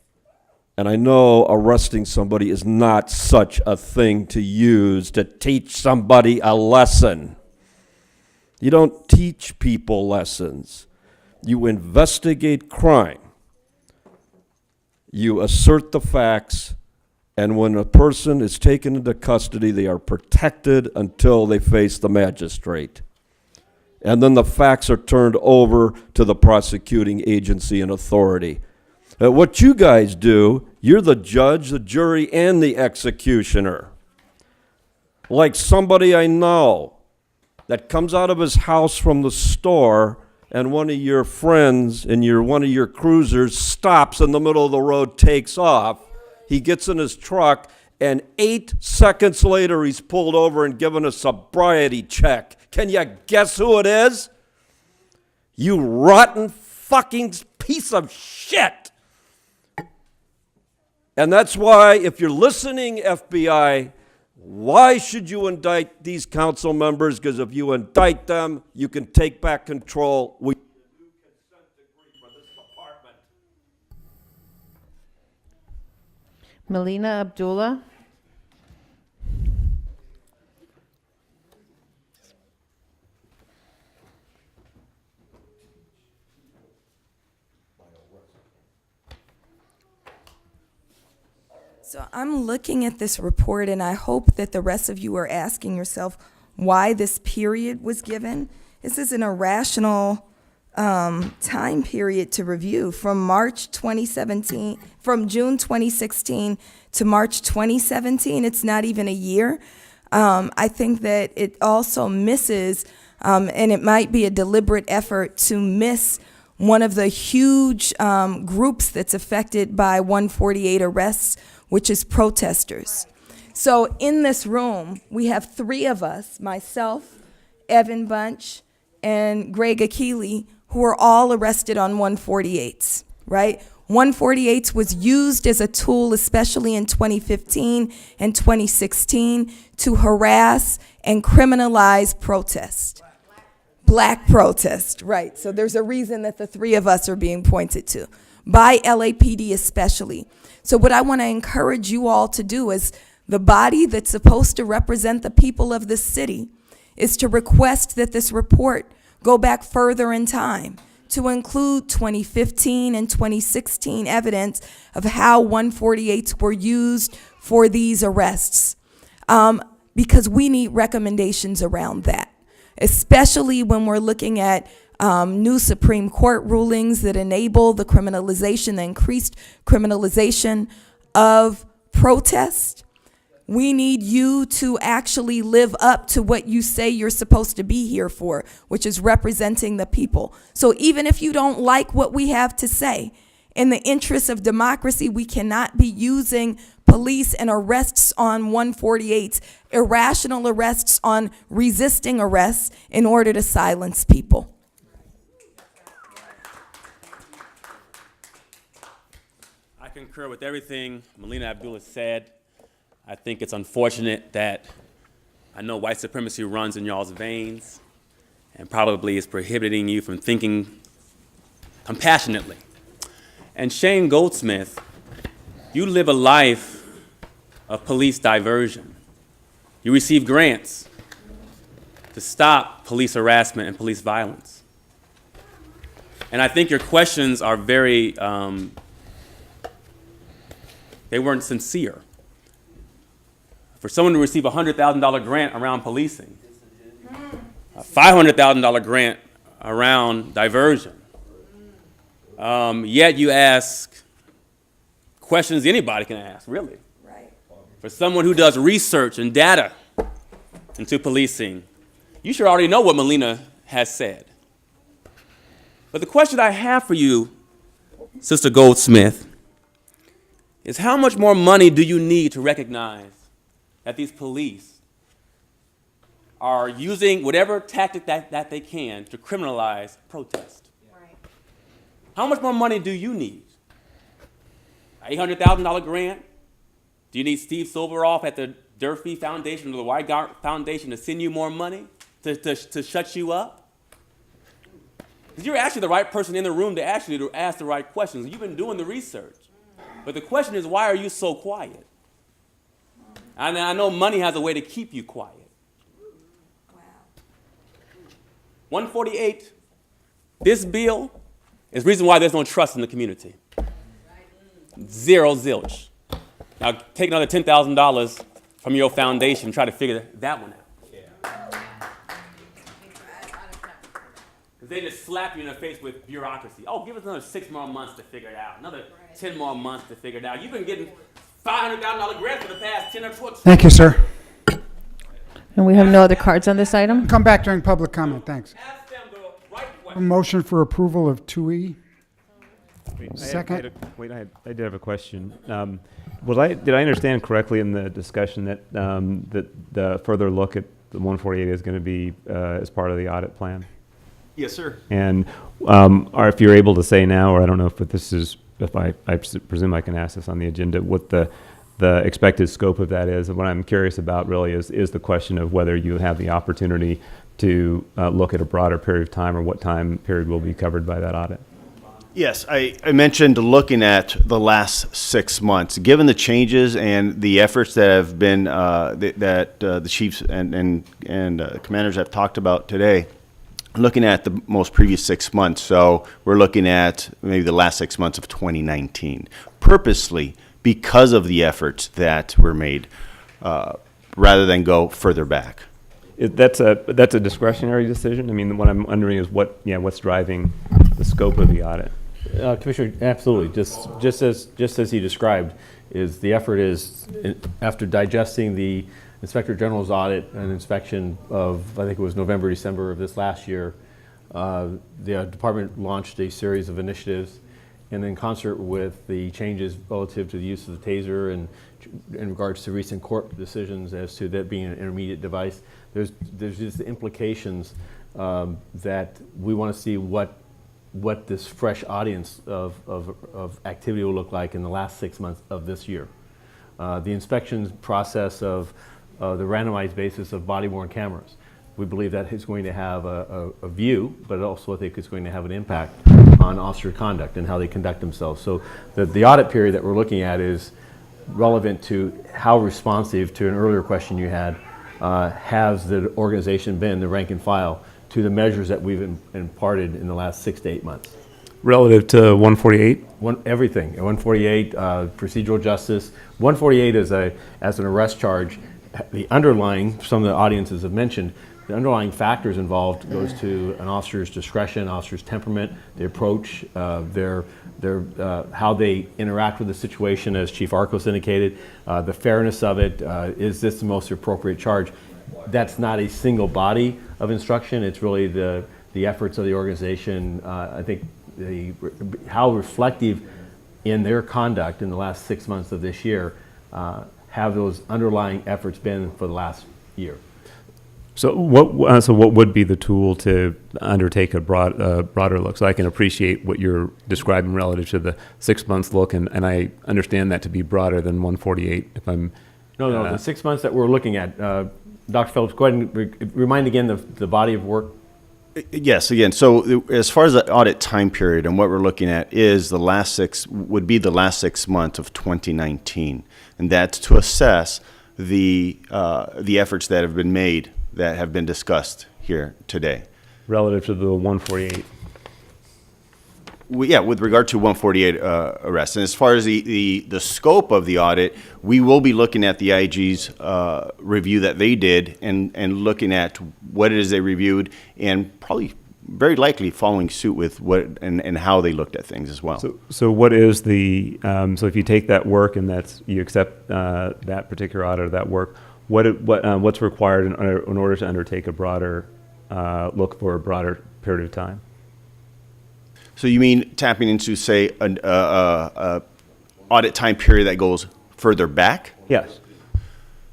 And I know arresting somebody is not such a thing to use to teach somebody a lesson. You don't teach people lessons. You investigate crime. You assert the facts, and when a person is taken into custody, they are protected until they face the magistrate. And then the facts are turned over to the prosecuting agency and authority. What you guys do, you're the judge, the jury, and the executioner. Like somebody I know that comes out of his house from the store, and one of your friends in one of your cruisers stops in the middle of the road, takes off. He gets in his truck, and 8 seconds later, he's pulled over and given a sobriety check. Can you guess who it is? You rotten fucking piece of shit. And that's why, if you're listening, FBI, why should you indict these council members? Because if you indict them, you can take back control. We Melina Abdullah. So I'm looking at this report, and I hope that the rest of you are asking yourself why this period was given. This is an irrational time period to review from June 2016 to March 2017. It's not even a year. I think that it also misses, and it might be a deliberate effort to miss one of the huge groups that's affected by 148 arrests, which is protesters. So in this room, we have three of us, myself, Evan Bunch, and Greg Akili, who are all arrested on 148s, right? 148s was used as a tool, especially in 2015 and 2016, to harass and criminalize protest. Black protest, right. So there's a reason that the three of us are being pointed to, by LAPD especially. So what I want to encourage you all to do as the body that's supposed to represent the people of this city is to request that this report go back further in time to include 2015 and 2016 evidence of how 148s were used for these arrests, because we need recommendations around that, especially when we're looking at new Supreme Court rulings that enable the criminalization, the increased criminalization of protest. We need you to actually live up to what you say you're supposed to be here for, which is representing the people. So even if you don't like what we have to say, in the interest of democracy, we cannot be using police and arrests on 148s, irrational arrests on resisting arrests in order to silence people. I concur with everything Melina Abdullah said. I think it's unfortunate that I know white supremacy runs in y'all's veins and probably is prohibiting you from thinking compassionately. And Shane Goldsmith, you live a life of police diversion. You receive grants to stop police harassment and police violence. And I think your questions are very, they weren't sincere. For someone to receive a $100,000 grant around policing, a $500,000 grant around diversion, yet you ask questions anybody can ask, really. Right. For someone who does research and data into policing, you should already know what Melina has said. But the question I have for you, Sister Goldsmith, is how much more money do you need to recognize that these police are using whatever tactic that they can to criminalize protest? Right. How much more money do you need? An $800,000 grant? Do you need Steve Silveroff at the Durfee Foundation or the Weingart Foundation to send you more money to shut you up? Because you're actually the right person in the room to ask the right questions. You've been doing the research. But the question is, why are you so quiet? And I know money has a way to keep you quiet. Wow. 148, this bill is the reason why there's no trust in the community. Zero zilch. Now take another $10,000 from your foundation and try to figure that one out. Because they just slap you in the face with bureaucracy. Oh, give us another 6 more months to figure it out. Another 10 more months to figure it out. You've been getting $500,000 grants for the past 10 or 12. Thank you, sir. And we have no other cards on this item? Come back during public comment, thanks. A motion for approval of 2E. Second. I did have a question. Did I understand correctly in the discussion that that the further look at the 148 is going to be as part of the audit plan? Yes, sir. And or if you're able to say now, or I don't know if this is, if I presume I can ask this on the agenda, what the expected scope of that is. And what I'm curious about really is the question of whether you have the opportunity to look at a broader period of time, or what time period will be covered by that audit. Yes, I mentioned looking at the last 6 months. Given the changes and the efforts that have been that the chiefs and commanders have talked about today, looking at the most previous 6 months. So we're looking at maybe the last 6 months of 2019, purposely because of the efforts that were made, rather than go further back. That's a discretionary decision? I mean, what I'm wondering is what's driving the scope of the audit? Commissioner, absolutely. Just as he described, is the effort is, after digesting the Inspector General's audit and inspection of, I think it was November, December of this last year, the department launched a series of initiatives, and in concert with the changes relative to the use of the taser and in regards to recent court decisions as to that being an intermediate device, there's just the implications that we want to see what this fresh audience of activity will look like in the last 6 months of this year. The inspections process of the randomized basis of body-worn cameras. We believe that is going to have a view, but also I think it's going to have an impact on officer conduct and how they conduct themselves. So the audit period that we're looking at is relevant to how responsive, to an earlier question you had, has the organization been, the rank and file, to the measures that we've imparted in the last 6 to 8 months. Relative to 148? Everything. 148, procedural justice. 148 as an arrest charge. The underlying, some of the audiences have mentioned, the underlying factors involved goes to an officer's discretion, officer's temperament, the approach, their how they interact with the situation, as Chief Arcos indicated, the fairness of it. Is this the most appropriate charge? That's not a single body of instruction. It's really the efforts of the organization. I think how reflective in their conduct in the last 6 months of this year have those underlying efforts been for the last year. So what would be the tool to undertake a broader look? So I can appreciate what you're describing relative to the 6 months look, and I understand that to be broader than 148. If I'm no, the 6 months that we're looking at. Dr. Phillips, go ahead and remind again the body of work. Yes, again, so as far as the audit time period and what we're looking at is the last 6 months of 2019, and that's to assess the efforts that have been made that have been discussed here today. Relative to the 148? With regard to 148 arrests. And as far as the scope of the audit, we will be looking at the IG's review that they did and looking at what it is they reviewed and probably very likely following suit with what and how they looked at things as well. So what is the, so if you take that work and you accept that particular audit of that work, what's required in order to undertake a broader look for a broader period of time? So you mean tapping into, say, an audit time period that goes further back? Yes.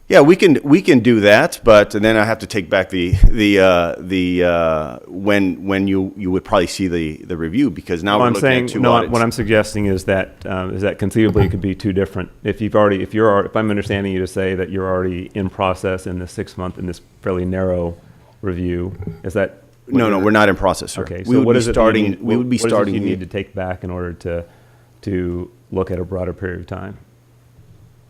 Yeah, we can do that, but then I have to take back when you would probably see the review, because now we're looking at two audits. What I'm suggesting is that conceivably it could be two different. If I'm understanding you to say that you're already in process in the 6 month in this fairly narrow review, is that? No, we're not in process, sir. Okay, we so would be starting. We would be starting. What do you need to take back in order to look at a broader period of time?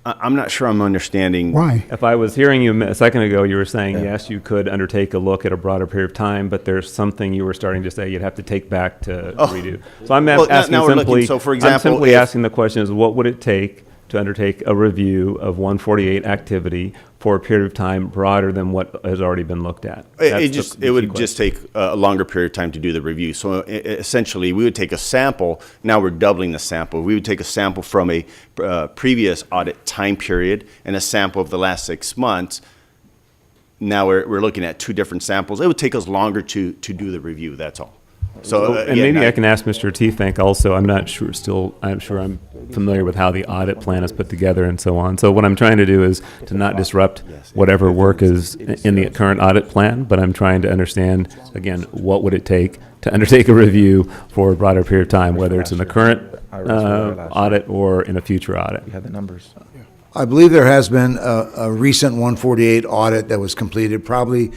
I'm not sure I'm understanding. Why? If I was hearing you a second ago, you were saying, yes, you could undertake a look at a broader period of time, but there's something you were starting to say you'd have to take back to redo. So I'm asking now we're simply, looking, so for example, I'm simply asking the question is, what would it take to undertake a review of 148 activity for a period of time broader than what has already been looked at? It would just take a longer period of time to do the review. So essentially, we would take a sample. Now we're doubling the sample. We would take a sample from a previous audit time period and a sample of the last 6 months. Now we're looking at two different samples. It would take us longer to do the review. That's all. So and maybe I can ask Mr. Teefank also. I'm not sure still. I'm sure I'm familiar with how the audit plan is put together and so on. So what I'm trying to do is to not disrupt whatever work is in the current audit plan, but I'm trying to understand, again, what would it take to undertake a review for a broader period of time, whether it's in the current audit or in a future audit. We have the numbers. I believe there has been a recent 148 audit that was completed probably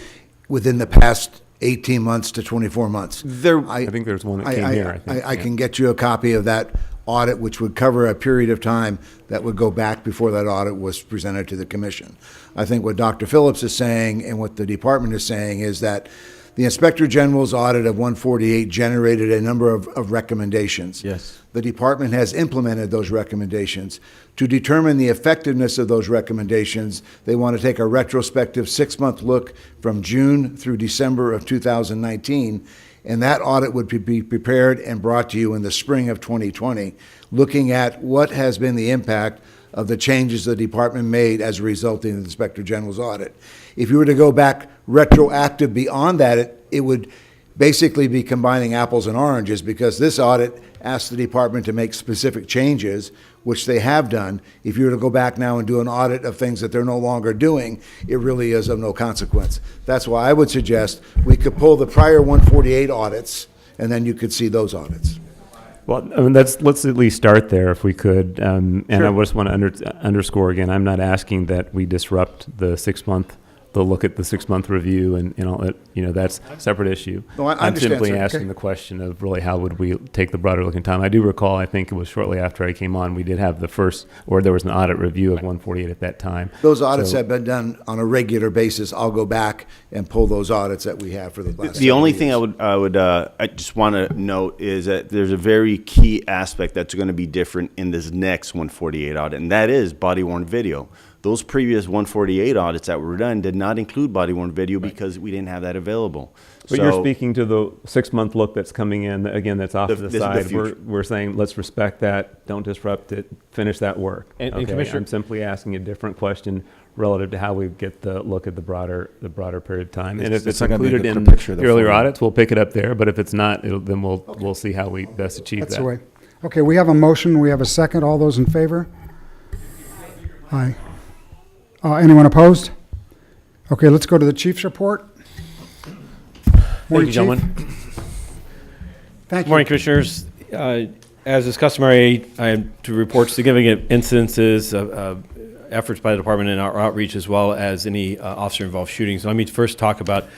within the past 18 months to 24 months. I think there's one that came here. I can get you a copy of that audit, which would cover a period of time that would go back before that audit was presented to the commission. I think what Dr. Phillips is saying and what the department is saying is that The Inspector General's audit of 148 generated a number of recommendations. Yes. The department has implemented those recommendations. To determine the effectiveness of those recommendations, they want to take a retrospective 6-month look from June through December of 2019, and that audit would be prepared and brought to you in the spring of 2020, looking at what has been the impact of the changes the department made as a result of the Inspector General's audit. If you were to go back retroactive beyond that, it would basically be combining apples and oranges, because this audit asked the department to make specific changes, which they have done. If you were to go back now and do an audit of things that they're no longer doing, it really is of no consequence. That's why I would suggest we could pull the prior 148 audits, and then you could see those audits. Well, I mean, let's at least start there if we could. And Sure. I just want to underscore again, I'm not asking that we disrupt the 6-month, the look at the 6-month review and all that. That's a separate issue. No, I I'm understand, simply sir. asking Okay. the question of really how would we take the broader look in time. I do recall, I think it was shortly after I came on, we did have there was an audit review of 148 at that time. Those audits So- have been done on a regular basis. I'll go back and pull those audits that we have for the last. The only several thing years. I just want to note is that there's a very key aspect that's going to be different in this next 148 audit, and that is body-worn video. Those previous 148 audits that were done did not include body-worn video because we didn't have that available. But you're speaking to the 6-month look that's coming in, again, that's off to the this is the side. future. We're saying, let's respect that, don't disrupt it, finish that work. And Okay, Commissioner- I'm simply asking a different question relative to how we get the look at the broader period of time. And if it's not gonna be a included good in picture of the the earlier full- audits, we'll pick it up there, but if it's not, then we'll see how we best achieve That's that. the way. Okay, we have a motion, we have a second. All those in favor? Aye. Anyone opposed? Okay, let's go to the chief's report. Thank Morning, you, Chief. gentlemen. Thank Good morning, you. Commissioners. As is customary, I am to report significant incidences of efforts by the department in our outreach, as well as any officer-involved shootings. Let me first talk about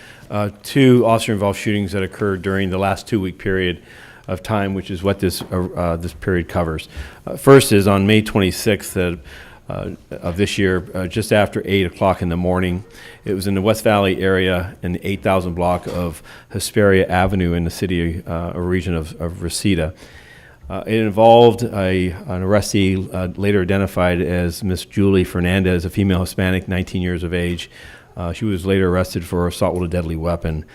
2 officer-involved shootings that occurred during the last 2-week period of time, which is what this period covers. First is on May 26th of this year, just after 8 o'clock in the morning. It was in the West Valley area in the 8,000 block of Hesperia Avenue in the city or region of Reseda. It involved an arrestee later identified as Miss Julie Fernandez, a female Hispanic, 19 years of age. She was later arrested for assault with a deadly weapon.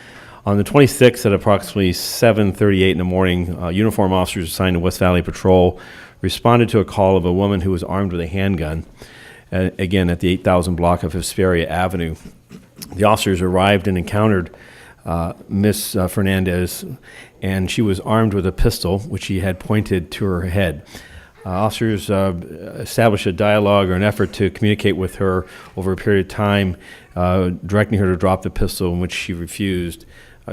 On the 26th at approximately 7:38 in the morning, uniformed officers assigned to West Valley Patrol responded to a call of a woman who was armed with a handgun, again at the 8,000 block of Hesperia Avenue. The officers arrived and encountered Miss Fernandez, and she was armed with a pistol, which she had pointed to her head. Officers established a dialogue or an effort to communicate with her over a period of time, directing her to drop the pistol, in which she refused.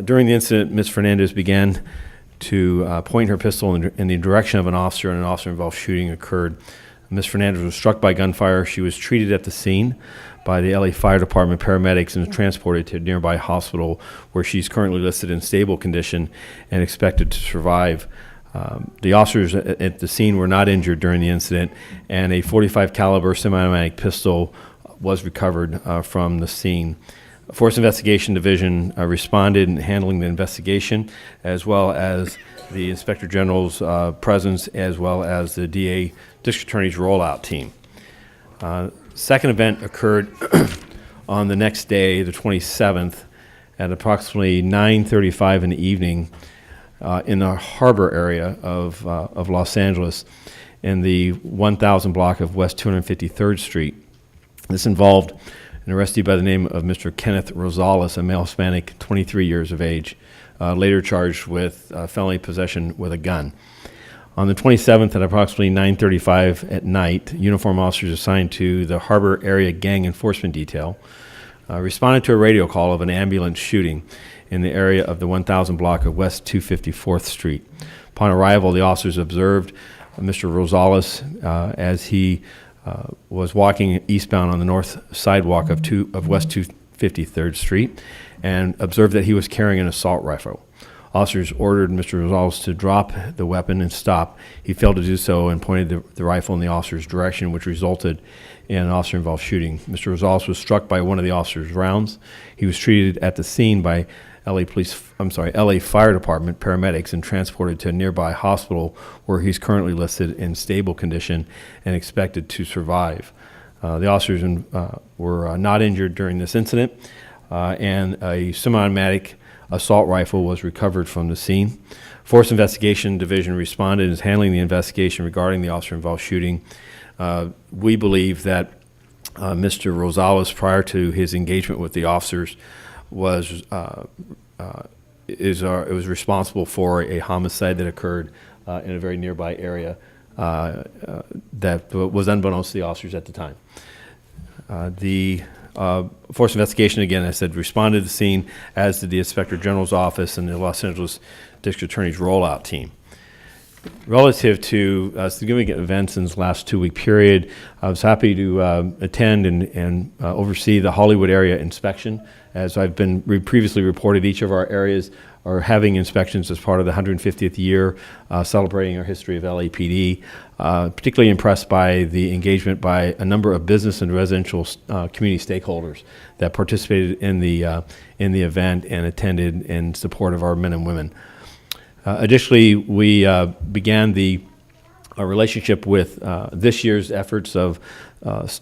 During the incident, Ms. Fernandez began to point her pistol in the direction of an officer, and an officer-involved shooting occurred. Ms. Fernandez was struck by gunfire. She was treated at the scene by the LA Fire Department paramedics and transported to a nearby hospital, where she's currently listed in stable condition and expected to survive. The officers at the scene were not injured during the incident, and a .45 caliber semi-automatic pistol was recovered from the scene. Force Investigation Division responded in handling the investigation, as well as the Inspector General's presence, as well as the DA District Attorney's rollout team. Second event occurred on the next day, the 27th, at approximately 9:35 in the evening in the harbor area of Los Angeles, in the 1,000 block of West 253rd Street. This involved an arrestee by the name of Mr. Kenneth Rosales, a male Hispanic, 23 years of age, later charged with felony possession with a gun. On the 27th at approximately 9:35 at night, uniformed officers assigned to the Harbor Area Gang Enforcement Detail responded to a radio call of an ambulance shooting in the area of the 1,000 block of West 254th Street. Upon arrival, the officers observed Mr. Rosales as he was walking eastbound on the north sidewalk of West 253rd Street, and observed that he was carrying an assault rifle. Officers ordered Mr. Rosales to drop the weapon and stop. He failed to do so and pointed the rifle in the officer's direction, which resulted in an officer-involved shooting. Mr. Rosales was struck by one of the officer's rounds. He was treated at the scene by LA Fire Department paramedics and transported to a nearby hospital where he's currently listed in stable condition and expected to survive. The officers were not injured during this incident, and a semi-automatic assault rifle was recovered from the scene. Force Investigation Division responded and is handling the investigation regarding the officer-involved shooting. We believe that Mr. Rosales, prior to his engagement with the officers, was responsible for a homicide that occurred in a very nearby area that was unbeknownst to the officers at the time. The Force Investigation, again, I said, responded to the scene, as did the Inspector General's office and the Los Angeles District Attorney's rollout team. Relative to significant events in this last 2-week period, I was happy to attend and oversee the Hollywood area inspection. As I've been previously reported, each of our areas are having inspections as part of the 150th year celebrating our history of LAPD. Particularly impressed by the engagement by a number of business and residential community stakeholders that participated in the event and attended in support of our men and women. Additionally, we began the relationship with this year's efforts of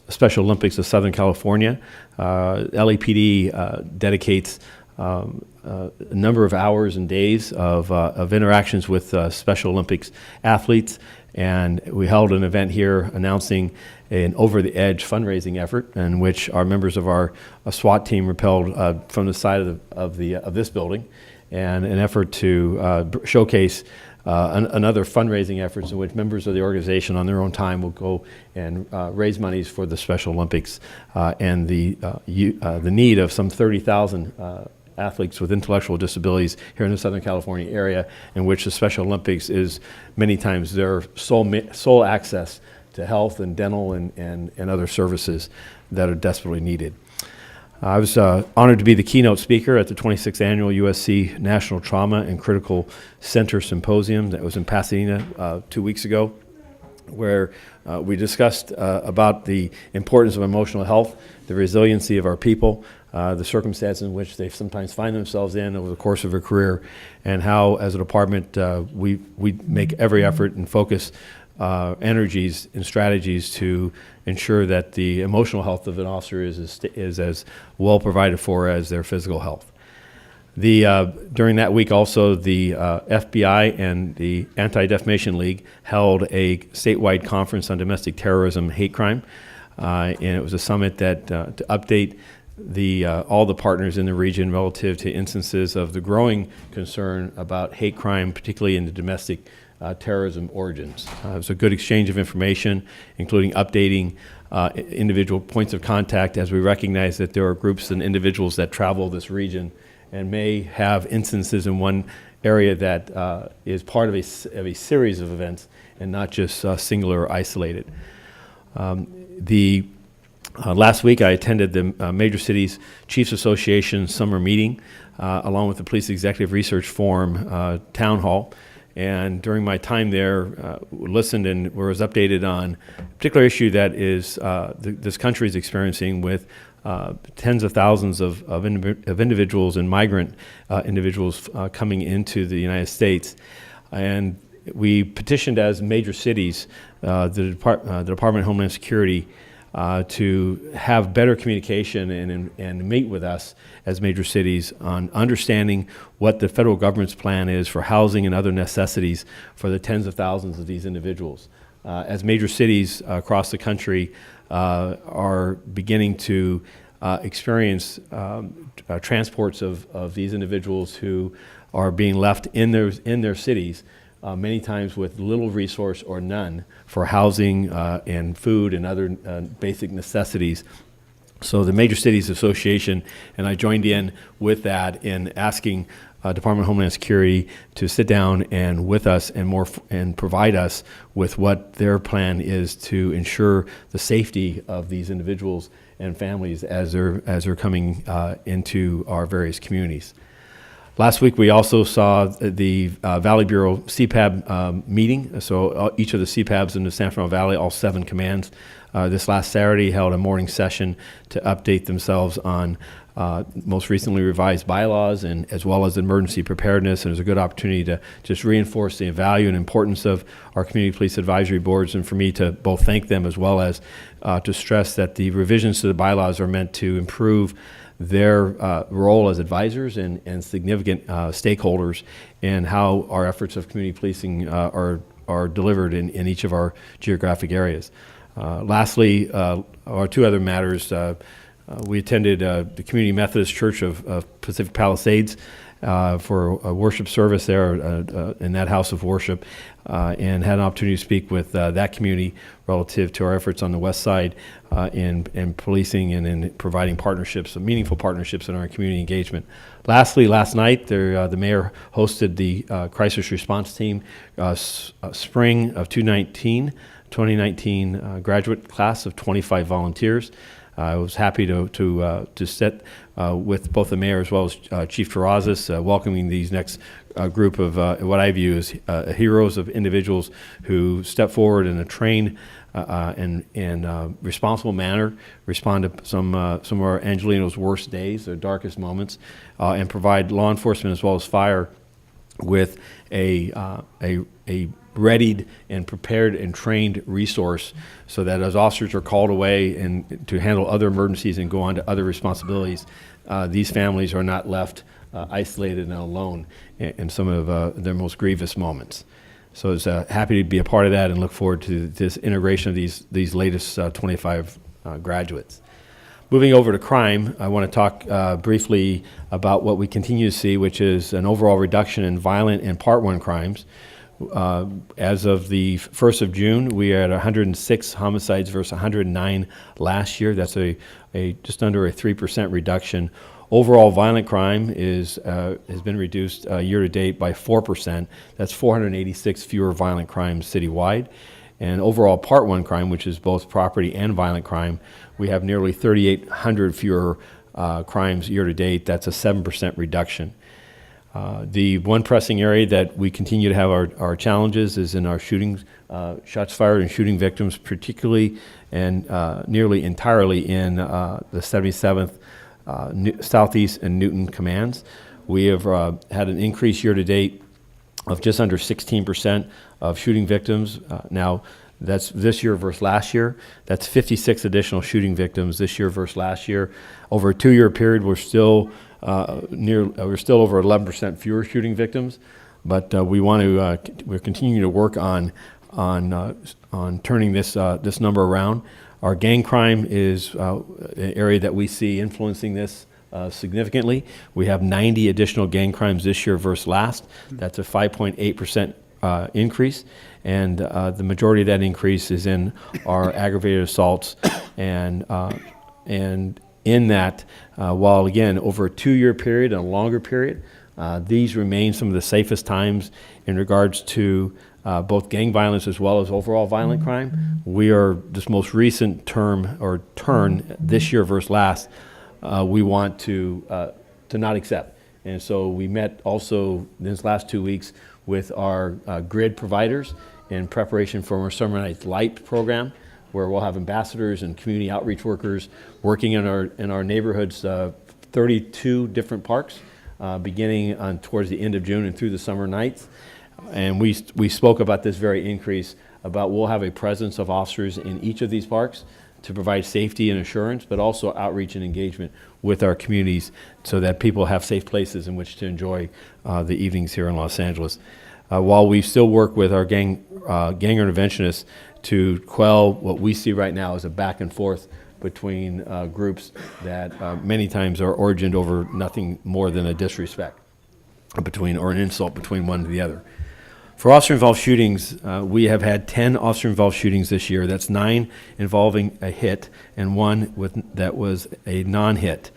Special Olympics of Southern California. LAPD dedicates a number of hours and days of interactions with Special Olympics athletes, and we held an event here announcing an over-the-edge fundraising effort in which our members of our SWAT team rappelled from the side of this building, and an effort to showcase another fundraising efforts in which members of the organization on their own time will go and raise monies for the Special Olympics and the need of some 30,000 athletes with intellectual disabilities here in the Southern California area, in which the Special Olympics is many times their sole access to health and dental and other services that are desperately needed. I was honored to be the keynote speaker at the 26th Annual USC National Trauma and Critical Center Symposium that was in Pasadena 2 weeks ago, where we discussed about the importance of emotional health, the resiliency of our people, the circumstances in which they sometimes find themselves in over the course of a career, and how, as a department, we make every effort and focus energies and strategies to ensure that the emotional health of an officer is as well provided for as their physical health. During that week also, the FBI and the Anti-Defamation League held a statewide conference on domestic terrorism, hate crime, and it was a summit that to update all the partners in the region relative to instances of the growing concern about hate crime, particularly in the domestic terrorism origins. It was a good exchange of information, including updating individual points of contact, as we recognize that there are groups and individuals that travel this region and may have instances in one area that is part of a series of events and not just singular or isolated. Last week I attended the Major Cities Chiefs Association summer meeting along with the Police Executive Research Forum town hall. And during my time there, listened and was updated on a particular issue that is this country is experiencing with tens of thousands of individuals and migrant individuals coming into the United States. And we petitioned as major cities, the Department of Homeland Security, to have better communication and meet with us as major cities on understanding what the federal government's plan is for housing and other necessities for the tens of thousands of these individuals. As major cities across the country are beginning to experience transports of these individuals who are being left in their cities, many times with little resource or none for housing and food and other basic necessities. So the Major Cities Association and I joined in with that in asking Department of Homeland Security to sit down and with us and provide us with what their plan is to ensure the safety of these individuals and families as they're coming into our various communities. Last week, we also saw the Valley Bureau CPAB meeting. So each of the CPABs in the San Fernando Valley, all 7 commands, this last Saturday held a morning session to update themselves on most recently revised bylaws, and as well as emergency preparedness. And it was a good opportunity to just reinforce the value and importance of our community police advisory boards, and for me to both thank them as well as to stress that the revisions to the bylaws are meant to improve their role as advisors and significant stakeholders in how our efforts of community policing are delivered in each of our geographic areas. Lastly, our two other matters, we attended the Community Methodist Church of Pacific Palisades for a worship service there in that house of worship, and had an opportunity to speak with that community relative to our efforts on the west side in policing and in providing partnerships, meaningful partnerships in our community engagement. Lastly, last night, the mayor hosted the crisis response team spring of 2019 graduate class of 25 volunteers. I was happy to sit with both the mayor as well as Chief Terrazas, welcoming these next group of what I view as heroes of individuals who step forward in a trained and responsible manner, respond to some of our Angelino's worst days, their darkest moments, and provide law enforcement as well as fire with a readied and prepared and trained resource, so that as officers are called away and to handle other emergencies and go on to other responsibilities, these families are not left isolated and alone in some of their most grievous moments. So I was happy to be a part of that and look forward to this integration of these latest 25 graduates. Moving over to crime, I want to talk briefly about what we continue to see, which is an overall reduction in violent and Part 1 crimes. As of the 1st of June, we are at 106 homicides versus 109 last year. That's a just under a 3% reduction. Overall violent crime has been reduced year to date by 4%. That's 486 fewer violent crimes citywide. And overall Part 1 crime, which is both property and violent crime, we have nearly 3,800 fewer crimes year to date. That's a 7% reduction. The one pressing area that we continue to have our challenges is in our shootings, shots fired and shooting victims, particularly and nearly entirely in the 77th Southeast and Newton commands. We have had an increase year to date of just under 16% of shooting victims. Now, that's this year versus last year. That's 56 additional shooting victims this year versus last year. Over a 2-year period, we're still over 11% fewer shooting victims, but we're continuing to work on turning this number around. Our gang crime is an area that we see influencing this significantly. We have 90 additional gang crimes this year versus last. That's a 5.8% increase, and the majority of that increase is in our aggravated assaults, and in that, while again over a 2-year period and a longer period, these remain some of the safest times in regards to both gang violence as well as overall violent crime. We are this most recent turn this year versus last. We want to not accept, and so we met also this last 2 weeks with our grid providers in preparation for our Summer Nights Light program, where we'll have ambassadors and community outreach workers working in our neighborhoods, 32 different parks, beginning towards the end of June and through the summer nights. And we spoke about this very increase, about we'll have a presence of officers in each of these parks to provide safety and assurance, but also outreach and engagement with our communities so that people have safe places in which to enjoy the evenings here in Los Angeles. While we still work with our gang interventionists to quell what we see right now as a back and forth between groups that many times are origined over nothing more than a disrespect or an insult between one to the other. For officer-involved shootings, we have had 10 officer-involved shootings this year. That's 9 involving a hit and 1 that was a non-hit.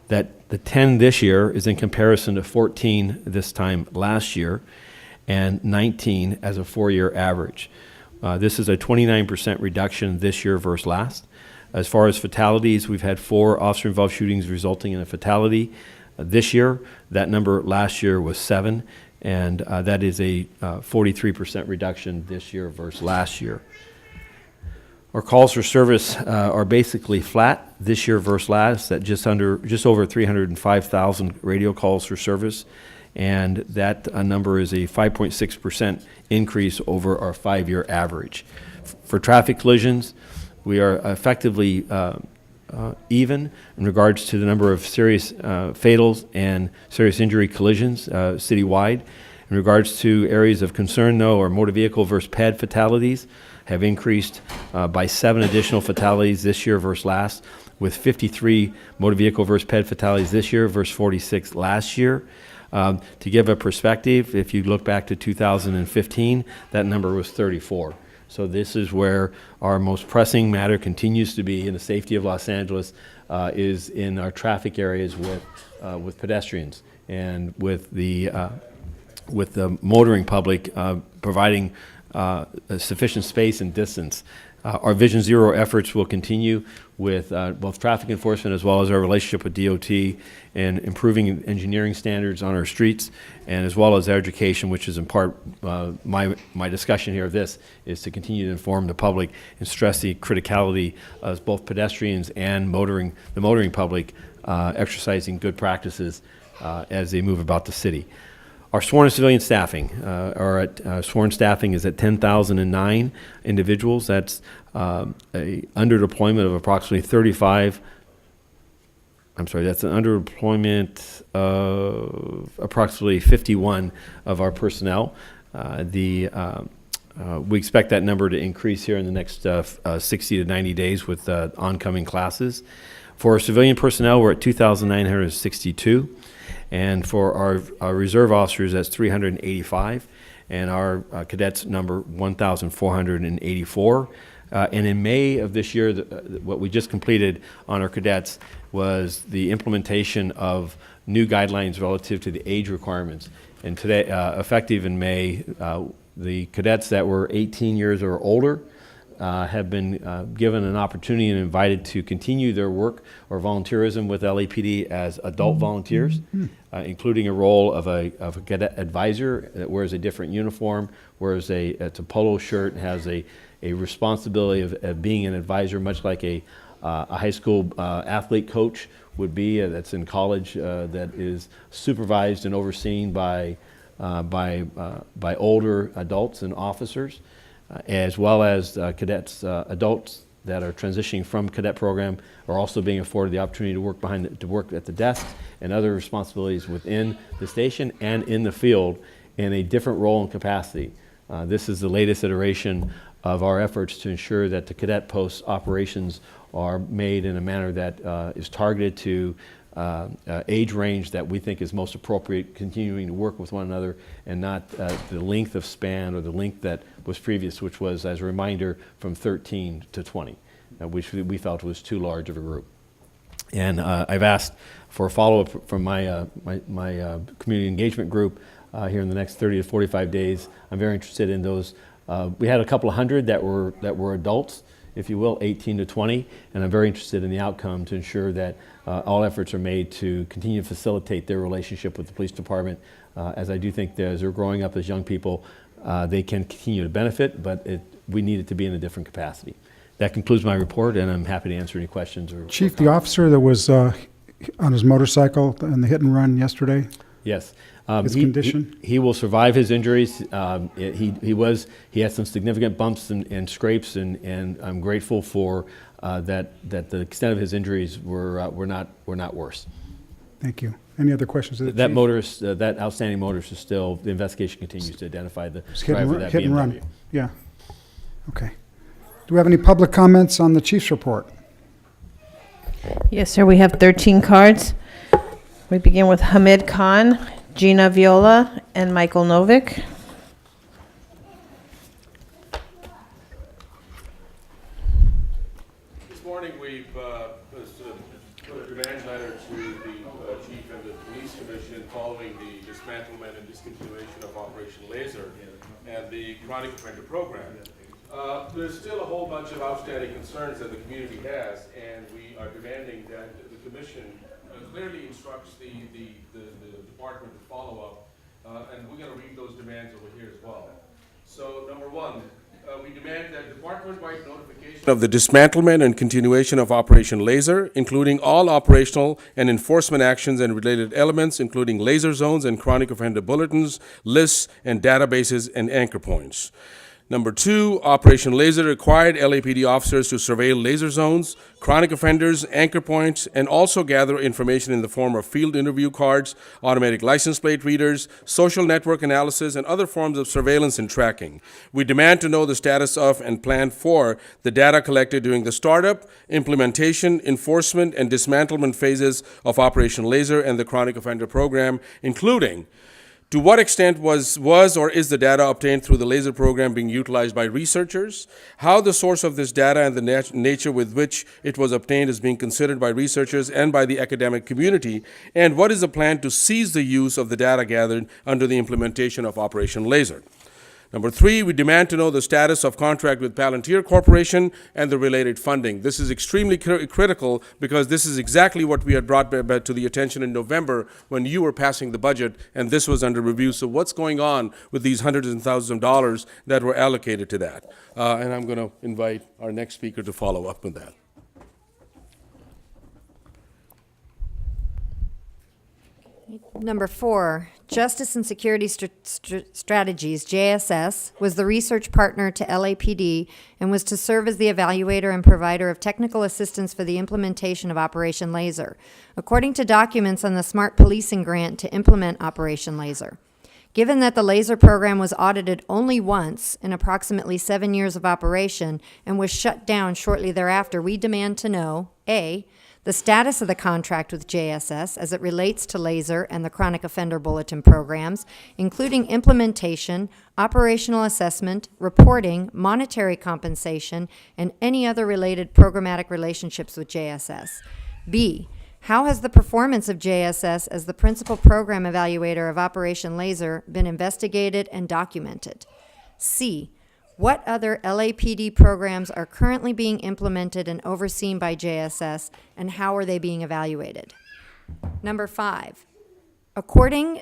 That the 10 this year is in comparison to 14 this time last year and 19 as a 4-year average. This is a 29% reduction this year versus last. As far as fatalities, we've had 4 officer-involved shootings resulting in a fatality this year. That number last year was 7. And that is a 43% reduction this year versus last year. Our calls for service are basically flat this year versus last, at just over 305,000 radio calls for service, and that number is a 5.6% increase over our 5-year average. For traffic collisions, we are effectively even in regards to the number of serious fatals and serious injury collisions citywide. In regards to areas of concern, though, our motor vehicle versus ped fatalities have increased by 7 additional fatalities this year versus last, with 53 motor vehicle versus ped fatalities this year versus 46 last year. To give a perspective, if you look back to 2015, that number was 34. So this is where our most pressing matter continues to be in the safety of Los Angeles, is in our traffic areas with pedestrians and with the motoring public providing sufficient space and distance. Our Vision Zero efforts will continue with both traffic enforcement as well as our relationship with DOT and improving engineering standards on our streets, and as well as education, which is in part my discussion here of this, is to continue to inform the public and stress the criticality of both pedestrians and the motoring public exercising good practices as they move about the city. Our sworn and civilian staffing, sworn staffing is at 10,009 individuals. That's a underdeployment of approximately 35. I'm sorry, that's an underdeployment of approximately 51 of our personnel. We expect that number to increase here in the next 60 to 90 days with oncoming classes. For our civilian personnel, we're at 2,962. And for our reserve officers, that's 385, and our cadets number 1,484. And in May of this year, what we just completed on our cadets was the implementation of new guidelines relative to the age requirements. And today, effective in May, the cadets that were 18 years or older have been given an opportunity and invited to continue their work or volunteerism with LAPD as adult volunteers, including a role of a cadet advisor that wears a different uniform, wears it's a polo shirt, and has a responsibility of being an advisor, much like a high school athlete coach would be that's in college, that is supervised and overseen by older adults and officers. As well as cadets, adults that are transitioning from cadet program are also being afforded the opportunity to work at the desk and other responsibilities within the station and in the field in a different role and capacity. This is the latest iteration of our efforts to ensure that the cadet post operations are made in a manner that is targeted to age range that we think is most appropriate, continuing to work with one another, and not the length of span or the length that was previous, which was, as a reminder, from 13 to 20, which we felt was too large of a group. And I've asked for a follow-up from my community engagement group here in the next 30 to 45 days. I'm very interested in those. We had a couple of hundred that were adults, if you will, 18 to 20, and I'm very interested in the outcome to ensure that all efforts are made to continue to facilitate their relationship with the police department, as I do think that as they're growing up as young people, they can continue to benefit, but we need it to be in a different capacity. That concludes my report, and I'm happy to answer any questions. Chief, the officer that was on his motorcycle in the hit and run yesterday? Yes. His condition? He will survive his injuries. He had some significant bumps and scrapes, and I'm grateful for that the extent of his injuries were not worse. Thank you. Any other questions of the That chief? motorist, that outstanding motorist, is still, the investigation continues to identify the driver of that Hit and BMW. run. Yeah. Okay. Do we have any public comments on the chief's report? Yes, sir. We have 13 cards. We begin with Hamid Khan, Gina Viola, and Michael Novick. This morning, we've put a demand letter to the chief and the police commission following the dismantlement and discontinuation of Operation Laser and the chronic offender program. There's still a whole bunch of outstanding concerns that the community has, and we are demanding that the commission clearly instructs the department to follow up, and we're going to read those demands over here as well. So, number one, we demand that department-wide notification of the dismantlement and continuation of Operation Laser, including all operational and enforcement actions and related elements, including laser zones and chronic offender bulletins, lists, and databases and anchor points. Number 2, Operation Laser required LAPD officers to surveil laser zones, chronic offenders, anchor points, and also gather information in the form of field interview cards, automatic license plate readers, social network analysis, and other forms of surveillance and tracking. We demand to know the status of and plan for the data collected during the startup, implementation, enforcement, and dismantlement phases of Operation Laser and the chronic offender program, including to what extent was or is the data obtained through the LASER program being utilized by researchers? How the source of this data and the nature with which it was obtained is being considered by researchers and by the academic community? And what is the plan to seize the use of the data gathered under the implementation of Operation LASER? Number 3, we demand to know the status of contract with Palantir Corporation and the related funding. This is extremely critical because this is exactly what we had brought back to the attention in November when you were passing the budget and this was under review. So what's going on with these hundreds and thousands of dollars that were allocated to that? And I'm going to invite our next speaker to follow up with that. Number 4, Justice and Security Strategies, JSS, was the research partner to LAPD and was to serve as the evaluator and provider of technical assistance for the implementation of Operation Laser, according to documents on the Smart Policing Grant to implement Operation Laser. Given that the LASER program was audited only once in approximately 7 years of operation and was shut down shortly thereafter, we demand to know, A, the status of the contract with JSS as it relates to LASER and the chronic offender bulletin programs, including implementation, operational assessment, reporting, monetary compensation, and any other related programmatic relationships with JSS. B, how has the performance of JSS as the principal program evaluator of Operation Laser been investigated and documented? C, what other LAPD programs are currently being implemented and overseen by JSS, and how are they being evaluated? Number 5, according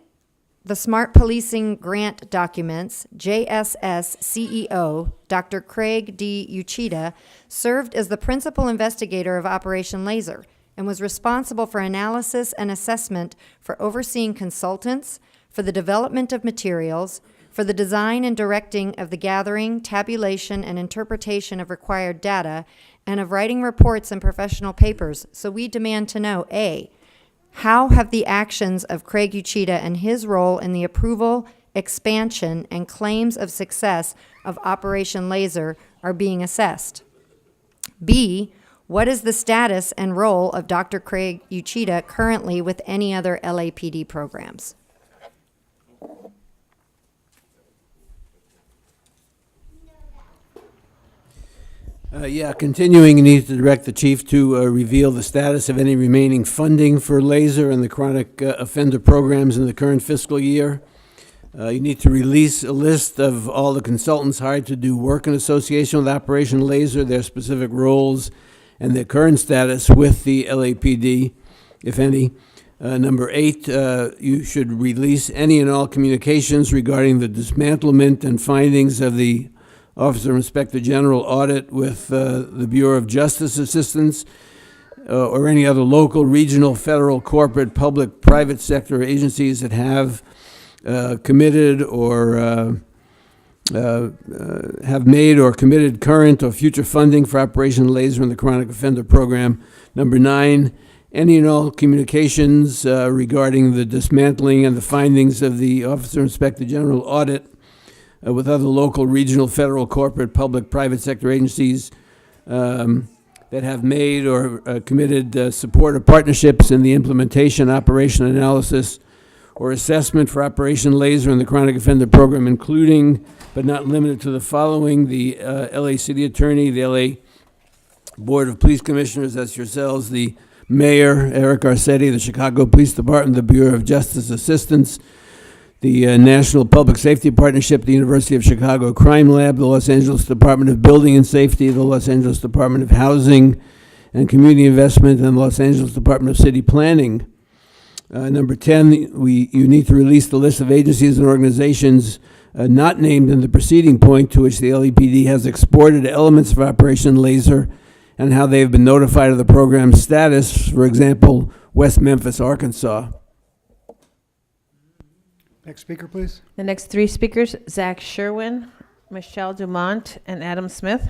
the Smart Policing Grant documents, JSS CEO, Dr. Craig D. Uchida, served as the principal investigator of Operation Laser and was responsible for analysis and assessment, for overseeing consultants, for the development of materials, for the design and directing of the gathering, tabulation, and interpretation of required data, and of writing reports and professional papers. So we demand to know, A, how have the actions of Craig Uchida and his role in the approval, expansion, and claims of success of Operation Laser are being assessed? B, what is the status and role of Dr. Craig Uchida currently with any other LAPD programs? Continuing, you need to direct the chief to reveal the status of any remaining funding for LASER and the chronic offender programs in the current fiscal year. You need to release a list of all the consultants hired to do work in association with Operation Laser, their specific roles, and their current status with the LAPD, if any. Number 8, you should release any and all communications regarding the dismantlement and findings of the Officer Inspector General audit with the Bureau of Justice Assistance or any other local, regional, federal, corporate, public, private sector agencies that have committed or have made or committed current or future funding for Operation Laser and the Chronic Offender Program. Number 9, any and all communications regarding the dismantling and the findings of the Officer Inspector General audit with other local, regional, federal, corporate, public, private sector agencies that have made or committed support or partnerships in the implementation, operation, analysis, or assessment for Operation Laser and the Chronic Offender Program, including but not limited to the following: the LA City Attorney, the LA Board of Police Commissioners, that's yourselves, the Mayor, Eric Garcetti, the Chicago Police Department, the Bureau of Justice Assistance, the National Public Safety Partnership, the University of Chicago Crime Lab, the Los Angeles Department of Building and Safety, the Los Angeles Department of Housing and Community Investment, and the Los Angeles Department of City Planning. Number 10, you need to release the list of agencies and organizations not named in the preceding point to which the LAPD has exported elements of Operation Laser and how they have been notified of the program's status, for example, West Memphis, Arkansas. Next speaker, please. The next three speakers, Zach Sherwin, Michelle Dumont, and Adam Smith.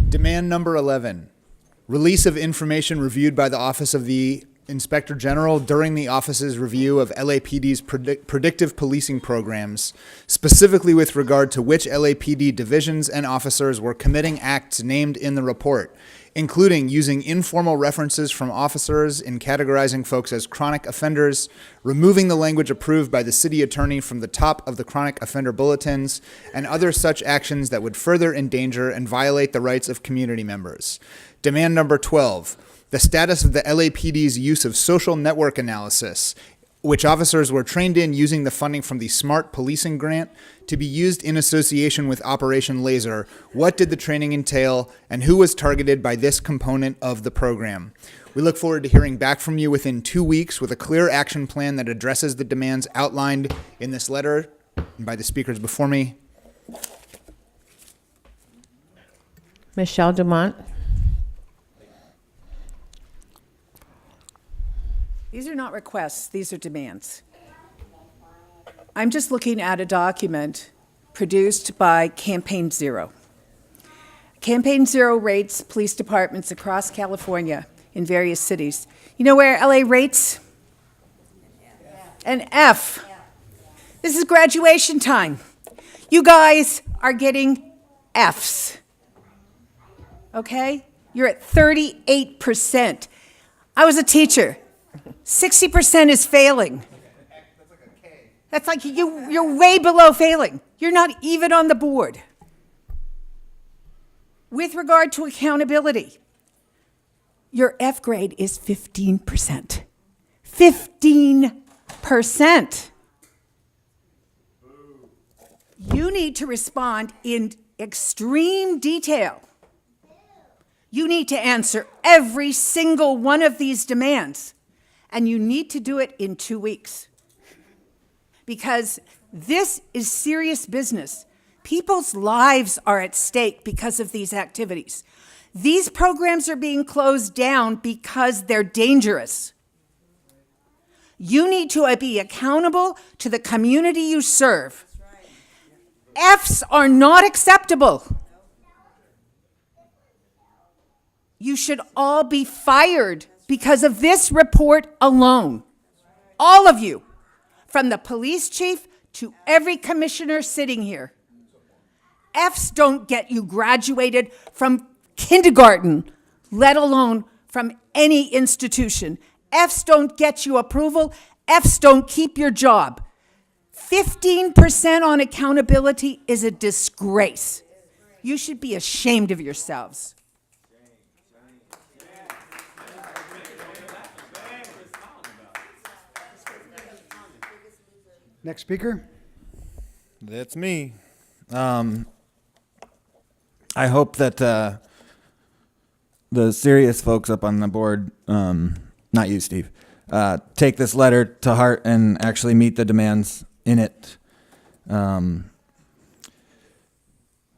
Demand number 11, release of information reviewed by the Office of the Inspector General during the office's review of LAPD's predictive policing programs, specifically with regard to which LAPD divisions and officers were committing acts named in the report, including using informal references from officers in categorizing folks as chronic offenders, removing the language approved by the city attorney from the top of the chronic offender bulletins, and other such actions that would further endanger and violate the rights of community members. Demand number 12, the status of the LAPD's use of social network analysis, which officers were trained in using the funding from the Smart Policing Grant to be used in association with Operation Laser. What did the training entail, and who was targeted by this component of the program? We look forward to hearing back from you within 2 weeks with a clear action plan that addresses the demands outlined in this letter and by the speakers before me. Michelle Dumont. These are not requests, these are demands. I'm just looking at a document produced by Campaign Zero. Campaign Zero rates police departments across California in various cities. You know where LA rates? An F. This is graduation time. You guys are getting Fs. Okay? You're at 38%. I was a teacher. 60% is failing. That's like you're way below failing. You're not even on the board. With regard to accountability, your F grade is 15%. 15%. You need to respond in extreme detail. You need to answer every single one of these demands, and you need to do it in 2 weeks. Because this is serious business. People's lives are at stake because of these activities. These programs are being closed down because they're dangerous. You need to be accountable to the community you serve. Fs are not acceptable. You should all be fired because of this report alone. All of you, from the police chief to every commissioner sitting here. Fs don't get you graduated from kindergarten, let alone from any institution. Fs don't get you approval. Fs don't keep your job. 15% on accountability is a disgrace. You should be ashamed of yourselves. Next speaker. That's me. I hope that the serious folks up on the board, not you, Steve, take this letter to heart and actually meet the demands in it. I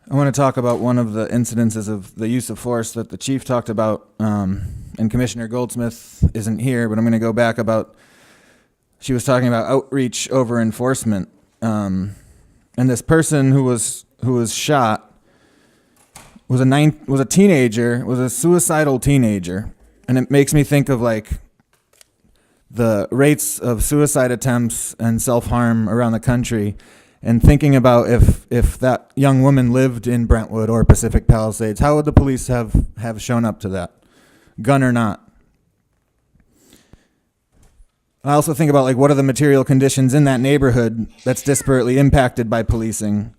want to talk about one of the incidences of the use of force that the chief talked about, and Commissioner Goldsmith isn't here, but I'm going to go back about, she was talking about outreach over enforcement. And this person who was shot was a teenager, was a suicidal teenager. And it makes me think of like the rates of suicide attempts and self-harm around the country, and thinking about if that young woman lived in Brentwood or Pacific Palisades, how would the police have shown up to that, gun or not? I also think about like what are the material conditions in that neighborhood that's disparately impacted by policing,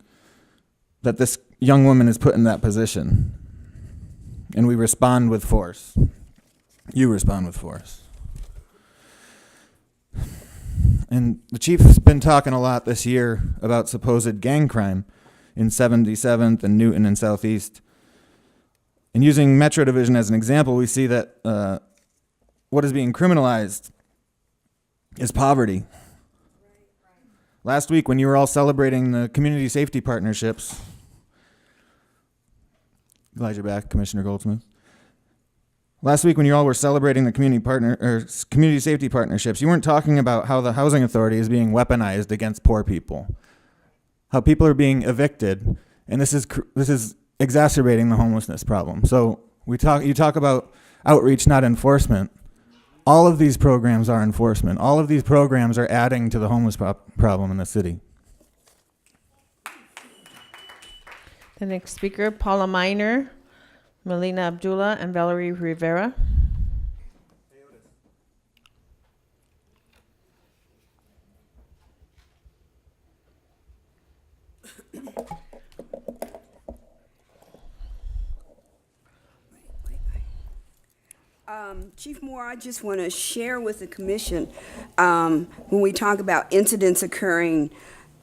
that this young woman is put in that position. And we respond with force. You respond with force. And the chief has been talking a lot this year about supposed gang crime in 77th and Newton and Southeast. And using Metro Division as an example, we see that what is being criminalized is poverty. Last week, when you were all celebrating the community safety partnerships, glad you're back, Commissioner Goldsmith. Last week, when you all were celebrating the community safety partnerships, you weren't talking about how the housing authority is being weaponized against poor people, how people are being evicted, and this is exacerbating the homelessness problem. So you talk about outreach, not enforcement. All of these programs are enforcement. All of these programs are adding to the homeless problem in the city. The next speaker, Paula Miner, Melina Abdullah, and Valerie Rivera. Chief Moore, I just want to share with the commission, when we talk about incidents occurring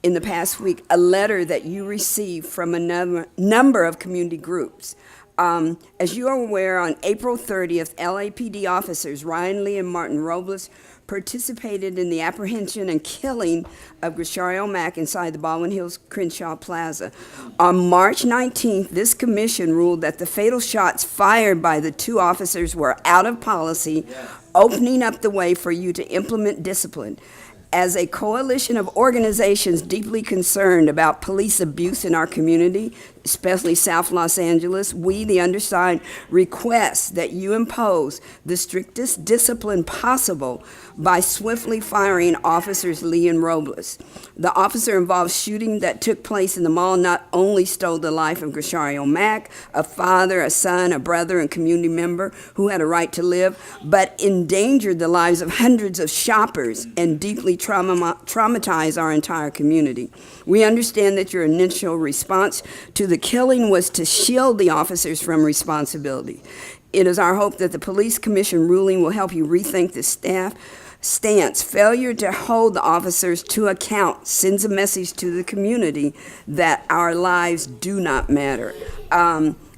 in the past week, a letter that you received from a number of community groups. As you are aware, on April 30th, LAPD officers Ryan Lee and Martin Robles participated in the apprehension and killing of Grishario Mack inside the Baldwin Hills Crenshaw Plaza. On March 19th, this commission ruled that the fatal shots fired by the two officers were out of policy, opening up the way for you to implement discipline. As a coalition of organizations deeply concerned about police abuse in our community, especially South Los Angeles, we, the undersigned, request that you impose the strictest discipline possible by swiftly firing officers Lee and Robles. The officer-involved shooting that took place in the mall not only stole the life of Grishario Mack, a father, a son, a brother, and community member who had a right to live, but endangered the lives of hundreds of shoppers and deeply traumatized our entire community. We understand that your initial response to the killing was to shield the officers from responsibility. It is our hope that the Police Commission ruling will help you rethink the staff stance. Failure to hold the officers to account sends a message to the community that our lives do not matter.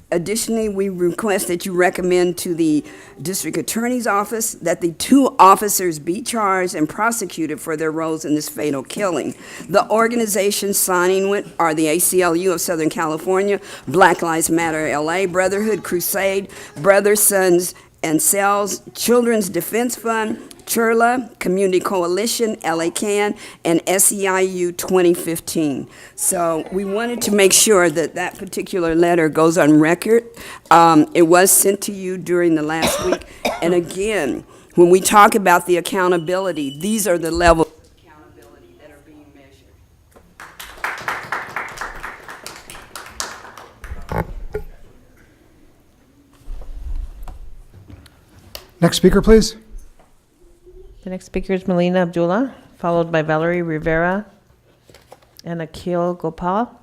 Additionally, we request that you recommend to the District Attorney's Office that the two officers be charged and prosecuted for their roles in this fatal killing. The organizations signing with are the ACLU of Southern California, Black Lives Matter LA, Brotherhood Crusade, Brothers, Sons, and Cells, Children's Defense Fund, CHURLA, Community Coalition, LA CAN, and SEIU 2015. So we wanted to make sure that that particular letter goes on record. It was sent to you during the last week. And again, when we talk about the accountability, these are the levels of accountability that are being measured. Next speaker, please. The next speaker is Melina Abdullah, followed by Valerie Rivera and Akhil Gopal.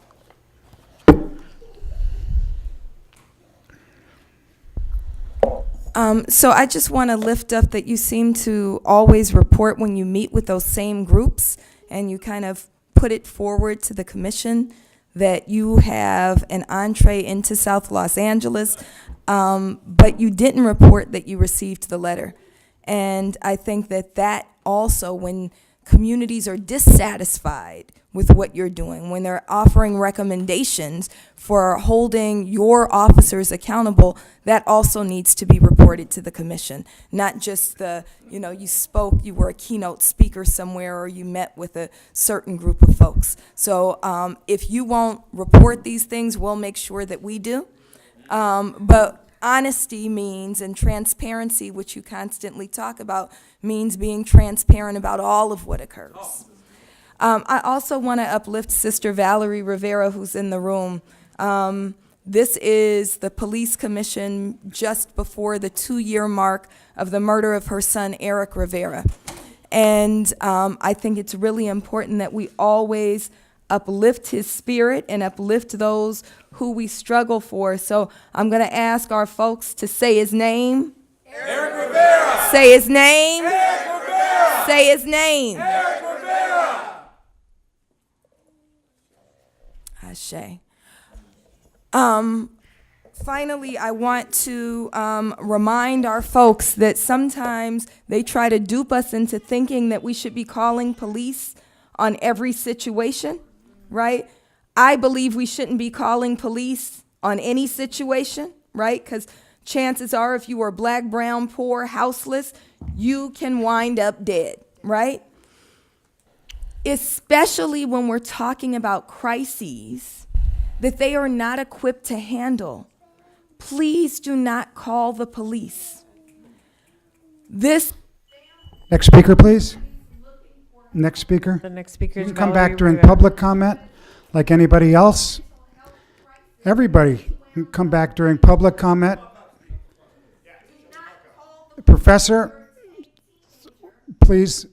So I just want to lift up that you seem to always report when you meet with those same groups, and you kind of put it forward to the commission that you have an entree into South Los Angeles, but you didn't report that you received the letter. And I think that that also, when communities are dissatisfied with what you're doing, when they're offering recommendations for holding your officers accountable, that also needs to be reported to the commission. Not just you spoke, you were a keynote speaker somewhere, or you met with a certain group of folks. So if you won't report these things, we'll make sure that we do. But honesty means, and transparency, which you constantly talk about, means being transparent about all of what occurs. I also want to uplift Sister Valerie Rivera, who's in the room. This is the police commission just before the 2-year mark of the murder of her son, Eric Rivera. And I think it's really important that we always uplift his spirit and uplift those who we struggle for. So I'm going to ask our folks to say his name. Eric Rivera. Say his name. Eric Rivera. Say his name. Eric Rivera. Ashe. Finally, I want to remind our folks that sometimes they try to dupe us into thinking that we should be calling police on every situation, right? I believe we shouldn't be calling police on any situation, right? Because chances are if you are black, brown, poor, houseless, you can wind up dead, right? Especially when we're talking about crises that they are not equipped to handle. Please do not call the police. Next speaker, please. Next speaker. The next speaker You is can come Valerie back during Rivera. public comment like anybody else. Everybody can come back during public comment. Professor, please,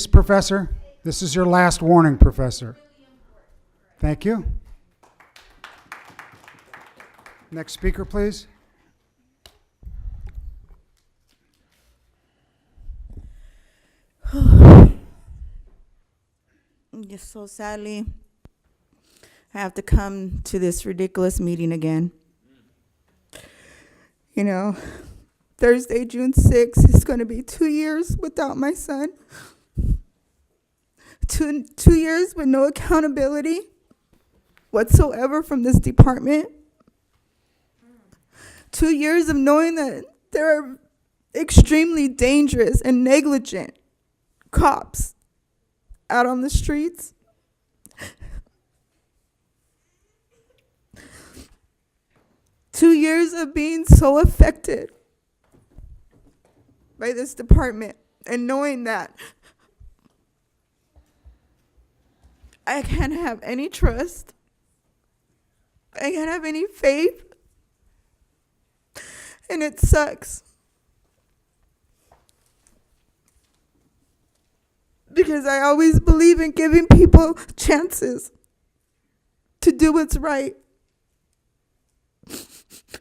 Professor. This is your last warning, Professor. Thank you. Next speaker, please. Just so sadly, I have to come to this ridiculous meeting again. You know, Thursday, June 6th, is going to be 2 years without my son. Two years with no accountability whatsoever from this department. 2 years of knowing that there are extremely dangerous and negligent cops out on the streets. Two years of being so affected by this department and knowing that I can't have any trust. I can't have any faith. And it sucks. Because I always believe in giving people chances to do what's right.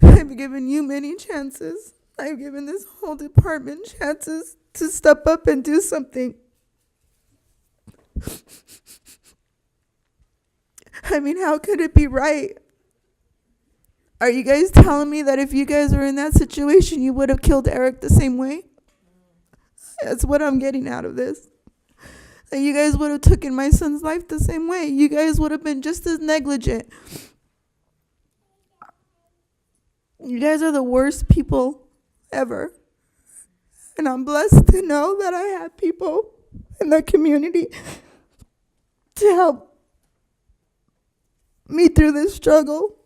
I've given you many chances. I've given this whole department chances to step up and do something. I mean, how could it be right? Are you guys telling me that if you guys were in that situation, you would have killed Eric the same way? That's what I'm getting out of this. That you guys would have taken my son's life the same way. You guys would have been just as negligent. You guys are the worst people ever. And I'm blessed to know that I have people in the community to help me through this struggle.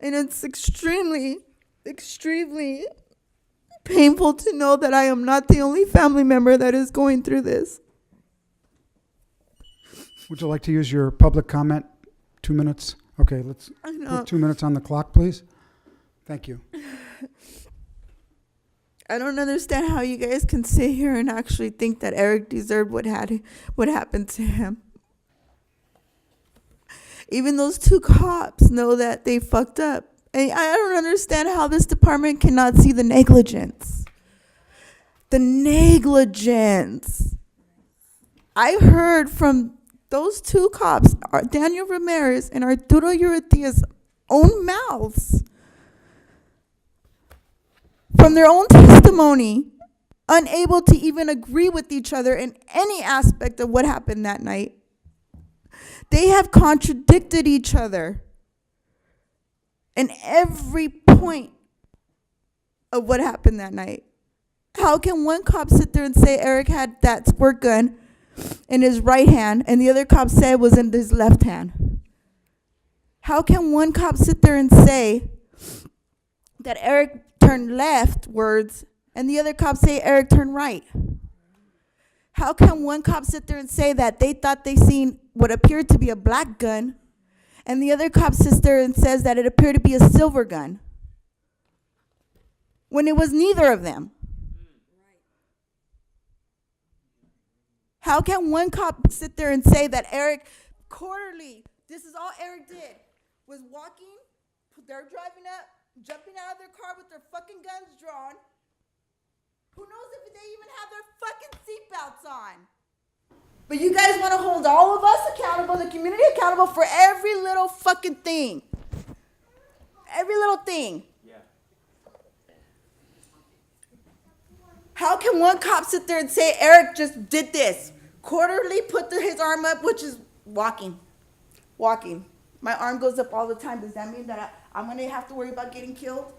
And it's extremely, extremely painful to know that I am not the only family member that is going through this. Would you like to use your public comment? 2 minutes? Okay, let's put 2 minutes on the clock, please. Thank you. I don't understand how you guys can sit here and actually think that Eric deserved what happened to him. Even those two cops know that they fucked up. And I don't understand how this department cannot see the negligence. The negligence. I heard from those two cops, Daniel Ramirez and Arturo Urrutia's own mouths, from their own testimony, unable to even agree with each other in any aspect of what happened that night. They have contradicted each other in every point of what happened that night. How can one cop sit there and say Eric had that squirt gun in his right hand and the other cop said it was in his left hand? How can one cop sit there and say that Eric turned leftwards and the other cop say Eric turned right? How can one cop sit there and say that they thought they seen what appeared to be a black gun and the other cop sits there and says that it appeared to be a silver gun when it was neither of them? How can one cop sit there and say that Eric quarterly, this is all Eric did, was walking, they're driving up, jumping out of their car with their fucking guns drawn. Who knows if they even have their fucking seatbelts on? But you guys want to hold all of us accountable, the community accountable for every little fucking thing. Every little thing. How can one cop sit there and say, Eric just did this? Quarterly put his arm up, which is walking. Walking. My arm goes up all the time. Does that mean that I'm going to have to worry about getting killed?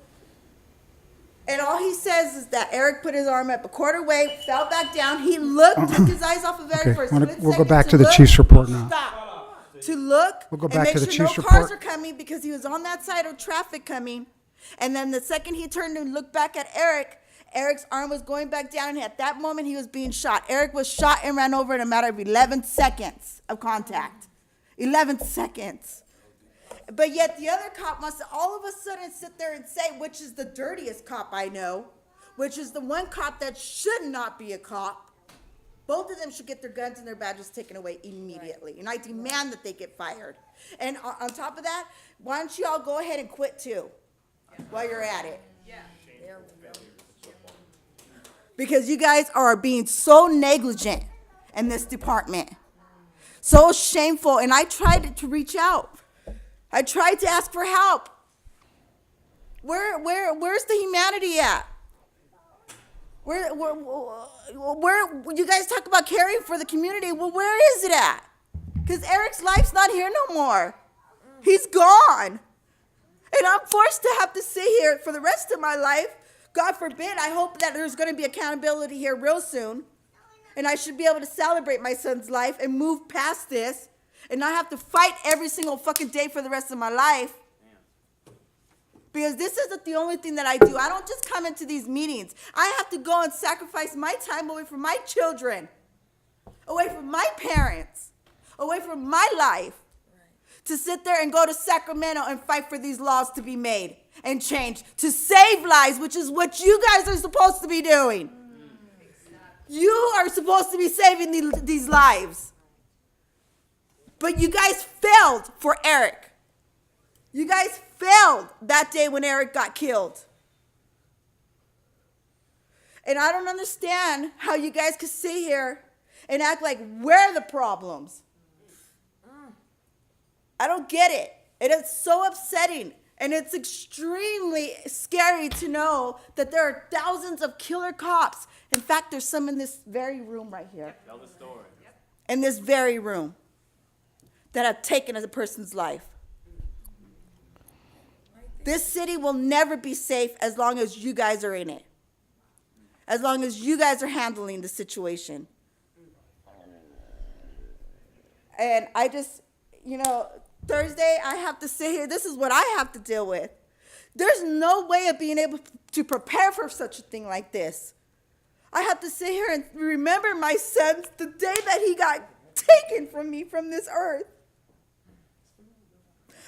And all he says is that Eric put his arm up a quarter way, fell back down. He looked, took his eyes off of Eric Okay, for a split we'll go second back to to the look, chief's report now. Stop. To look We'll go and back make to the sure no chief's cars report. are coming because he was on that side of traffic coming. And then the second he turned and looked back at Eric, Eric's arm was going back down, and at that moment he was being shot. Eric was shot and ran over in a matter of 11 seconds of contact. 11 seconds. But yet the other cop wants to all of a sudden sit there and say, which is the dirtiest cop I know, which is the one cop that should not be a cop. Both of them should get their guns and their badges taken away immediately. And I demand that they get fired. And on top of that, why don't you all go ahead and quit too, while you're at it? Because you guys are being so negligent in this department. So shameful. And I tried to reach out. I tried to ask for help. Where's the humanity at? Where you guys talk about caring for the community. Well, where is it at? Because Eric's life's not here no more. He's gone. And I'm forced to have to sit here for the rest of my life. God forbid, I hope that there's going to be accountability here real soon. And I should be able to celebrate my son's life and move past this and not have to fight every single fucking day for the rest of my life. Because this isn't the only thing that I do. I don't just come into these meetings. I have to go and sacrifice my time away from my children, away from my parents, away from my life, to sit there and go to Sacramento and fight for these laws to be made and changed, to save lives, which is what you guys are supposed to be doing. You are supposed to be saving these lives. But you guys failed for Eric. You guys failed that day when Eric got killed. And I don't understand how you guys could sit here and act like we're the problems. I don't get it. It is so upsetting. And it's extremely scary to know that there are thousands of killer cops. In fact, there's some in this very room right here. Tell the story. In this very room that have taken a person's life. This city will never be safe as long as you guys are in it. As long as you guys are handling the situation. And I just, Thursday I have to sit here. This is what I have to deal with. There's no way of being able to prepare for such a thing like this. I have to sit here and remember my son the day that he got taken from me from this earth.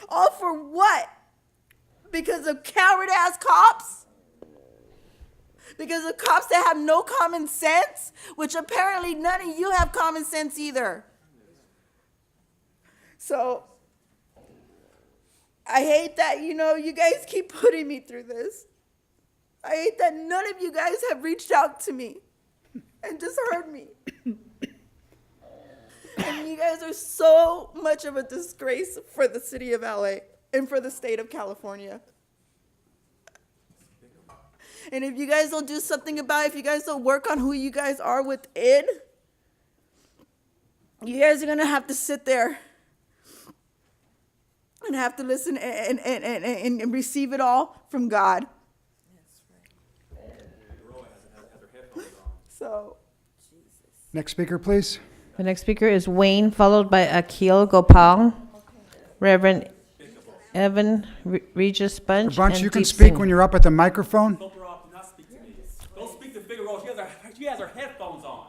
All for what? Because of coward-ass cops? Because of cops that have no common sense? Which apparently none of you have common sense either. So, I hate that, you guys keep putting me through this. I hate that none of you guys have reached out to me and just heard me. And you guys are so much of a disgrace for the city of LA and for the state of California. And if you guys don't do something about it, if you guys don't work on who you guys are within, you guys are going to have to sit there and have to listen and receive it all from God. So, Next speaker, please. The next speaker is Wayne, followed by Akil Gopal, Reverend Evan Regis Bunch. Bunch, and you can Deep speak Singh. when you're up at the microphone. Don't speak to me. Don't speak to Figueroa. She has her headphones on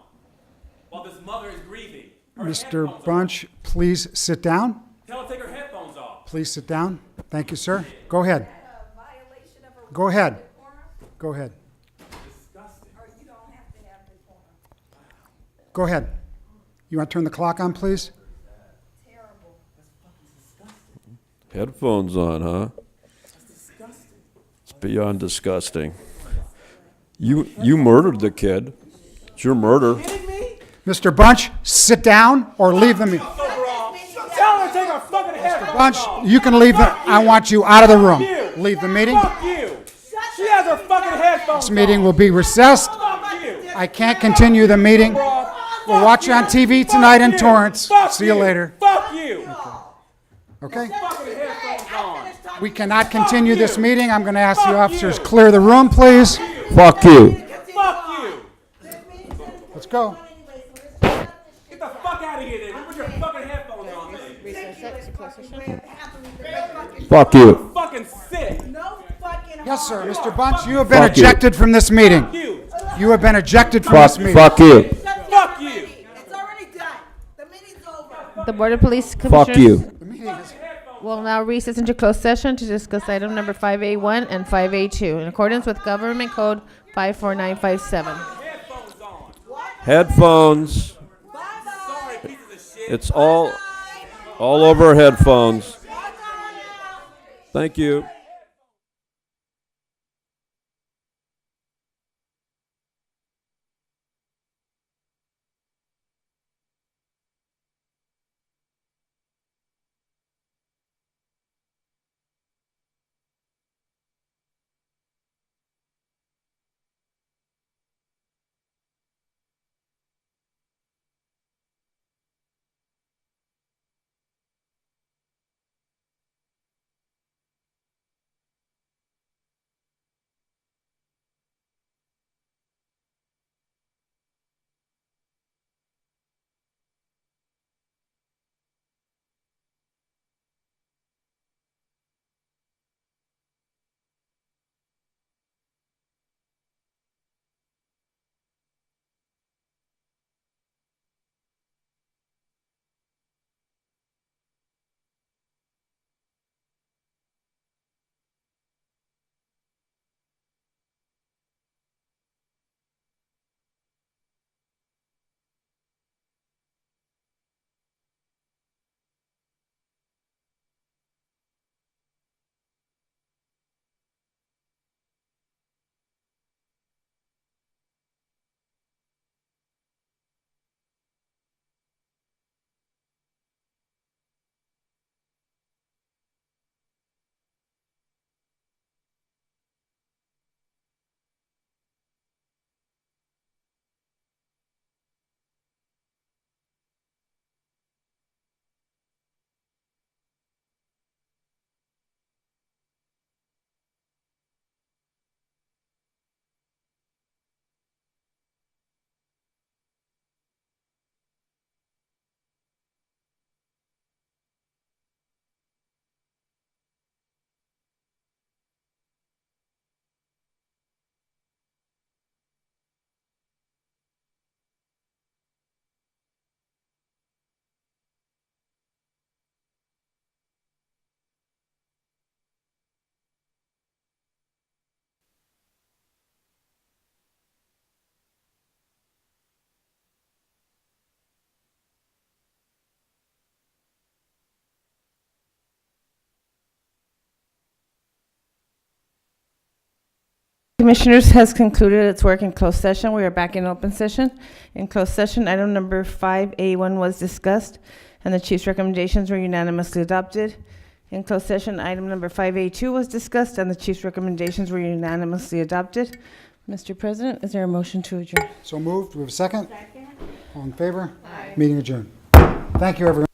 while this mother is grieving. Her headphones Mr. are Bunch, please sit down. on. Tell her to take her headphones off. Please sit down. Thank you, sir. Go ahead. Go ahead. Go ahead. Go ahead. You want to turn the clock on, please? Headphones on, huh? It's beyond disgusting. You murdered the kid. It's your murder. Mr. Bunch, sit down or leave the meeting. Tell her to take her fucking head. Bunch, you can leave the, I want you out of the room. Leave the meeting. Fuck you. She has her fucking headphones This meeting will be recessed. I can't continue the meeting. We'll watch you on TV tonight in Torrance. See you later. Fuck you. Okay? Fucking headphones on. We cannot continue this meeting. I'm going to ask the officers clear the room, please. Fuck you. Fuck you. Let's go. Get the fuck out of here then. Put your fucking headphones on. Fuck you. Fucking sick. Yes, sir. Mr. Bunch, you have been Fuck you. ejected from this meeting. You have been ejected from this meeting. Fuck you. Fuck you. The Board of Police Fuck Commissioners you. will now recess into closed session to discuss item number 5A1 and 5A2 in accordance with Government Code 54957. Headphones. It's all over headphones. Thank you. Commissioners has concluded its work in closed session. We are back in open session. In closed session, item number 5A1 was discussed, and the chief's recommendations were unanimously adopted. In closed session, item number 5A2 was discussed, and the chief's recommendations were unanimously adopted. Mr. President, is there a motion to adjourn? So moved. Do we have a second? Second. All in favor? Aye. Meeting adjourned. Thank you, everyone.